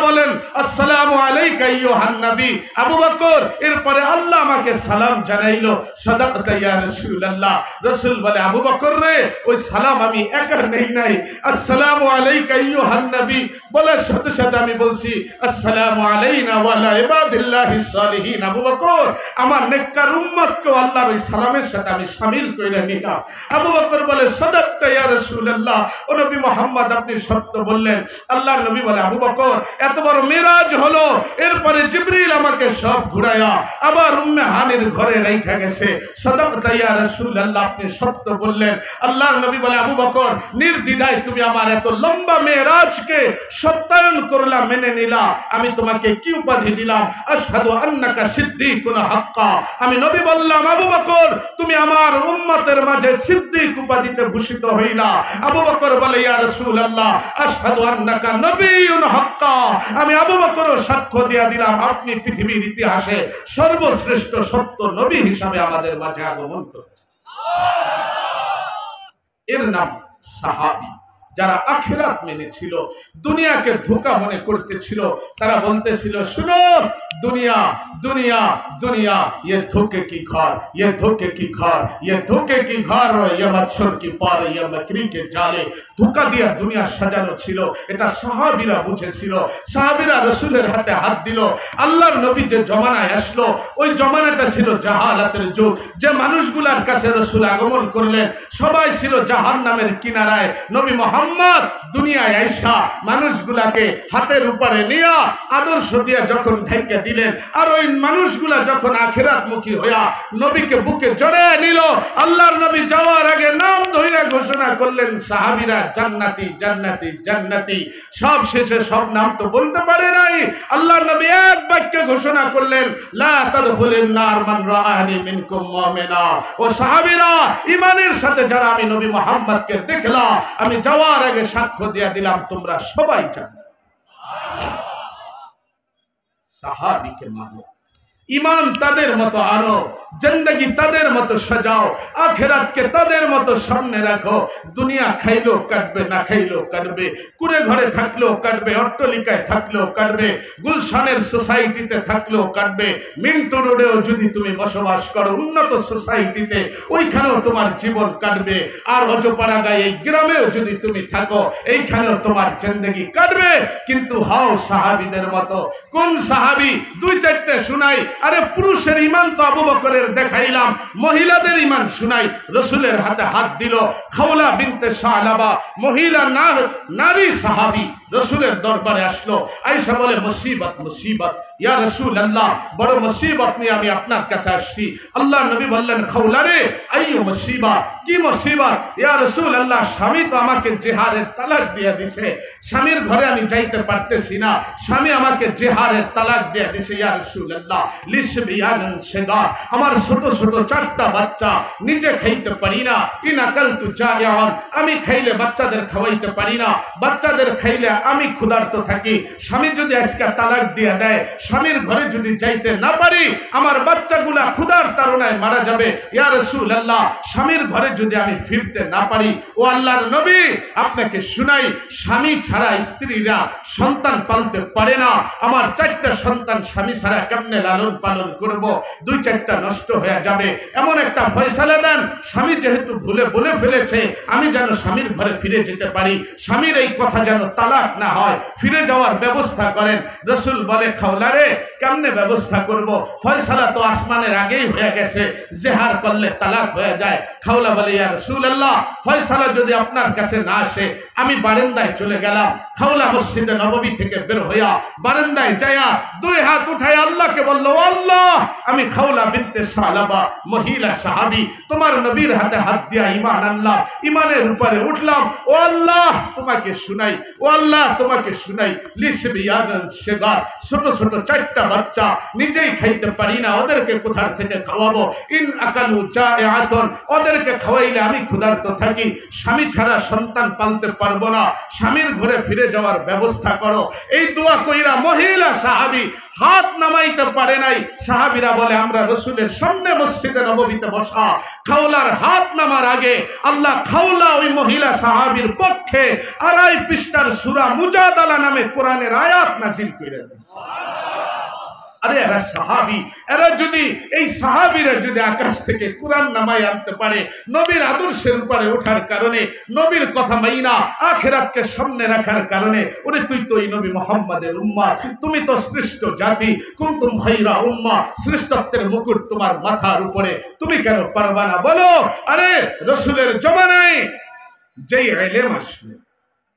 বলেন আসসালামু আলাইকা আইয়ুহান নবী। আবু বকর এরপরে আল্লাহ আমাকে সালাম জানাইলো। সাদাকতা ইয়া রাসূলুল্লাহ, রাসূল বলে আবু বকর রে ওই সালাম আমি একা নেই নাই। আসসালামু আলাইকা আইয়ুহান নবী বলার সাথে সাথে আমি বলছি আসসালামু আলাইনা ওয়া আলা ইবাদিল্লাহিস সালিহিন। আবু বকর আমার নেককার উম্মতকে আল্লাহর ওই সালামের সাথে আমি শামিল কইরা নিলাম। আবু বকর বলে সাদাকতা ইয়া রাসূলুল্লাহ, ও নবী মুহাম্মদ আপনি সত্য বললেন। আল্লাহর নবী বলে আবু বকর এত বড় মিরাজ হলো, এরপরে জিবরিল আমাকে সব ঘুরায়া আবার উম্মে হানির ঘরে রাইখা গেছে। সাদাকতা ইয়া রাসূলুল্লাহ, আপনি সত্য বললেন। আল্লাহর নবী বলে আবু বকর নির্দ্বিধায় তুমি আমার এত লম্বা মেরাজকে সত্যায়ন করলা, মেনে নিলা। আমি তোমাকে কি উপাধি দিলাম? আশহাদু আন্নাকা সিদ্দিকুন হাক্কা। আমি নবী বললাম আবু বকর তুমি আমার উম্মতের মাঝে সিদ্দিক উপাধিতে ভূষিত হইলা। আবু বকর বলে ইয়া রাসূলুল্লাহ আশহাদু আন্নাকা নবিয়্যুন হাক্কা। আমি আবু বকরও সাক্ষ্য দিয়া দিলাম আপনি পৃথিবীর ইতিহাসে সর্বশ্রেষ্ঠ সত্য নবী হিসাবে আমাদের মাঝে আগমন করেছেন। এর নাম সাহাবী। যারা আখিরাত মেনেছিল, দুনিয়াকে ধোঁকা মনে করতেছিল, তারা বলতেছিল শুনো দুনিয়া दुनिया दुनिया ये धोखे की घर, ये धोखे की घर, ये धोखे की घर, ये मच्छर की पार, ये मकड़ी के जाले। धोखा दिया दुनिया সাজানো ছিল। এটা সাহাবীরা বুঝেছিল। সাহাবীরা রাসূলের হাতে হাত দিল। আল্লাহর নবী যে জমানায় আসলো, ওই জমানাটা ছিল জাহালাতের যুগ। যে মানুষগুলার কাছে রাসূল আগমন করলেন সবাই ছিল জাহান্নামের কিনারায়। নবী মুহাম্মদ দুনিয়ায় আইসা মানুষগুলাকে হাতের উপরে নিয়ে আদর্শ দিয়ে যখন ঢেকে দিলেন, আর ওই মানুষগুলা যখন আখিরাতমুখী হইয়া নবীকে বুকে জড়িয়ে নিল, আল্লাহর নবী যাওয়ার আগে নাম ধইরা ঘোষণা করলেন সাহাবীরা জান্নাতি জান্নাতি জান্নাতি। সব শেষে সব নাম তো বলতে পারে নাই, আল্লাহর নবী এক বাক্যে ঘোষণা করলেন লা তাদখুলুন নার মান রাআনি মিনকুম মুমিনা। ও সাহাবীরা, ঈমানের সাথে যারা আমি নবী মুহাম্মদকে দেখলাম, আমি যাওয়ার আগে সাক্ষ্য দিয়ে দিলাম তোমরা সবাই জান্নাত। সাহাবীকে মানো, ईमान तादेर मतो आनो, जिंदगी तादेर मतो सजाओ, आखिरात के तादेर मतो सामने रखो। दुनिया खाइलो काटबे, ना खाइलो काटबे, कुड़े घरे थाकलो काटबे, अट्टलिकाय थाकलो काटबे, गुलशानेर सोसाइटीते थाकलो काटबे, मिंटो रोडेओ जदि तुमी बसबास करो उन्नत सोसाइटीते ओइखानेओ तोमार जीवन काटबे। आर अजपाड़ागाय एई ग्रामेओ जदि तुमी थाको एइखानेओ तोमार जिंदगी काटबे। किन्तु हाओ साहाबीदेर मतो। कोन साहाबी? दुई चारटे शुनाई। अरे पुरुषेर ईमान तो आबू बकरेर देखाइलाम, महिलादेर ईमान शुनाई। रसूलेर हाथे हाथ दिल खावला बिनते सालाबा, महिला नारी साहाबी रसूलेर दरबारे आसलो। आयशा बोले मुसीबत मुसीबत, या रसूल अल्लाह बड़ मुसीबत निये आमि आपनार काछे आसछि। आल्लाहर नबी बोललेन खावला रे आइयो मुसीबत, कि मुसीबत? या रसूल अल्लाह स्वामी तो आमाके जिहारेर तालाक दिये दिছে, स्वामीर घरे आमि जाइते पारतेछि ना, स्वामी आमाके जिहारेर तालाक दिये दिছে। या रसूल अल्लाह लिसबियान सेगा, আমার ছোট ছোট চারটা বাচ্চা, নিজে খাইতে পারি না। ইনাকালতু জায়ান, আমি খাইলে বাচ্চাদের খাওয়াইতে পারি না, বাচ্চাদের খাইলে আমি ক্ষুধার্ত থাকি। স্বামী যদি আজকে তালাক দিয়ে দেয়, স্বামীর ঘরে যদি যাইতে না পারি, আমার বাচ্চাগুলা ক্ষুধার তাড়নায় মারা যাবে। ইয়া রাসূলুল্লাহ, স্বামীর ঘরে যদি আমি ফিরতে না পারি, ও আল্লাহর নবী আপনাকে শুনাই, স্বামী ছাড়া স্ত্রীরা সন্তান পালতে পারে না। আমার চারটা সন্তান স্বামী ছাড়া কেমনে লালন পালন করব? দুই চারটা নষ্ট হয়ে যাবে। এমন একটা ফয়সালা দেন, স্বামী যেহেতু ভুলে বলে ফেলেছে, আমি যেন স্বামীর ঘরে ফিরে যেতে পারি, স্বামীর এই কথা যেন তালাক না হয়, ফিরে যাওয়ার ব্যবস্থা করেন। রাসূল বলে খাওলা রে কেমনে ব্যবস্থা করব? ফয়সালা তো আসমানের আগেই হয়ে গেছে, জেহার করলে তালাক হয়ে যায়। খাওলা বলে ইয়া রাসূলুল্লাহ, ফয়সালা যদি আপনার কাছে না আসে, আমি বারান্দায় চলে গেলাম। খাওলা মসজিদে নববী থেকে বের হইয়া বারান্দায় যায়া দুই হাত উঠায় আল্লাহকে বলল, আল্লাহ আমি খাওলা বিনতে সালাবা মহিলা সাহাবী, তোমার নবীর হাতে হাত দিয়া ঈমান আনলাম, ঈমানের উপরে উঠলাম। ও আল্লাহ তোমাকে শুনাই, ও আল্লাহ তোমাকে শুনাই, লিসবিয়ান সেগা, ছোট ছোট চারটা বাচ্চা, নিজেই খাইতে পারি না, ওদেরকে কোথার থেকে খাওয়াবো? ইন আকালু জায়াতুন, ওদেরকে খাওয়াইলে আমি ক্ষুধার্ত থাকি, স্বামী ছাড়া সন্তান পালতে পারবো না, স্বামীর ঘরে ফিরে যাওয়ার ব্যবস্থা করো। এই দোয়া কইরা মহিলা সাহাবী হাত নামাইতে পারে নাই। সাহাবীরা বলে আমরা রাসূলের সামনে মসজিদে নববীতে বসা, খাওলার হাত নামার আগে আল্লাহ খাওলা ওই মহিলা সাহাবীর পক্ষে 2.5 পৃষ্ঠার সূরা মুজাদালা নামে কোরআনের আয়াত নাযিল করে দিয়েছে। আরে এরা সাহাবী, এরা যদি এই সাহাবীরা যদি আকাশ থেকে কোরআন নামায় আনতে পারে, নবীর আদর্শের উপরে ওঠার কারণে, নবীর কথা মাইনা আখিরাতকে সামনে রাখার কারণে, ওরে তুই তো এই নবী মুহাম্মাদের উম্মত, তুমি তো শ্রেষ্ঠ জাতি, কুনতুম খায়রা উম্মাহ, শ্রেষ্ঠত্বের মুকুট তোমার মাথার উপরে, তুমি কেন পারবা না? বলো। আরে রাসূলের জমানায় যেই ইলম আসলো,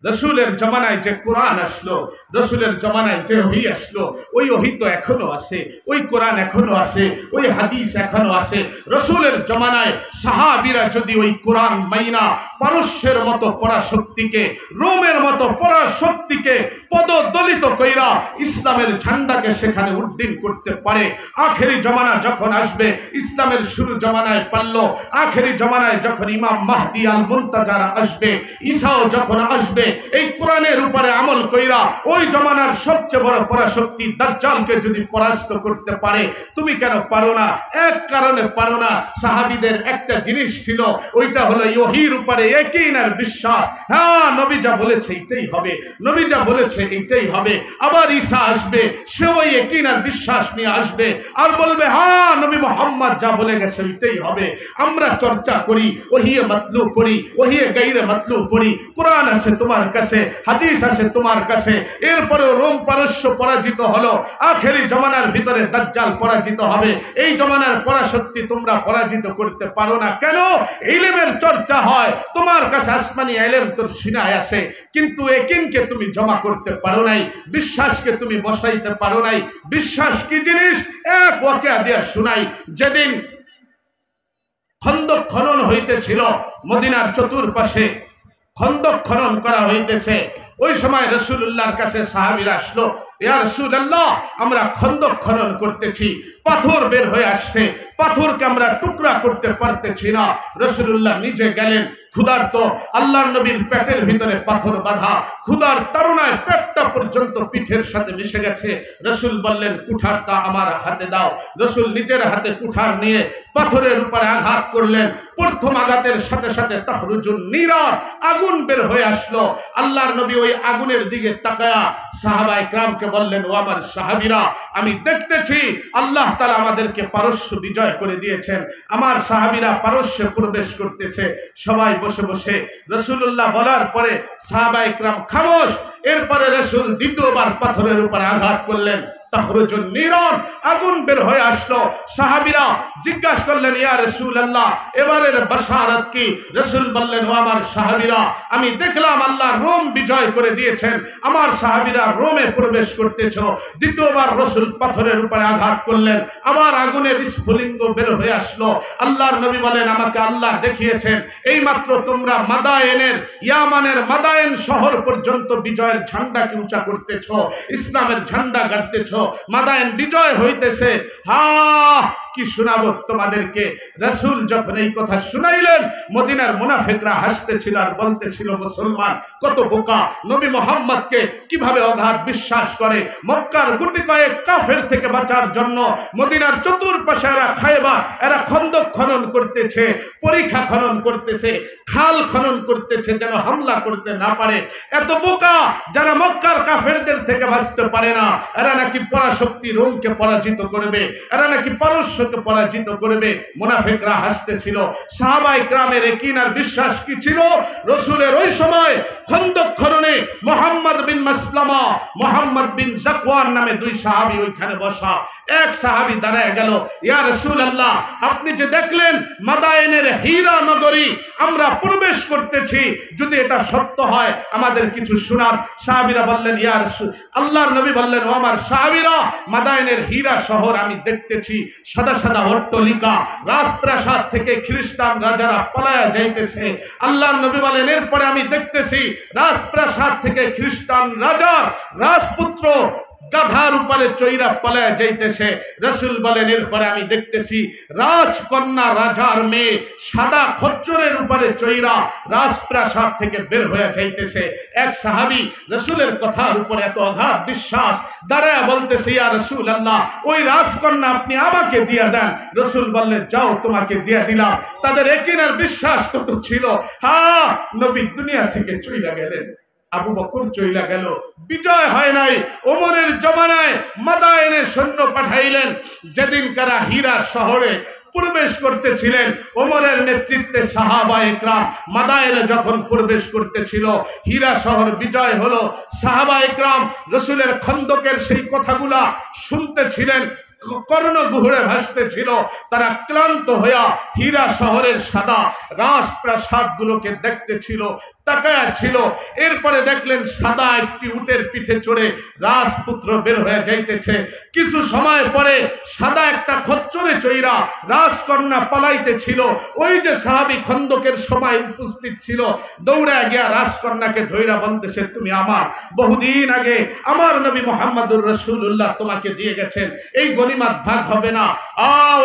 রসুলের জমানায় যে কোরআন আসলো, রসুলের জমানায় যে ওহী আসলো, ওই ওহী তো এখনো আছে, ওই কোরআন এখনো আছে, ওই হাদিস এখনো আছে। রসুলের জমানায় সাহাবীরা যদি ওই কোরআন মাইনা পারস্যের মতো পরাশক্তিকে, রোমের মতো পরাশক্তিকে পদদলিত কইরা ইসলামের ঝান্ডাকে সেখানে উড্ডীন করতে পারে, আখেরি জমানা যখন আসবে, ইসলামের শুরু জমানায় পারলো, আখেরি জমানায় যখন ইমাম মাহদি আল মুনতাজার আসবে, ঈসাও যখন আসবে, এই কোরআনের উপরে আমল কইরা ওই জমানার সবচেয়ে বড় পরাশক্তি দাজ্জালকে যদি পরাস্ত করতে পারে, তুমি কেন পারো না? এক কারণে পারো না, সাহাবীদের একটা জিনিস ছিল, ওইটা হলো ওহীর উপরে ইয়াকিন আর বিশ্বাস। হ্যাঁ, নবী যা বলেছে এটাই হবে, নবী যা বলেছে এটাই হবে। আবার ঈসা আসবে, সে ওই ইয়াকিন আর বিশ্বাস নিয়ে আসবে আর বলবে হ্যাঁ নবী মুহাম্মদ যা বলে গেছে এটাই হবে। আমরা চর্চা করি, ওহিয়ে মাতলুব পড়ি, ওহিয়ে গায়রে মাতলুব পড়ি, কোরআন আছে তোমার কাছে, হাদিস আছে তোমার কাছে, এরপরে রোম পারস্য পরাজিত হলো, আখেরি জমানার ভিতরে দাজ্জাল পরাজিত হবে। এই জমানার পরাশক্তি তোমরা পরাজিত করতে পারো না। কেন? ইলমের চর্চা হয়, তোমার কাছে আসমানি ইলম তোর সিনায় আছে, কিন্তু ইয়াকিনকে তুমি জমা করতে পারো নাই, বিশ্বাসকে তুমি বসাইতে পারো নাই। বিশ্বাস কি জিনিস? এক ওয়াকিয়া দিয়া শুনাই। যেদিন খন্দক খনন হইতেছিল, মদিনার চতুর্পাশে খন্দক খনন করা হইতেছে, ওই সময় রাসূলুল্লাহর কাছে সাহাবীরা আসলো, ইয়া রাসূলুল্লাহ আমরা খন্দক খনন করতেছি, পাথর বের হয়ে আসছে, পাথরকে আমরা টুকরা করতে পারতেছি না। রাসূলুল্লাহ নিজে গেলেন, ক্ষুধার্ত, আল্লাহর নবীর পেটের ভিতরে পাথর বাঁধা, ক্ষুধার তাড়নায় পেটটা পর্যন্ত পিঠের সাথে মিশে গেছে। রাসূল বললেন কুঠারটা আমার হাতে দাও। রাসূল নিজের হাতে কুঠার নিয়ে পাথরের উপরে আঘাত করলেন। প্রথম আঘাতের সাথে সাথে তাহরুজুন নিরার, আগুন বের হয়ে আসলো। আল্লাহর নবী ওই আগুনের দিকে তাকায়া সাহাবায়ে কেরামকে বললেন, ও আমার সাহাবীরা, আমি দেখতেছি আল্লাহ তাআলা আমাদেরকে পারস্য বিজয় করে দিয়েছেন। আমার সাহাবীরা পারস্যে প্রবেশ করতেছে। সবাই বসে বসে রাসূলুল্লাহ বলার পরে সাহাবায়ে কেরাম খামোশ। এরপরে রাসূল দ্বিতীয়বার পাথরের উপর আঘাত করলেন, তাহরুজুন নিরান, আগুন বের হয়ে আসলো। সাহাবীরা জিজ্ঞাসা করলেন, ইয়া রাসূলুল্লাহ এবারের বাশারাত কি? রাসূল বললেন, ও আমার সাহাবীরা, আমি দেখলাম আল্লাহ রোম বিজয় করে দিয়েছেন, আমার সাহাবীরা রোমে প্রবেশ করতেছ। দ্বিতীয়বার রাসূল পাথরের উপরে আঘাত করলেন, আবার আগুনের স্ফুলিঙ্গ বের হয়ে আসলো। আল্লাহর নবী বলেন, আমাকে আল্লাহ দেখিয়েছেন এইমাত্র তোমরা মাদায়েনের, ইয়ামানের মাদায়েন শহর পর্যন্ত বিজয়ের ঝান্ডাকে উঁচা করতেছ, ইসলামের ঝান্ডা গাড়তেছ, মাদায়েন বিজয় হইতেছে। কি শোনাবো তোমাদেরকে? রাসূল যখন এই কথা শুনাইলেন, মদিনার মুনাফিকরা হাসতেছিল আর বলতেছিল, মুসলমান কত বোকা, নবী মুহাম্মদকে কিভাবে অগাধ বিশ্বাস করে। মক্কার গুটি কয়েক কাফের থেকে বাঁচার জন্য মদিনার চতুর্পাশে এরা খায়বা, এরা খন্দক খনন করতেছে, পরিখা খনন করতেছে, খাল খনন করতেছে, যেন হামলা করতে না পারে। এত বোকা যারা মক্কার কাফেরদের থেকে বাঁচতে পারে না, এরা নাকি পরাশক্তি রোমকে পরাজিত করবে, এরা নাকি পারস্যকে পরাজিত করবে। মুনাফিকরা হাসতেছিল। সাহাবায়ে কেরামের ইয়াকিন আর বিশ্বাস কি ছিল? রাসূলের ওই সময় খন্দক খননে মুহাম্মদ বিন মাসলামা, মুহাম্মদ বিন যাকওয়ান নামে দুই সাহাবী ওইখানে বসা। এক সাহাবী দাঁড়ায় গেল, ইয়া রাসূলুল্লাহ আপনি যে দেখলেন মাদায়েনের হীরা নগরী আমরা প্রবেশ করতেছি, যদি এটা সত্য হয় আমাদের কিছু শোনান। সাহাবীরা বললেন, ইয়া রাসূল, আল্লাহর নবী বললেন, ও আমার সাহাবীরা, মাদায়েনের হীরা শহর আমি দেখতেছি, সাদা সাদা অট্টালিকা, রাজপ্রাসাদ থেকে খ্রিস্টান রাজারা পালায়া যাইতেছে। আল্লাহর নবী বলেন, এরপরে আমি দেখতেছি রাজপ্রাসাদ থেকে খ্রিস্টান রাজার রাজপুত্র গাধার উপরে চৈরা পালায়া যাইতেছে। রাসূল বলেন, এরপরে আমি দেখতেছি রাজকন্যা রাজার মেয়ে সাদা খচ্চরের উপরে চৈরা রাজপ্রাসাদ থেকে বের হয়ে যাইতেছে। এক সাহাবী রাসূলের কথার উপরে এত অগাধ বিশ্বাস, দাঁড়ায় বলতেছে, ইয়া রাসূলুল্লাহ ওই রাজকন্যা আপনি আমাকে দিয়ে দেন। রাসূল বললেন, যাও তোমাকে দিয়ে দিলাম। তাদের ইয়াকিন আর বিশ্বাস কত ছিল! হ্যাঁ, নবী দুনিয়া থেকে চইলা গেলেন, আবু বকর চইলা গেল, বিজয় হয় নাই। ওমরের জমানায় মাদায়েনে সৈন্য পাঠাইলেন। যেদিন কারা হীরা শহরে প্রবেশ করতেছিলেন, ওমরের নেতৃত্বে সাহাবায়ে কেরাম মাদায়েনে যখন প্রবেশ করতেছিল, হীরা শহর বিজয় হলো। সাহাবায়ে কেরাম রাসূলের খন্দকের সেই কথাগুলা শুনতেছিলেন, কর্ণগুহরে ভাসতেছিল। তারা ক্লান্ত হইয়া হীরা শহরের সাদা রাজপ্রাসাদগুলোকে দেখতেছিল, তাকায়া ছিল। এরপরে দেখলেন সাদা একটি উটের পিঠে চড়ে রাজপুত্র বের হয়ে যাইতেছে। কিছু সময় পরে সাদা একটা খচ্চরে চইরা রাজকন্যা পালাইতেছিল। ওই যে সাহাবী খন্দকের সময় উপস্থিত ছিল, দৌড়ে গিয়া রাজকন্যাকে ধইরা বলতেছে, তুমি আমার, বহুদিন আগে আমার নবী মুহাম্মদুর রাসূলুল্লাহ তোমাকে দিয়ে গেছেন, এই গনিমত ভাগ হবে না।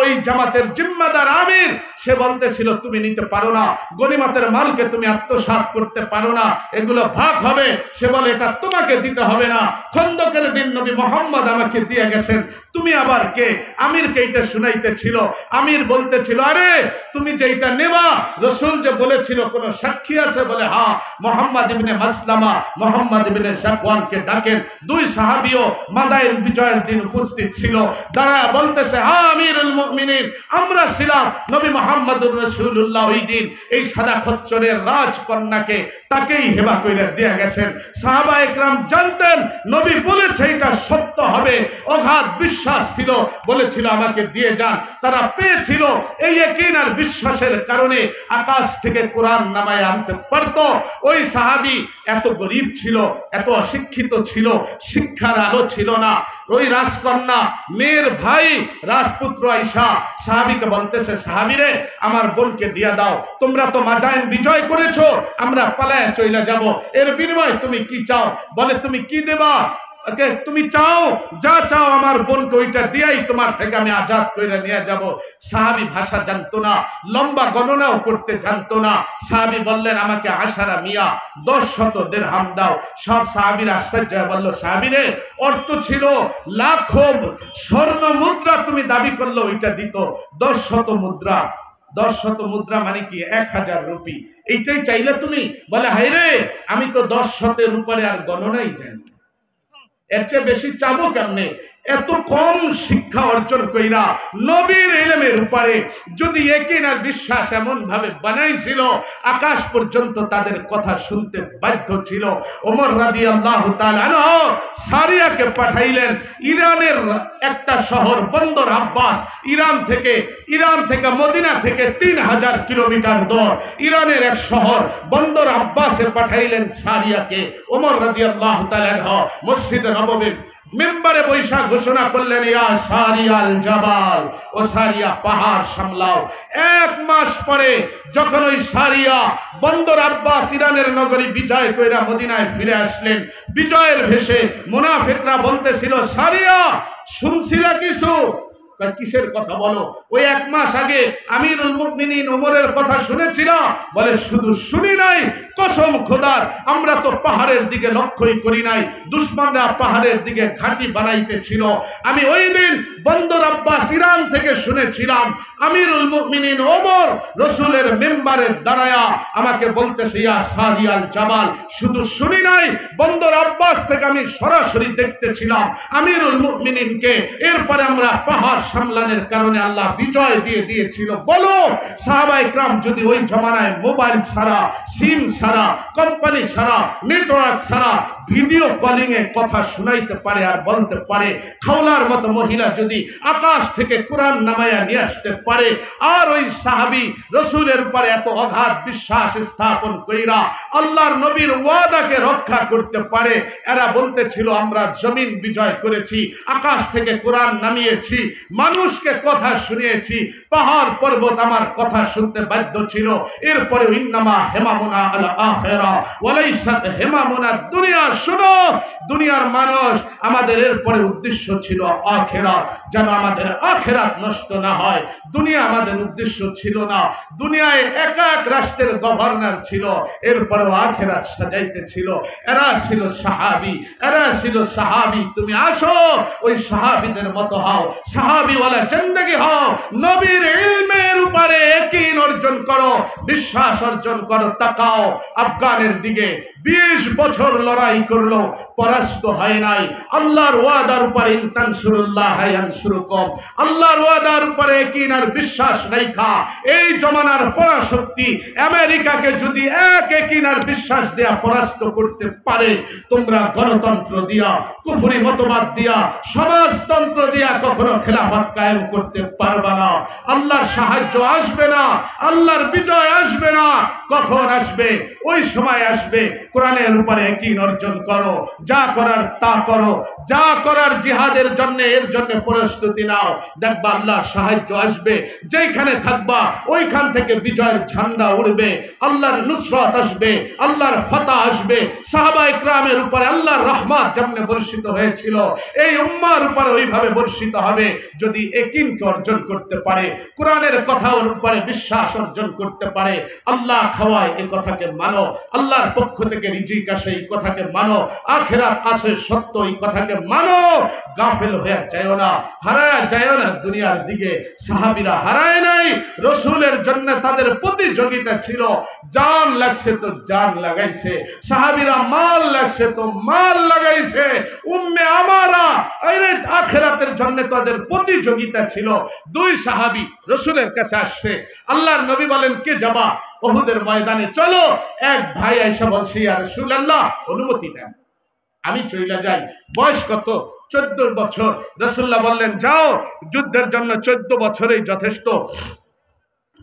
ওই জামাতের জিম্মাদার আমির সে বলতেছিল, তুমি নিতে পারো না, গনিমতের মালকে তুমি আত্মসাৎ করতে করতে পারো না, এগুলো ভাগ হবে। সে বলে এটা তোমাকে দিতে হবে না, খন্দকের দিন নবী মোহাম্মদ আমাকে দিয়ে গেছেন, তুমি আবার কে? আমিরকে এটা শুনাইতেছিল। আমির বলতেছিল, আরে তুমি যে এটা নেবা, রসুল যে বলেছিল কোন সাক্ষী আছে? বলে হ্যাঁ, মোহাম্মদ ইবনে মাসলামা, মোহাম্মদ ইবনে সাকওয়ানকে ডাকেন। দুই সাহাবীও মাদাইন বিজয়ের দিন উপস্থিত ছিল। দাঁড়ায় বলতেছে, হ্যাঁ আমিরুল মুমিনিন, আমরা ছিলাম। নবী মুহাম্মদুর রাসূলুল্লাহ ওই দিন এই সাদা খচ্চরের রাজকন্যাকে তাকেই হেবা কইরা দিয়ে গেছেন। সাহাবা একরাম জানতেন নবী বলেছে এটা সত্য হবে, অগাধ বিশ্বাস ছিল, বলেছিল আমাকে দিয়ে যান। তারা পেয়েছিল। এই ইয়াকিন আর বিশ্বাসের কারণে আকাশ থেকে কোরআন নামায় আনতে পারত। ওই সাহাবী এত গরিব ছিল, এত অশিক্ষিত ছিল, শিক্ষার আলো ছিল না। ওই রাজকন্যা মেয়ের ভাই রাজপুত্র আয়েশা সাহাবীকে বলতেছে, সাহাবীরে আমার বোনকে দিয়া দাও, তোমরা তো মাদাইন বিজয় করেছো, আমরা পালায় চলে যাব, এর বিনিময়ে তুমি কি চাও? বলে তুমি কি দেবা? তুমি চাও, যা চাও আমার বোনকে ওইটা দিয়াই তোমার থেকে আমি আজাদ করে নিয়ে যাব। সাহাবী ভাষা জানতো না, লম্বা গণনাও করতে জানতো না। সাহাবী বললেন, আমাকে আশারা মিয়া 10 দিরহাম দাও। সব সাহাবীরা আশ্চর্য হয়ে বলল, সাহাবীরে অর্থ ছিল লাখো স্বর্ণ মুদ্রা, তুমি দাবি করলো ওইটা দিত। 10 মুদ্রা, 10 মুদ্রা মানে কি 1000 রুপি, এইটাই চাইলে তুমি? বলে হায় রে, আমি তো 10 উপরে আর গণনাই জানি, এর চেয়ে বেশি চাবো কেমনে? এত কম শিক্ষা অর্জন কইরা নবীর ইলমের উপরে যদি ইয়াকিন আর বিশ্বাস এমন ভাবে বানাইছিল, আকাশ পর্যন্ত তাদের কথা শুনতে বাধ্য ছিল। ওমর রাদিয়াল্লাহু তাআলা আনহু সারিয়াকে পাঠাইলেন। ইরানের একটা শহর বন্দর আব্বাস, ইরান থেকে মদিনা থেকে 3000 কিলোমিটার দূর ইরানের এক শহর বন্দর আব্বাসে পাঠাইলেন সারিয়াকে। ওমর রাদিয়াল্লাহু তাআলা আনহু মসজিদে নববীর মেম্বারে বৈশা ঘোষণা করলেন, ইয়া সারিয়াল জাবাল, ও সারিয়া পাহাড় সামলাও। 1 মাস পরে যখন ওই সারিয়া বন্দর আব্বাস ইরানের নগরী বিজয় কইরা মদিনায় ফিরে আসলেন, বিজয়ের ভেসে মুনাফিকরা বলতেছিল, সারিয়া শুনছিলা কিছু? কিসের কথা বলো? ওই 1 মাস আগে আমিরুল মুমিনিন ওমরের কথা শুনেছিলাম। বলে শুধু শুনি নাই, কসম খোদার আমরা তো পাহাড়ের দিকে লক্ষ্যই করি নাই, দুশমনরা পাহাড়ের দিকে ঘাঁটি বানাইতেছিল। আমি ওই দিন বন্দর আব্বাস ইরান থেকে শুনেছিলাম আমিরুল মুমিনিন ওমর রসুলের মেম্বারে দাঁড়ায়া আমাকে বলতেছে, ইয়া সারিয়াল জাবাল, শুধু শুনি নাই, বন্দর আব্বাস থেকে আমি সরাসরি দেখতেছিলাম আমিরুল মুমিনিনকে। এরপরে আমরা পাহাড় সামলানোর কারণে আল্লাহ বিজয় দিয়ে দিয়েছিল। বলো সাহাবা ইকরাম যদি ওই জমানায় মোবাইল ছাড়া, সিম ছাড়া, কোম্পানি ছাড়া, নেটওয়ার্ক ছাড়া ভিডিও কলিং এ কথা শুনাইতে পারে আর বলতে পারে, খাওলার মতো মহিলা যদি আকাশ থেকে কোরআন নামায়া নিয়ে আসতে পারে, আর ওই সাহাবী রসুলের উপরে এত অগাধ বিশ্বাস স্থাপন কইরা আল্লাহর নবীর ওয়াদাকে রক্ষা করতে পারে, এরা বলতেছিল আমরা জমিন বিজয় করেছি, আকাশ থেকে কোরআন নামিয়েছি, মানুষকে কথা শুনিয়েছি, পাহাড় পর্বত আমার কথা শুনতে বাধ্য ছিল। এরপরে ইন্নামা হেমামুনা আল আখিরা ওয়ালাইসাত হেমামুনা দুনিয়া। শুনো দুনিয়ার মানুষ, আমাদের এরপরে উদ্দেশ্য ছিল আখিরাত, যেন আমাদের আখিরাত নষ্ট না হয়। দুনিয়া আমাদের উদ্দেশ্য ছিল না। দুনিয়ায় এক এক রাষ্ট্রের গভর্নর ছিল, এরপরে আখিরাত সাজাইতে ছিল। এরা ছিল সাহাবী, এরা ছিল সাহাবী। তুমি আসো ওই সাহাবীদের মতো হও, সাহাবীওয়ালা জিন্দেগি হও, নবীর ইলমের উপরে ইয়াকিন অর্জন করো, বিশ্বাস অর্জন করো। তাকাও আফগানের দিকে, 20 বছর লড়াই করলো, পরাস্ত হয় নাই। আল্লাহর ওয়াদার উপরে ইনতানসুরুল্লাহ ইয়ানসুরুকুম, আল্লাহর ওয়াদার উপরে ইয়াকিন আর বিশ্বাস রাখা এই জমানার পরাশক্তি আমেরিকাকে যদি এক ইয়াকিন আর বিশ্বাস দেয়া পরাস্ত করতে পারে, তোমরা গণতন্ত্র দিয়া, কুফরি মতবাদ দিয়া, সমাজতন্ত্র দিয়া কখনো খেলাফত কায়েম করতে পারবে না। আল্লাহর সাহায্য আসবে না, আল্লাহর বিজয় আসবে না। কখন আসবে? ওই সময় আসবে কোরআনের উপরে ইয়াকিন অর্জন করো, যা করার তা করো, যা করার জিহাদের জন্য এর জন্য প্রস্তুতি নাও, দেখবা আল্লাহর সাহায্য আসবে। যেখানে থাকবা ওইখান থেকে বিজয়ের ঝান্ডা উড়বে, আল্লাহর নুসরত আসবে, আল্লাহর ফাতহ আসবে। সাহাবায়ে কেরামের উপরে আল্লাহর রহমত যেমন বর্ষিত হয়েছিল, এই উম্মাহর উপরে ওইভাবে বর্ষিত হবে যদি ইয়াকিনকে অর্জন করতে পারে, কোরআনের কথার উপরে বিশ্বাস অর্জন করতে পারে। আল্লাহ খাওয়ায় এই কথাকে মানো, আল্লাহর পক্ষ থেকে রিজিক আসে এই কথাকে মানো, আখিরাত আসে সত্য এই কথাকে মানো। গাফেল হয়ে যায়ও না, হারায় যায়ও না দুনিয়ার দিকে। সাহাবীরা হারায় নাই, রাসূলের জন্য তাদের প্রতিযোগিতা ছিল। জান লাগছে তো জান লাগাইছে, সাহাবীরা মাল লাগছে তো মাল লাগাইছে। উম্মে আমারা আরে আখিরাতের জন্য তাদের প্রতিযোগিতা ছিল। দুই সাহাবী রাসূলের কাছে আসছে, আল্লাহর নবী বলেন কে যাবা উহুদের ময়দানে? চলো। এক ভাই আয়েশা বলছে ইয়া রাসূলুল্লাহ অনুমতি দেন, আমি চইলা যাই। বয়স কত? 14 বছর। রাসূলুল্লাহ বললেন যাও, যুদ্ধের জন্য 14 বছরই যথেষ্ট,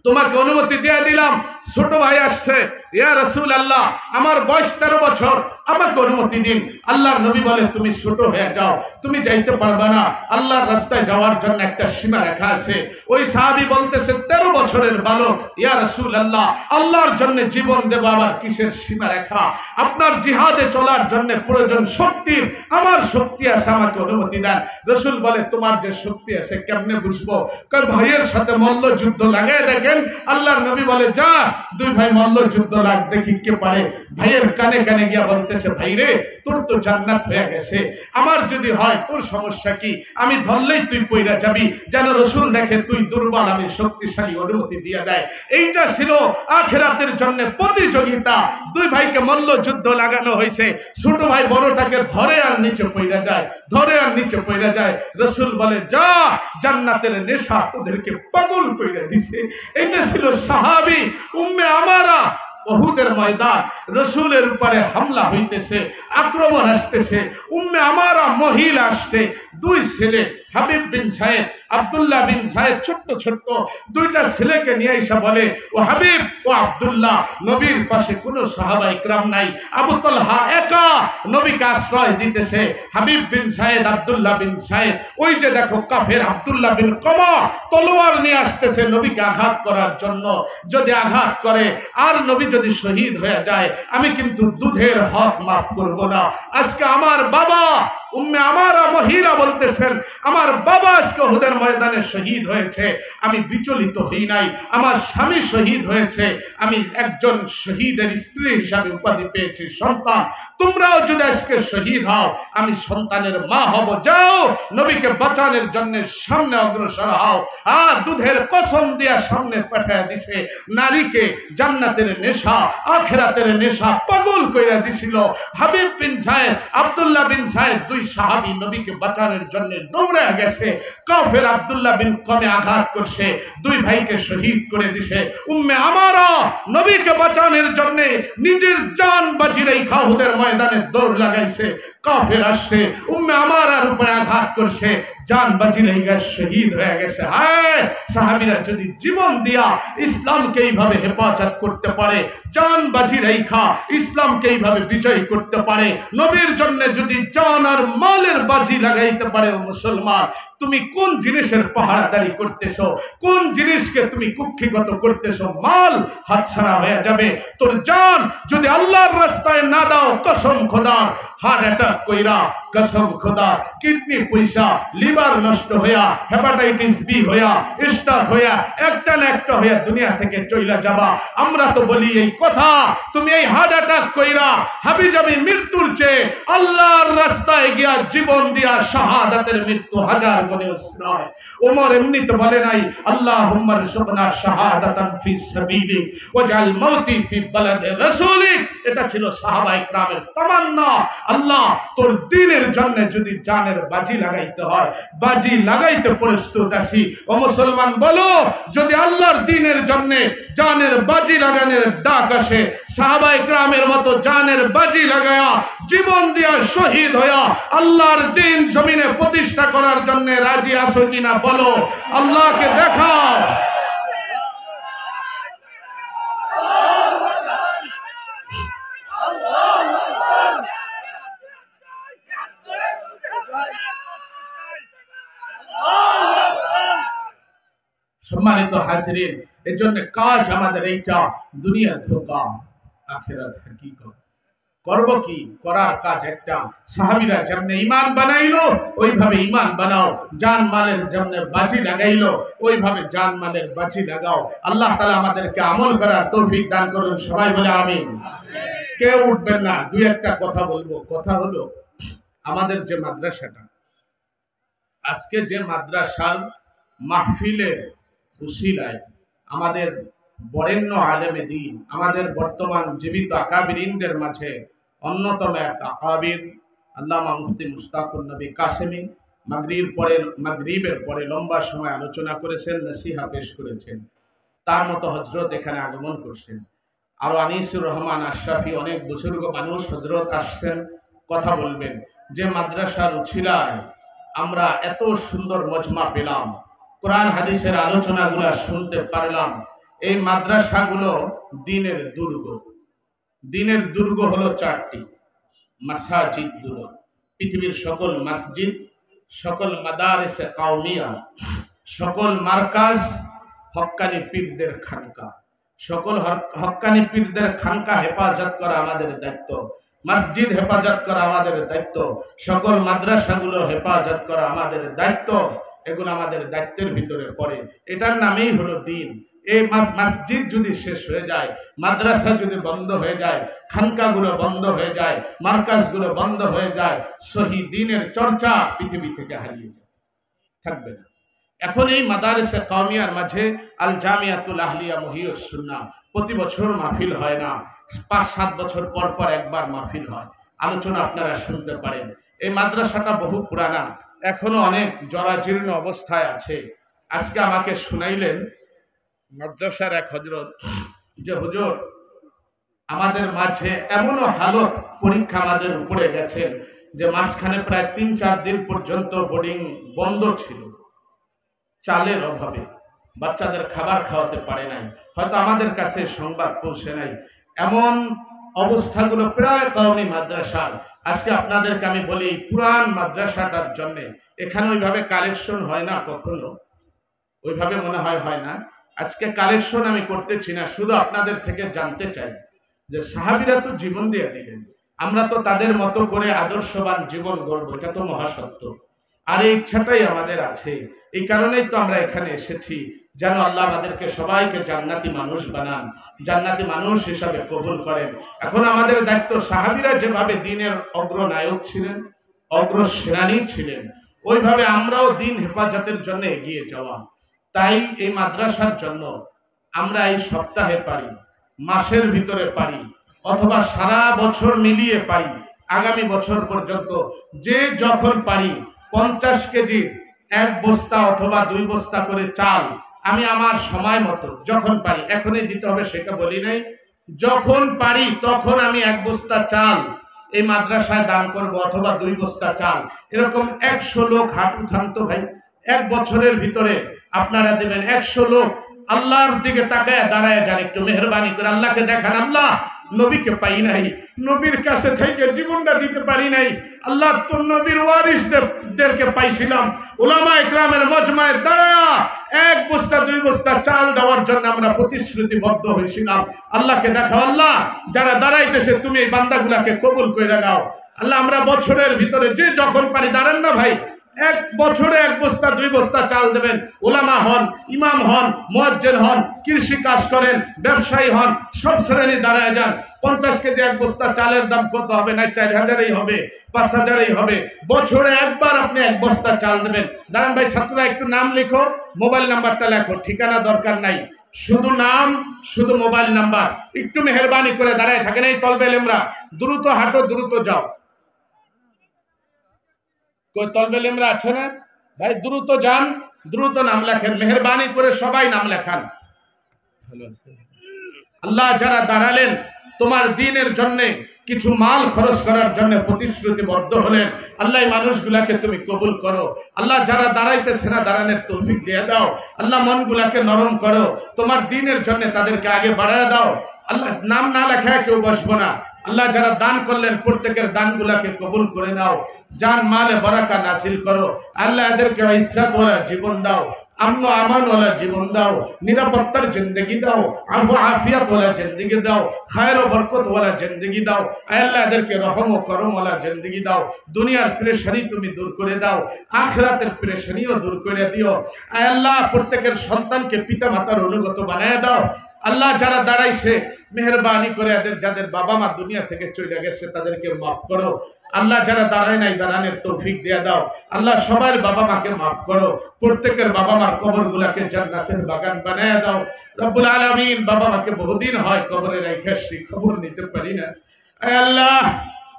তোমাকে অনুমতি দিয়ে দিলাম। ছোট ভাই আসছে, ইয়া রাসূলুল্লাহ আমার বয়স 13 বছর, আমাকে অনুমতি দিন। আল্লাহর নবী বলে তুমি ছোট হয়ে যাও, তুমি যাইতে পারবে না, আল্লাহর রাস্তায় যাওয়ার জন্য একটা সীমা রেখা আছে। ওই সাহাবী বলতেছে 13 বছরের বালক, ইয়া রাসূলুল্লাহ আল্লাহর জন্য জীবন দেব, আবার কিসের সীমা রেখা? আপনার জিহাদে চলার জন্য প্রয়োজন শক্তির, আমার শক্তি আছে, আমাকে অনুমতি দেন। রাসূল বলে তোমার যে শক্তি আছে কেমনে বুঝবো? কারণ ভাইয়ের সাথে মল্ল যুদ্ধ লাগায় দেখেন। আল্লাহর নবী বলে যা, দুই ভাই মল্ল যুদ্ধ লাগ, দেখি কে পারে। ভাইয়ের কানে কানে গিয়া বলতেছে ভাই রে তোর তো জান্নাত হয়ে গেছে, আমার যদি হয় তোর সমস্যা কি? আমি ধরলেই তুই পইরা যাবি, যেন রাসূল দেখে তুই দুর্বল, আমি শক্তিশালী, অনুমতি দিয়ে দেয়। এইটা ছিল আখিরাতের জন্য প্রতিযোগিতা। দুই ভাইকে মল্ল যুদ্ধ লাগানো হয়েছে, ছোট ভাই বড়টাকে ধরে আর নিচে পইরা যায়, ধরে আর নিচে পইরা যায়। রাসূল বলে যা, জান্নাতের নেশা তোদেরকে পাগল কইরা দিছে। এটা ছিল সাহাবী উম্মে আমারা। উহুদের ময়দান, রাসূলের উপরে হামলা হইতেছে, আক্রমণ আসতেছে। উম্মে আমারা মহিলা আসছে, দুই ছেলে হাবিব বিন সাইদ, আব্দুল্লাহ বিন সাইদ, ছোট্ট ছোট্ট দুইটা ছেলেকে নিয়ে এসে বলে ও হাবিব ও আব্দুল্লাহ, নবীর পাশে কোনো সাহাবায়ে কেরাম নাই, আবু তালহা একা নবীকে আশ্রয় দিতেছে। হাবিব বিন সাইদ, আব্দুল্লাহ বিন সাইদ, ওই যে দেখো কাফের আব্দুল্লাহ বিন কমা তলোয়ার নিয়ে আসতেছে নবীকে আঘাত করার জন্য। যদি আঘাত করে আর নবী যদি শহীদ হয়ে যায়, আমি কিন্তু দুধের হক মাফ করব না। আজকে আমার বাবা উম্মে আমারা মহিলা বলতেছেন আমার বাবা আজকে উহুদের ময়দানে শহীদ হয়েছে, আমি বিচলিত হই নাই। আমার স্বামী শহীদ হয়েছে, আমি একজন শহীদের স্ত্রী হিসাবে উপাধি পেয়েছি সন্তান। তোমরাও যদি আজকে শহীদ হও, আমি সন্তানের মা হব। যাও নবীকে বাঁচানোর জন্য সামনে অগ্রসর হও। আর দুধের কসম দিয়া সামনে পাঠিয়ে দিছে। নারীকে জান্নাতের নেশা, আখিরাতের নেশা পাগল কইরা দিছিল। হাবিব বিন সাইদ, আব্দুল্লাহ বিন সাইদ, দুই সাহাবী নবীকে বাঁচানোর জন্য দৌড়ে গেছে। কাফের আব্দুল্লাহ বিন কমে আঘাত করছে, দুই ভাইকে শহীদ করে দিছে। উম্মে আমারা নবীকে বাঁচানোর জন্য নিজের জান বাজি রেখা উহুদের ময়দানে দৌড় লাগাইছে। কাফের আসছে, উম্মে আমারার উপরে আঘাত করছে, জান বাজি রেখা শহীদ হয়ে গেছে। হায়, সাহাবীরা যদি জীবন দিয়া ইসলামকে এইভাবে হেফাজত করতে পারে, জান বাজি রেখা ইসলামকে এইভাবে বিজয় করতে পারে, নবীর জন্য যদি জান আর মালের বাজি লাগাইতে পারে, মুসলমান তুমি কোন জিনিসের পাহারাদারি করতেছো? কোন জিনিসকে তুমি কুক্ষিগত করতেছো? মাল হাতছাড়া হয়ে যাবে। তোর জান যদি আল্লাহর রাস্তায় না দাও, কসম খোদার, হার্ট অ্যাটাক কইরা, কসম খোদা, কিডনি পয়সা, লিভার নষ্ট হইয়া, হেপাটাইটিস বি হইয়া, স্ট্রোক হইয়া, একটা না একটা হইয়া দুনিয়া থেকে চইলা যাবা। আমরা তো বলি এই কথা, তুমি এই হার্ট অ্যাটাক কইরা হাবিজাবি মৃত্যুর চেয়ে আল্লাহর রাস্তায় গিয়া জীবন দিয়া শাহাদাতের মৃত্যু হাজার গুণে নয়। ওমর এমনি তো বলে নাই আল্লাহুম্মা রযুকনা শাহাদাতান ফি সাবিলিক ওয়াজআল মাউতি ফি বালাদি রাসূলিক। এটা ছিল সাহাবায়ে কেরামের তামান্না। আল্লাহ তোর দ্বীনের জন্য যদি জানের বাজি লাগাইতে হয়, বাজি লাগাইতে প্রস্তুত আছি। ও মুসলমান বলো, যদি আল্লাহর দ্বীনের জন্য জানের বাজি লাগানোর ডাক আসে, সাহাবায়ে কেরামের মতো জানের বাজি লাগায়া জীবন দিয়া শহীদ হইয়া আল্লাহর দ্বীন জমিনে প্রতিষ্ঠা করার জন্য রাজি আছো কিনা বলো? আল্লাহকে দেখাও। সম্মানিত হাজিরিন, এর জন্য কাজ আমাদের এইটা, দুনিয়া ধোঁকা আখিরাত হাকিকত। করব কি? করার কাজ একটা। সাহাবীরা যেমন ঈমান বানাইলো ওইভাবে ঈমান বানাও, জান মালের জন্য বাজি লাগাইলো ওইভাবে জান মালের বাজি লাগাও। আল্লাহ তাআলা আমাদেরকে আমল করার তৌফিক দান করুন। সবাই বলে আমিন। কেউ উঠবেন না, দুই একটা কথা বলবো। কথা হলো, আমাদের যে মাদ্রাসাটা, আজকে যে মাদ্রাসার মাহফিলের উসিলায় আমাদের বরেণ্য আলেমে দ্বীন, আমাদের বর্তমান জীবিত আকাবিরিনদের মাঝে অন্যতম এক আকাবির আল্লামা মুফতি মুশতাকুর নবী কাসেমী মাগরিবের পরে লম্বা সময় আলোচনা করেছেন, নসিহা পেশ করেছেন। তার মতো হজরত এখানে আগমন করছেন। আরো আনিসুর রহমান আশরাফি, অনেক বুজুর্গ মানুষ হজরত আসছেন, কথা বলবেন। যে মাদ্রাসার উছিলায় আমরা এত সুন্দর মজমা পেলাম, কোরআন হাদিসের আলোচনাগুলো শুনতে পারলাম। এই মাদ্রাসাগুলো দ্বীনের দুর্গ। দ্বীনের দুর্গ হলো চারটি। মাসাজিদগুলো, পৃথিবীর সকল মসজিদ, সকল মাদারিসে কাওমিয়া, সকল মার্কাজ, হক্কানি পীরদের খানকা, সকল হক্কানি পীরদের খানকা হেফাজত করা আমাদের দায়িত্ব। মসজিদ হেফাজত করা আমাদের দায়িত্ব। সকল মাদ্রাসাগুলো হেফাজত করা আমাদের দায়িত্ব। এগুলো আমাদের দায়িত্বের ভিতরে পড়ে। এটার নামেই হলো দ্বীন। এই মসজিদ যদি শেষ হয়ে যায়, মাদ্রাসা যদি বন্ধ হয়ে যায়, খানকাগুলো বন্ধ হয়ে যায়, মার্কাজগুলো বন্ধ হয়ে যায়, সহি দ্বীনের চর্চা পৃথিবী থেকে হারিয়ে যায়, থাকবে না। এখন এই মাদারিসে কাওমিয়ার মাঝে আল জামিয়াতুল আহলিয়া মহিউস সুন্নাহ প্রতি বছর মাহফিল হয় না, 5-7 বছর পর পর একবার মাহফিল হয়, আলোচনা আপনারা শুনতে পারেন। এই মাদ্রাসাটা বহু পুরানা, এখনো অনেক জরাজীর্ণ অবস্থায় আছে। আজকে আমাকে শুনাইলেন মাদ্রাসার এক হজরত যে হুজুর, আমাদের মাঝে এমনও হালত পরীক্ষা আমাদের উপরে গেছেন যে মাঝখানে প্রায় 3-4 দিন পর্যন্ত বোর্ডিং বন্ধ ছিল, চালের অভাবে বাচ্চাদের খাবার খাওয়াতে পারে নাই, হয়তো আমাদের কাছে সংবাদ পৌঁছে নাই। এমন অবস্থাগুলো প্রায় কওমি মাদ্রাসার। আজকে আপনাদেরকে আমি বলি, পুরান মাদ্রাসাটার জন্য এখানে ওইভাবে কালেকশন হয় না, কখনো ওইভাবে মনে হয় না। আজকে কালেকশন আমি করতেছি না, শুধু আপনাদের থেকে জানতে চাই যে সাহাবীরা তো জীবন দিয়ে দিলেন, আমরা তো তাদের মতো করে আদর্শবান জীবন গড়ব, এটা তো মহাসত্য। আর এই ইচ্ছাটাই আমাদের আছে। এই কারণেই তো আমরা এখানে এসেছি, যেন আল্লাহ আমাদেরকে সবাইকে জান্নাতি মানুষ বানান, জান্নাতি মানুষ হিসাবে কবুল করেন। এখন আমাদের দায়িত্ব, সাহাবীরা যেভাবে দ্বীনের অগ্রনায়ক ছিলেন, অগ্রসেনানী ছিলেন, ওইভাবে আমরাও দ্বীন হেফাজতের জন্য এগিয়ে যাওয়া। তাই এই মাদ্রাসার জন্য আমরা এই সপ্তাহে পারি, মাসের ভিতরে পারি, অথবা সারা বছর মিলিয়ে পারি, আগামী বছর পর্যন্ত যে যখন পারি 50 কেজি 1 বস্তা অথবা 2 বস্তা করে চাল আমি আমার সময় মতো যখন পারি, এখনই দিতে হবে সেটা বলি নাই, যখন পারি তখন আমি 1 বস্তা চাল এই মাদ্রাসায় দান করব, অথবা 2 বস্তা চাল। এরকম 100 লোক হাত উঠান তো ভাই, 1 বছরের ভিতরে আপনারা দেবেন 100 লোক। আল্লাহর দিকে তাকায় দাঁড়ায় যান, একটু মেহরবানি করে আল্লাহকে দেখান, আল্লাহ নবীকে পাই নাই, নবীর কাছে থেকে জীবনটা দিতে পারি নাই, আল্লাহ তোর নবীর ওয়ারিসদেরকে পাইছিলাম, উলামা ইকরামের মজমায় দাঁড়ায়া 1 বস্তা 2 বস্তা চাল দেওয়ার জন্য আমরা প্রতিশ্রুতিবদ্ধ হয়েছিলাম। আল্লাহকে দেখাও, আল্লাহ যারা দাঁড়াইতেছে তুমি এই বান্দাগুলাকে কবুল করে নাও। আল্লাহ আমরা বছরের ভিতরে যে যখন পারি, দাঁড়ান না ভাই, 1 বছরে 1 বস্তা 2 বস্তা চাল দেবেন। ওলামা হন, ইমাম হন, মুয়াজ্জিন হন, কৃষি কাজ করেন, ব্যবসায়ী হন, সব শ্রেণী দাঁড়ায় যান। 50 কেজি 1 বস্তা চালের দাম কত হবে? না 4000ই হবে, 5000ই হবে। বছরে একবার আপনি 1 বস্তা চাল দেবেন। দাঁড়ান ভাই, ছাত্ররা একটু নাম লিখো, মোবাইল নাম্বারটা লেখো, ঠিকানা দরকার নাই, শুধু নাম, শুধু মোবাইল নাম্বার। একটু মেহরবানি করে দাঁড়ায় থাকেন। এই তলবে লেমরা, দ্রুত হাঁটো, দ্রুত যাও। কোই তলবে লেমরা আছে না ভাই? দ্রুত যান, দ্রুত নাম লেখেন, মেহরবানি করে সবাই নাম লেখান। আল্লাহ যারা দাঁড়ালেন তোমার দ্বীনের জন্য, কিছু মাল খরচ করার জন্য প্রতিশ্রুতিবদ্ধ হলেন, আল্লাহ এই মানুষগুলাকে তুমি কবুল করো। আল্লাহ যারা দাঁড়াইতেছে না, দাঁড়ানোর তৌফিক দিয়ে দাও। আল্লাহ মনগুলাকে নরম করো, তোমার দ্বীনের জন্য তাদেরকে আগে বাড়ায় দাও। আল্লাহ নাম না লেখায় কেউ বসবো না। আল্লাহ যারা দান করলেন প্রত্যেকের দানগুলাকে কবুল করে নাও, জান মালে বারাকা নাসিল করো। আল্লাহ এদেরকে ইজ্জত ওয়ালা জীবন দাও, আমন আমান ওয়ালা জীবন দাও, নিরাপত্তার জিন্দেগি দাও, আফু আফিয়াত ওয়ালা জিন্দেগি দাও, খায়ের ও বরকত ওয়ালা জিন্দেগি দাও। আয় আল্লাহ এদেরকে রহম ও করম ওয়ালা জিন্দেগি দাও। দুনিয়ার পেরেশানি তুমি দূর করে দাও, আখিরাতের পেরেশানিও দূর করে দিও। আয় আল্লাহ প্রত্যেকের সন্তানকে পিতা মাতার অনুগত বানায় দাও। আল্লাহ যারা দাঁড়াইছে মেহেরবানি করে এদের যাদের বাবা মা দুনিয়া থেকে চলে গেছে তাদেরকে মাফ করো। আল্লাহ যারা দাঁড়ায় নাই দাঁড়ানোর তৌফিক দিয়ে দাও। আল্লাহ সবার বাবা মাকে মাফ করো, প্রত্যেকের বাবা মার কবর গুলাকে জান্নাতের বাগান বানায় দাও। রব্বুল আলামিন বাবা মাকে বহুদিন হয় কবরে রেখে আসছি, খবর নিতে পারি না। আয় আল্লাহ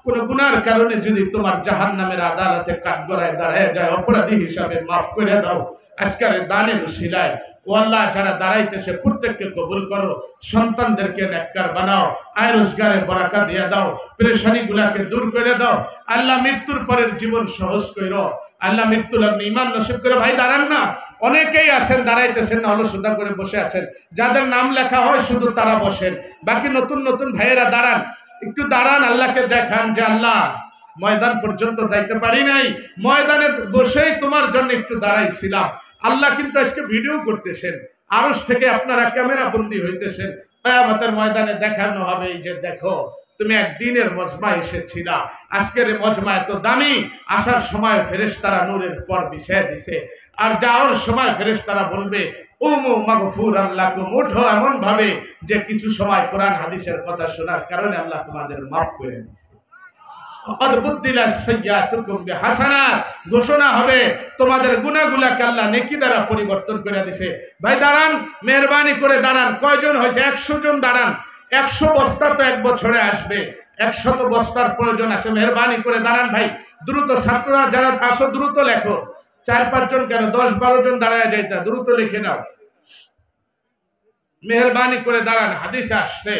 কোন গুনার কারণে যদি তোমার জাহান্নামের আদালতে কাঠগড়ায় দাঁড়ায় যায় অপরাধী হিসাবে মাফ করে দাও। আজকের দানের উসিলায় ও আল্লাহ যারা দাঁড়াইতেছে প্রত্যেককে কবুল করো, সন্তানদেরকে নেককার বানাও, আয় রোজগারের বরাকা দিয়ে দাও, পেরেশানি গুলাকে দূর করে দাও। আল্লাহ মৃত্যুর পরের জীবন সহজ করো। আল্লাহ মৃত্যু লগ্নে ঈমান নসিব করে। ভাই দাঁড়ান না, অনেকেই আছেন দাঁড়াইতেছেন না, অলসতা করে বসে আছেন। যাদের নাম লেখা হয় শুধু তারা বসেন, বাকি নতুন নতুন ভাইয়েরা দাঁড়ান, একটু দাঁড়ান, আল্লাহকে দেখান যে আল্লাহ ময়দান পর্যন্ত যাইতে পারি নাই, ময়দানে বসেই তোমার জন্য একটু দাঁড়াইছিলাম। আল্লাহ কিন্তু আজকে ভিডিও করতেছেন, আরশ থেকে আপনারা ক্যামেরা বন্দী হইতেছেন। কিয়ামতের ময়দানে দেখানো হবে এই যে দেখো তুমি একদিনের মজমা এসেছিলা, আজকের মজমা এত দামি, আসার সময় ফেরেশতারা নূরের পর বিছিয়ে দিছে, আর যাওয়ার সময় ফেরেশতারা বলবে উমু মাগফুরান লাকুম, উঠো এমন ভাবে যে কিছু সময় কোরআন হাদিসের কথা শোনার কারণে আল্লাহ তোমাদের মাফ করে দিছে। ঘোষণা হবে তোমাদের গুনাহগুলোকে আল্লাহ নেকি দ্বারা পরিবর্তন করে দিছে। ভাই দাঁড়ান, মেহরবানি করে দাঁড়ান। কয়জন হয়েছে? 100 জন দাঁড়ান। 100 বস্তা তো এক বছরে আসবে, 100 বস্তার প্রয়োজন আছে। মেহরবানি করে দাঁড়ান ভাই, দ্রুত। ছাত্ররা যারা আসো দ্রুত লেখো, 4-5 জন কেন 10-12 জন দাঁড়ায় যাইতা, দ্রুত লিখে নাও। মেহরবানি করে দাঁড়ান। হাদিসে আসছে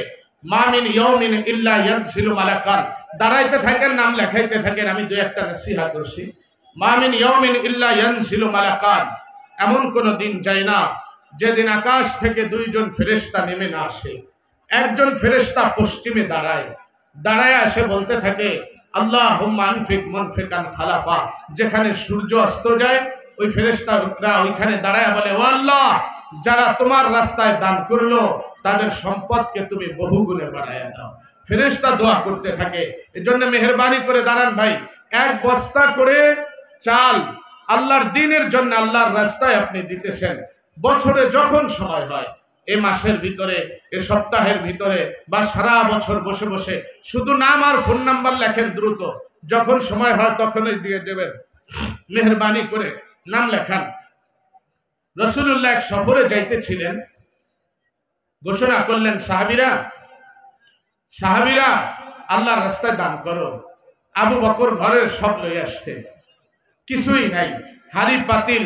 মামিন ইয়াউমিন ইল্লা ইয়ানজিলু মালাকান, দাঁড়াইতে থাকেন, নাম লেখাইতে থাকেন। আমি দুই একটা নসিহত করছি। মামিন ইয়াউমিন ইল্লা ইয়ানজিলু মালাকান, এমন কোন দিন যায় না যেদিন আকাশ থেকে 2 জন ফেরেশতা নেমে না আসে। একজন ফেরেশতা পশ্চিমে দাঁড়ায়, দাঁড়ায় আসে বলতে থাকে আল্লাহুম্মা আনফিক মুনফিকান খালাফা, যেখানে সূর্য অস্ত যায় ওই ফেরেশতারা ওইখানে দাঁড়ায় বলে ও আল্লাহ, যারা তোমার রাস্তায় দান করলো তাদের সম্পদকে তুমি বহুগুণে বাড়াইয়া দাও। ফেরেশতা দোয়া করতে থাকে। এজন্য মেহেরবানি করে দাঁড়ান ভাই। 1 বস্তা করে চাল আল্লাহর দ্বীনের জন্য আল্লাহর রাস্তায় আপনি দিতেছেন। বছরে যখন সময় হয়, এই মাসের ভিতরে, এই সপ্তাহের ভিতরে বা সারা বছর বসে বসে শুধু নাম আর ফোন নাম্বার লেখেন দ্রুত, যখন সময় হয় তখনই দিয়ে দেবেন। মেহেরবানি করে নাম লেখান। রাসূলুল্লাহ এক সফরে যাইতেছিলেন, ঘোষণা করলেন সাহাবীরা আল্লাহর রাস্তায় দান করো। আবু বকর ঘরের সব লই আসছে, কিছুই নাই, হাড়ি পাতিল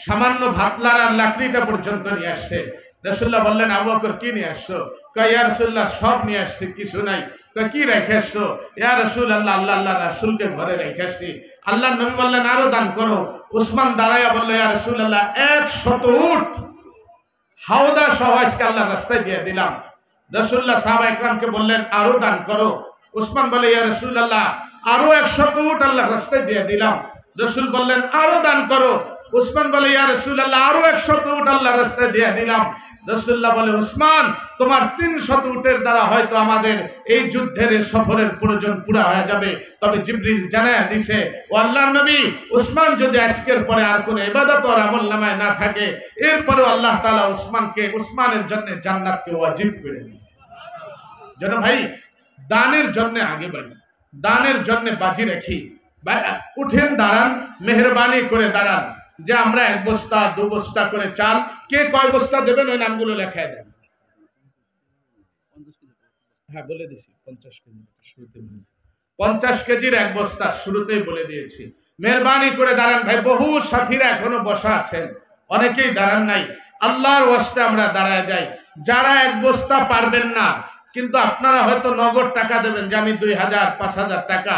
সামান্য ভাতলার আর লাকড়িটা পর্যন্ত নিয়ে আসছে। রাসূলুল্লাহ বললেন আবু বকর কি নিয়ে আসছো? কয় ইয়া রাসূলুল্লাহ সব নিয়ে আসছি, কিছু নাই। কয় কি রেখে আসছো? ইয়া রাসূলুল্লাহ আল্লাহ রাসূলকে ঘরে রেখে আসছি। আল্লাহর নবী বললেন আরো দান করো। উসমান দাঁড়াইয়া বলল ইয়া রাসূলুল্লাহ 100 উট হাওদা সহ আজকে আল্লাহর রাস্তায় দিয়ে দিলাম। রাসূলুল্লাহ সাহাবা ইকরামকে বললেন আরো দান করো। উসমান বলে ইয়া রাসূলুল্লাহ আরো 100 উট আল্লাহর রাস্তায় দিয়ে দিলাম। রাসূল বললেন আরো দান করো। উসমান বলে ইয়া রাসূলুল্লাহ আরো 100 উট আল্লাহর রাস্তায় দিয়ে দিলাম। রাসূলুল্লাহ বলে উসমান তোমার 300 উটের দ্বারা হয়তো আমাদের এই যুদ্ধের সফরের প্রয়োজন পুরা হয়ে যাবে। তবে জিবরিল জানায়া দিছে ও আল্লাহর নবী, উসমান যদি আজকের পরে আর কোনো ইবাদত আর আমলনামায় না থাকে, এরপরেও আল্লাহ তাআলা উসমানের জন্য জান্নাতকে ওয়াজিব করে দিয়েছে। যেন ভাই দানের জন্য আগে বাড়ি, দানের জন্য বাজি রাখি। উঠেন, দাঁড়ান, মেহরবানি করে দাঁড়ান। যে আমরা 1 বস্তা 2 বস্তা করে চাল, কে কয় বস্তা দেবেন ওই নামগুলো লেখায় দেন। হ্যাঁ বলে দিছি 50 কেজি শুরুতে, 50 কেজির 1 বস্তা শুরুতেই বলে দিয়েছি। মেহরবানি করে দাঁড়ান ভাই। বহু সাথীরা এখনো বসা আছেন, অনেকেই দাঁড়ান নাই। আল্লাহর ওয়াস্তে আমরা দাঁড়ায় যাই। যারা 1 বস্তা পারবেন না, কিন্তু আপনারা হয়তো নগদ টাকা দেবেন যে আমি 2000-5000 টাকা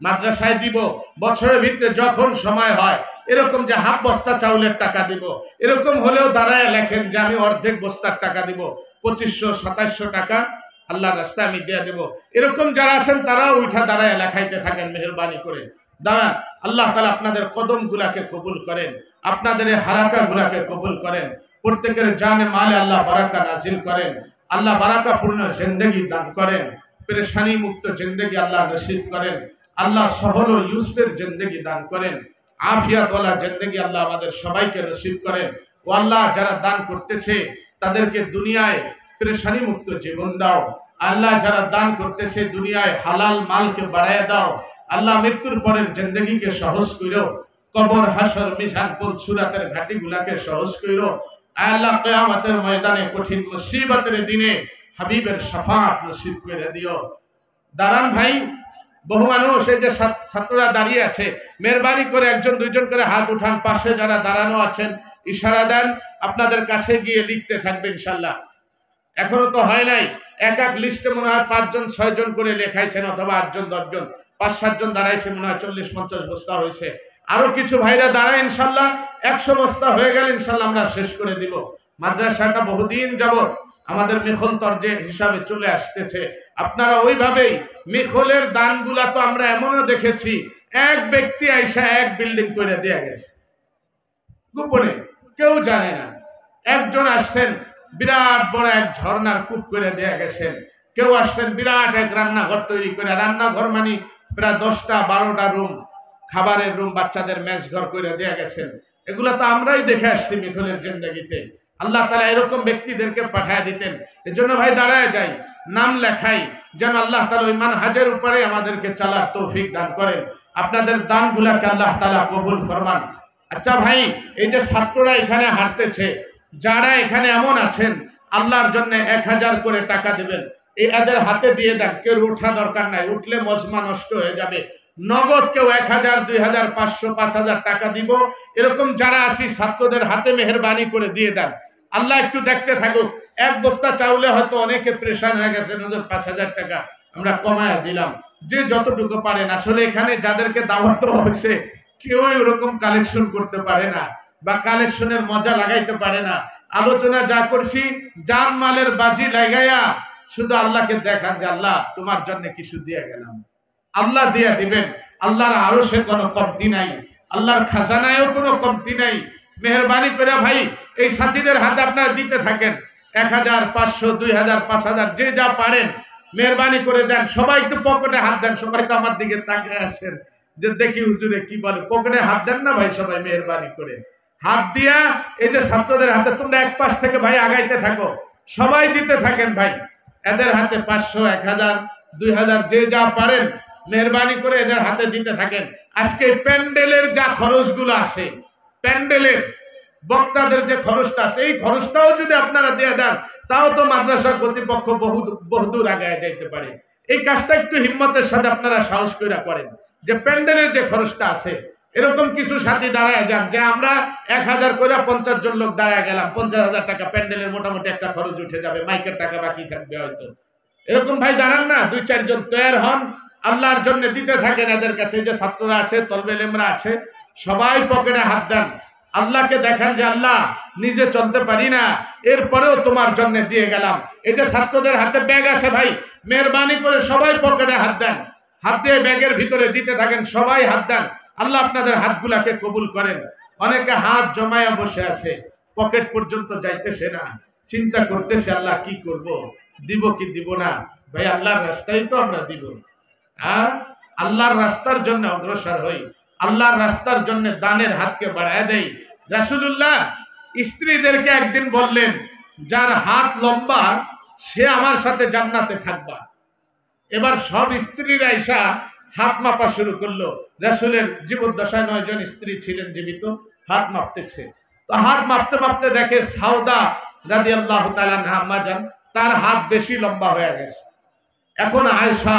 মাদ্রাসায় দিব, বছরের ভিতরে যখন সময় হয় এরকম যে হাফ বস্তা চাউলের টাকা দিব, এরকম হলেও দাঁড়ায় লেখেন যে আমি অর্ধেক বস্তার টাকা দিব, 2500-2700 টাকা আল্লাহর রাস্তায় আমি দিয়ে দেব। এরকম যারা আছেন তারাও উঠা দাঁড়ায় লেখাইতে থাকেন। মেহরবানি করে দাঁড়ান। আল্লাহ তাআলা আপনাদের কদম গুলাকে কবুল করেন, আপনাদের হারাকা গুলাকে কবুল করেন, প্রত্যেকের জানে মালে আল্লাহ বারাকা নাজিল করেন, আল্লাহ বারাকাপূর্ণ জিন্দেগি দান করেন, পেরেশানি মুক্ত জিন্দেগি আল্লাহ নসিব করেন, আল্লাহ সহল ও ইউসুফের জিন্দেগি দান করেন, আফিয়াত ওয়ালা জিন্দেগি আল্লাহ আমাদের সবাইকে নসিব করেন। ও আল্লাহ যারা দান করতেছে তাদেরকে দুনিয়ায় পেরেশানি মুক্ত জীবন দাও। আল্লাহ যারা দান করতেছে দুনিয়ায় হালাল মালকে বাড়ায় দাও। আল্লাহ মৃত্যুর পরের জিন্দেগিকে সহজ কইরো, কবর হাসর মিজান পুল সুরাতের ঘাটিগুলাকে সহজ কইরো। আল্লাহ কিয়ামতের ময়দানে কঠিন মুসিবতের দিনে হাবিবের শাফাআত নসিব করে দিও। দাঁড়ান ভাই, বহু মানুষ এই যে ছাত্ররা দাঁড়িয়ে আছে, মেহরবানি করে একজন দুইজন করে হাত উঠান, পাশে যারা দাঁড়ানো আছেন ইশারা দেন, আপনাদের কাছে গিয়ে লিখতে থাকবে ইনশাআল্লাহ। এখনো তো হয় নাই, এক এক লিস্টে মনে হয় 5 জন 6 জন করে লেখাইছেন, অথবা 8 জন 10 জন 5-7 জন দাঁড়াইছে, মনে হয় 40-50 বস্তা হয়েছে। আরো কিছু ভাইরা দাঁড়ায় ইনশাআল্লাহ, 100 বস্তা হয়ে গেলে ইনশাআল্লাহ আমরা শেষ করে দিব। মাদ্রাসাটা বহুদিন যাবত আমাদের মিখল তরজে হিসাবে চলে আসতেছে। আপনারা ওইভাবেই মিখলের দানগুলা তো আমরা এমনও দেখেছি, এক ব্যক্তি আইসা এক বিল্ডিং করে দিয়ে গেছে গোপনে, কেউ জানে না। একজন আসছেন বিরাট বড় এক ঝর্ণার কূপ করে দিয়ে গেছেন, কেউ আসছেন বিরাট এক রান্নাঘর তৈরি করে, রান্নাঘর মানে প্রায় 10টা-12টা রুম, খাবারের রুম, বাচ্চাদের মেস ঘর করে দিয়ে গেছেন। এগুলা তো আমরাই দেখে আসছি মিখলের জিন্দেগিতে। আল্লাহ তাআলা এরকম ব্যক্তিদেরকে পাঠায় দিতেন। এজন্য ভাই দাঁড়ায় যাই, নাম লেখাই, যেন আল্লাহ তাআলা ওই মানহাজের উপরে আমাদেরকে চলার তৌফিক দান করেন। আপনাদের দানগুলাকে আল্লাহ তাআলা কবুল ফরমান। আচ্ছা ভাই, এই যে ছাত্ররা এখানে হাঁটতেছে, যারা এখানে এমন আছেন আল্লাহর জন্য 1000 করে টাকা দিবেন, এই এদের হাতে দিয়ে দেন। কেউ উঠা দরকার নাই, উঠলে মজমা নষ্ট হয়ে যাবে। নগদ কেউ 1000, 2000, 500, 5000 টাকা দিব, এরকম যারা আসি ছাত্রদের হাতে মেহেরবানি করে দিয়ে দেন। আল্লাহ একটু দেখতে থাকুক। এক বস্তা চাউলে হয়তো অনেকে প্রেশান হয়ে গেছে, 5000 টাকা আমরা কমায় দিলাম। যে যতটুকু পারেন, আসলে এখানে যাদেরকে দাওয়াত দেওয়া হয়েছে কেউ ওরকম কালেকশন করতে পারে না বা কালেকশনের মজা লাগাইতে পারে না। আলোচনা যা করছি জান মালের বাজি লাগাইয়া শুধু আল্লাহকে দেখান যে আল্লাহ তোমার জন্য কিছু দিয়ে গেলাম। আল্লাহ দিয়ে দিবেন। আল্লাহর আরশে কোনো কমতি নাই, আল্লাহর খাজানায়ও কোনো কমতি নাই। মেহেরবানি করে ভাই এই সাথীদের হাতে আপনারা দিতে থাকেন, 1000, 500, 2000, 5000 যে যা পারেন মেহেরবানি করে দেন। সবাই একটু পকেটে হাত দেন। সবাই তো আমার দিকে তাকিয়ে আছেন যে দেখি হুজুরে কি বলে। পকেটে হাত দেন না ভাই, সবাই মেহেরবানি করে হাত দিয়া এই যে ছাত্রদের হাতে, তোমরা এক পাশ থেকে ভাই আগাইতে থাকো, সবাই দিতে থাকেন ভাই। এদের হাতে 500, 1000, 2000 যে যা পারেন মেহেরবানি করে এদের হাতে দিতে থাকেন। আজকে প্যান্ডেলের যা খরচগুলো আসে, প্যান্ডেলের বক্তাদের যে খরচটা আছে, এই খরচটাও যদি আপনারা দিয়ে দেন তাও তো মাদ্রাসা কর্তৃপক্ষ বহুদূর আগায় যাইতে পারে। এই কাজটা একটু হিম্মতের সাথে আপনারা সাহস করে করেন, যে প্যান্ডেলের যে খরচটা আছে, এরকম কিছু সাথী দাঁড়ায় যান যে আমরা 1000 করে 50 জন লোক দাঁড়ায় গেলাম, 50,000 টাকা প্যান্ডেলের মোটামুটি একটা খরচ উঠে যাবে, মাইকের টাকা বাকি থাকবে হয়তো। এরকম ভাই দাঁড়ান না, 2-4 জন তৈরি হন, আল্লাহর জন্য দিতে থাকেন এদের কাছে। যে ছাত্ররা আছে, তলবে লেমরা আছে, সবাই পকেটে হাত দেন। আল্লাহকে দেখান যে আল্লাহ নিজে চলতে পারি না, এরপরেও তোমার জন্য দিয়ে গেলাম। এই যে ছাত্রদের হাতে ব্যাগ আছে ভাই, মেহরবানি করে সবাই পকেটে হাত দেন, হাত দিয়ে ব্যাগের ভিতরে দিতে থাকেন, সবাই হাত দেন। আল্লাহ আপনাদের হাতগুলাকে কবুল করেন। অনেকে হাত জমায়া বসে আছে, পকেট পর্যন্ত যাইতেছে না, চিন্তা করতেছে আল্লাহ কি করব, দিব কি দিব না। ভাই আল্লাহর রাস্তায় তো আমরা দিব, আল্লাহর রাস্তার জন্য অগ্রসর হই, আল্লাহর রাস্তার জন্য দানের হাতকে বাড়ায় দেই। রাসূলুল্লাহ স্ত্রীদেরকে একদিন বললেন, যার হাত লম্বা সে আমার সাথে জান্নাতে থাকবা। এবার সব স্ত্রীরা এসা হাত মাপা শুরু করলো। রাসূলের জীবদ্দশায় 9 জন স্ত্রী ছিলেন জীবিত, হাত মাপতেছে। তো হাত মাপতে মাপতে দেখে সাউদা রাদিয়াল্লাহু তাআলা আনহা আম্মা জান, তার হাত বেশি লম্বা হয়ে গেছে। এখন আয়েশা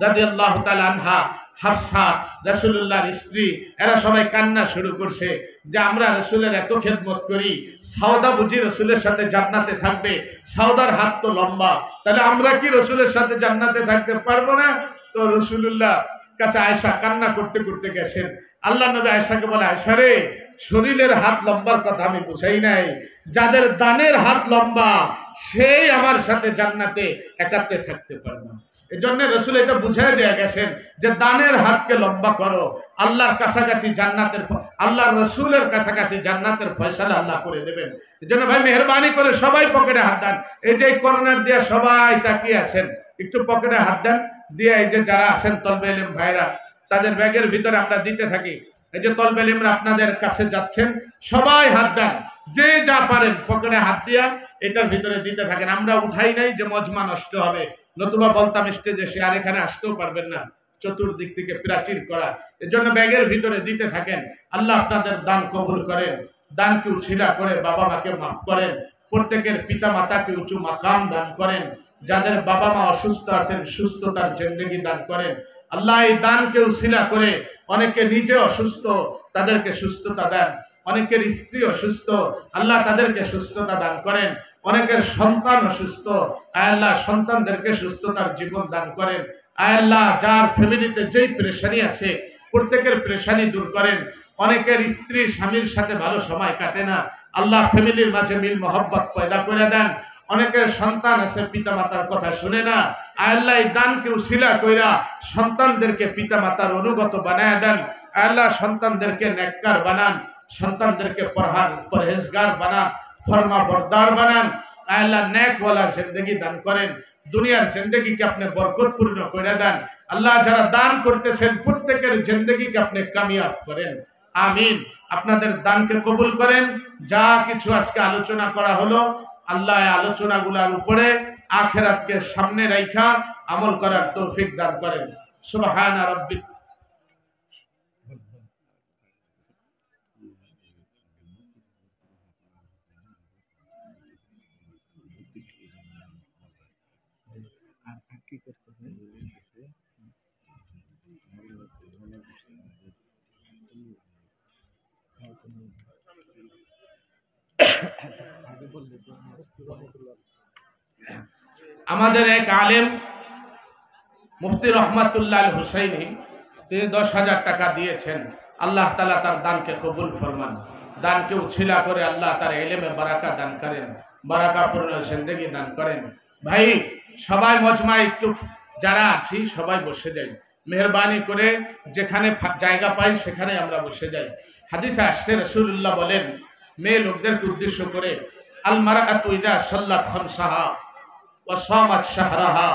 রাদিয়াল্লাহু তাআলা আনহা, হাফসা রাসূলুল্লাহর স্ত্রী, এরা সবাই কান্না শুরু করছে যে আমরা রাসূলের এত খেদমত করি, সাউদা বুঝি রাসূলের সাথে জান্নাতে থাকবে, সাউদার হাত তো লম্বা, তাহলে আমরা কি রাসূলের সাথে জান্নাতে থাকতে পারবো না? তো রাসূলুল্লাহ কাছে আয়েশা কান্না করতে করতে গেছেন। আল্লাহ নবী আয়েশাকে বলে, আয়েশা রে, শরীরের হাত লম্বার কথা আমি বুঝাই নাই, যাদের দানের হাত লম্বা সেই আমার সাথে জান্নাতে একাত্রে থাকতে পারবে। এজন্য রাসূল এটা বুঝাই দিয়ে গেছেন যে দানের হাতকে লম্বা করো, আল্লাহর কাছাকাছি জান্নাতের, আল্লাহর রাসূলের কাছাকাছি জান্নাতের ফয়সালা আল্লাহ করে দেবেন। এজন্য ভাই মেহেরবানি করে সবাই পকেটে হাত দেন। এই যে কর্নার দিয়ে সবাই তাকিয়ে আছেন, একটু পকেটে হাত দেন দিয়ে এই যে যারা আছেন তলবে ইলম ভাইরা, তাদের ব্যাগের ভিতরে আমরা দিতে থাকি। এই যে তলবে ইলমরা আপনাদের কাছে যাচ্ছেন, সবাই হাত দেন, যে যা পারেন পকেটে হাত দিয়া এটার ভিতরে দিতে থাকেন। আমরা উঠাই নাই যে মজমা নষ্ট হবে, নতুবা বলতাম স্টেজে সে আর এখানে আসতেও পারবেন না, চতুর্দিক থেকে প্রাচীর করা। এজন্য ব্যাগের ভিতরে দিতে থাকেন। আল্লাহ আপনাদের দান কবুল করেন, দানকে উছিলা করে বাবা মাকে মাফ করেন, প্রত্যেকের পিতা মাতাকে উঁচু মাকাম দান করেন, যাদের বাবা মা অসুস্থ আছেন সুস্থতার জিন্দেগি দান করেন। আল্লাহ এই দানকে উছিলা করে অনেকে নিজে অসুস্থ, তাদেরকে সুস্থতা দেন, অনেকের স্ত্রী অসুস্থ, আল্লাহ তাদেরকে সুস্থতা দান করেন, অনেকের সন্তান অসুস্থ, আয় আল্লাহ সন্তানদেরকে সুস্থতার জীবন দান করেন। আয় আল্লাহ যার ফ্যামিলিতে যেই পেরেশানি আছে প্রত্যেকের পেরেশানি দূর করেন। অনেকের স্ত্রী স্বামীর সাথে ভালো সময় কাটে না, আল্লাহ ফ্যামিলির মাঝে মিল মহব্বত পয়দা করে দেন। অনেকের সন্তান আছে পিতা মাতার কথা শুনে না, আয় আল্লাহ এই দানকে উছিলা কইরা সন্তানদেরকে পিতা মাতার অনুগত বানায় দেন। আয় আল্লাহ সন্তানদেরকে নেককার বানান, সন্তানদেরকে পরহেজগার বানান, ফরমা বরদার বানান। আয় আল্লাহ নেকওয়ালা জিন্দেগি দান করেন, দুনিয়ার জিন্দেগিকে আপনি বরকতপূর্ণ করে দেন। আল্লাহ যারা দান করতেছেন প্রত্যেকের জিন্দেগিকে আপনি কামিয়াব করেন, আমিন। আপনাদের দানকে কবুল করেন। যা কিছু আজকে আলোচনা করা হলো আল্লাহ আলোচনাগুলোর উপরে আখিরাতকে সামনে রাইখা আমল করার তৌফিক দান করেন। সুবহানা রাব্বিক। আমাদের এক আলেম মুফতি রহমাতুল্লাহ আল হুসাইনি, তিনি 10,000 টাকা দিয়েছেন। আল্লাহ তাআলা তার দানকে কবুল ফরমান, দানকে উছিলা করে আল্লাহ তার ইলমে বারাকা দান করেন, বারাকাপূর্ণ জিন্দেগি দান করেন। ভাই সবাই মজমায় একটু যারা আছি সবাই বসে যাই, মেহরবানি করে যেখানে জায়গা পাই সেখানে আমরা বসে যাই। হাদিসে আসছে রাসূলুল্লাহ বলেন, মেয়ে লোকদেরকে উদ্দেশ্য করে, আল মারআতু ইযা সাল্লাত খামসাহা ওয়া সামাত শাহরাহা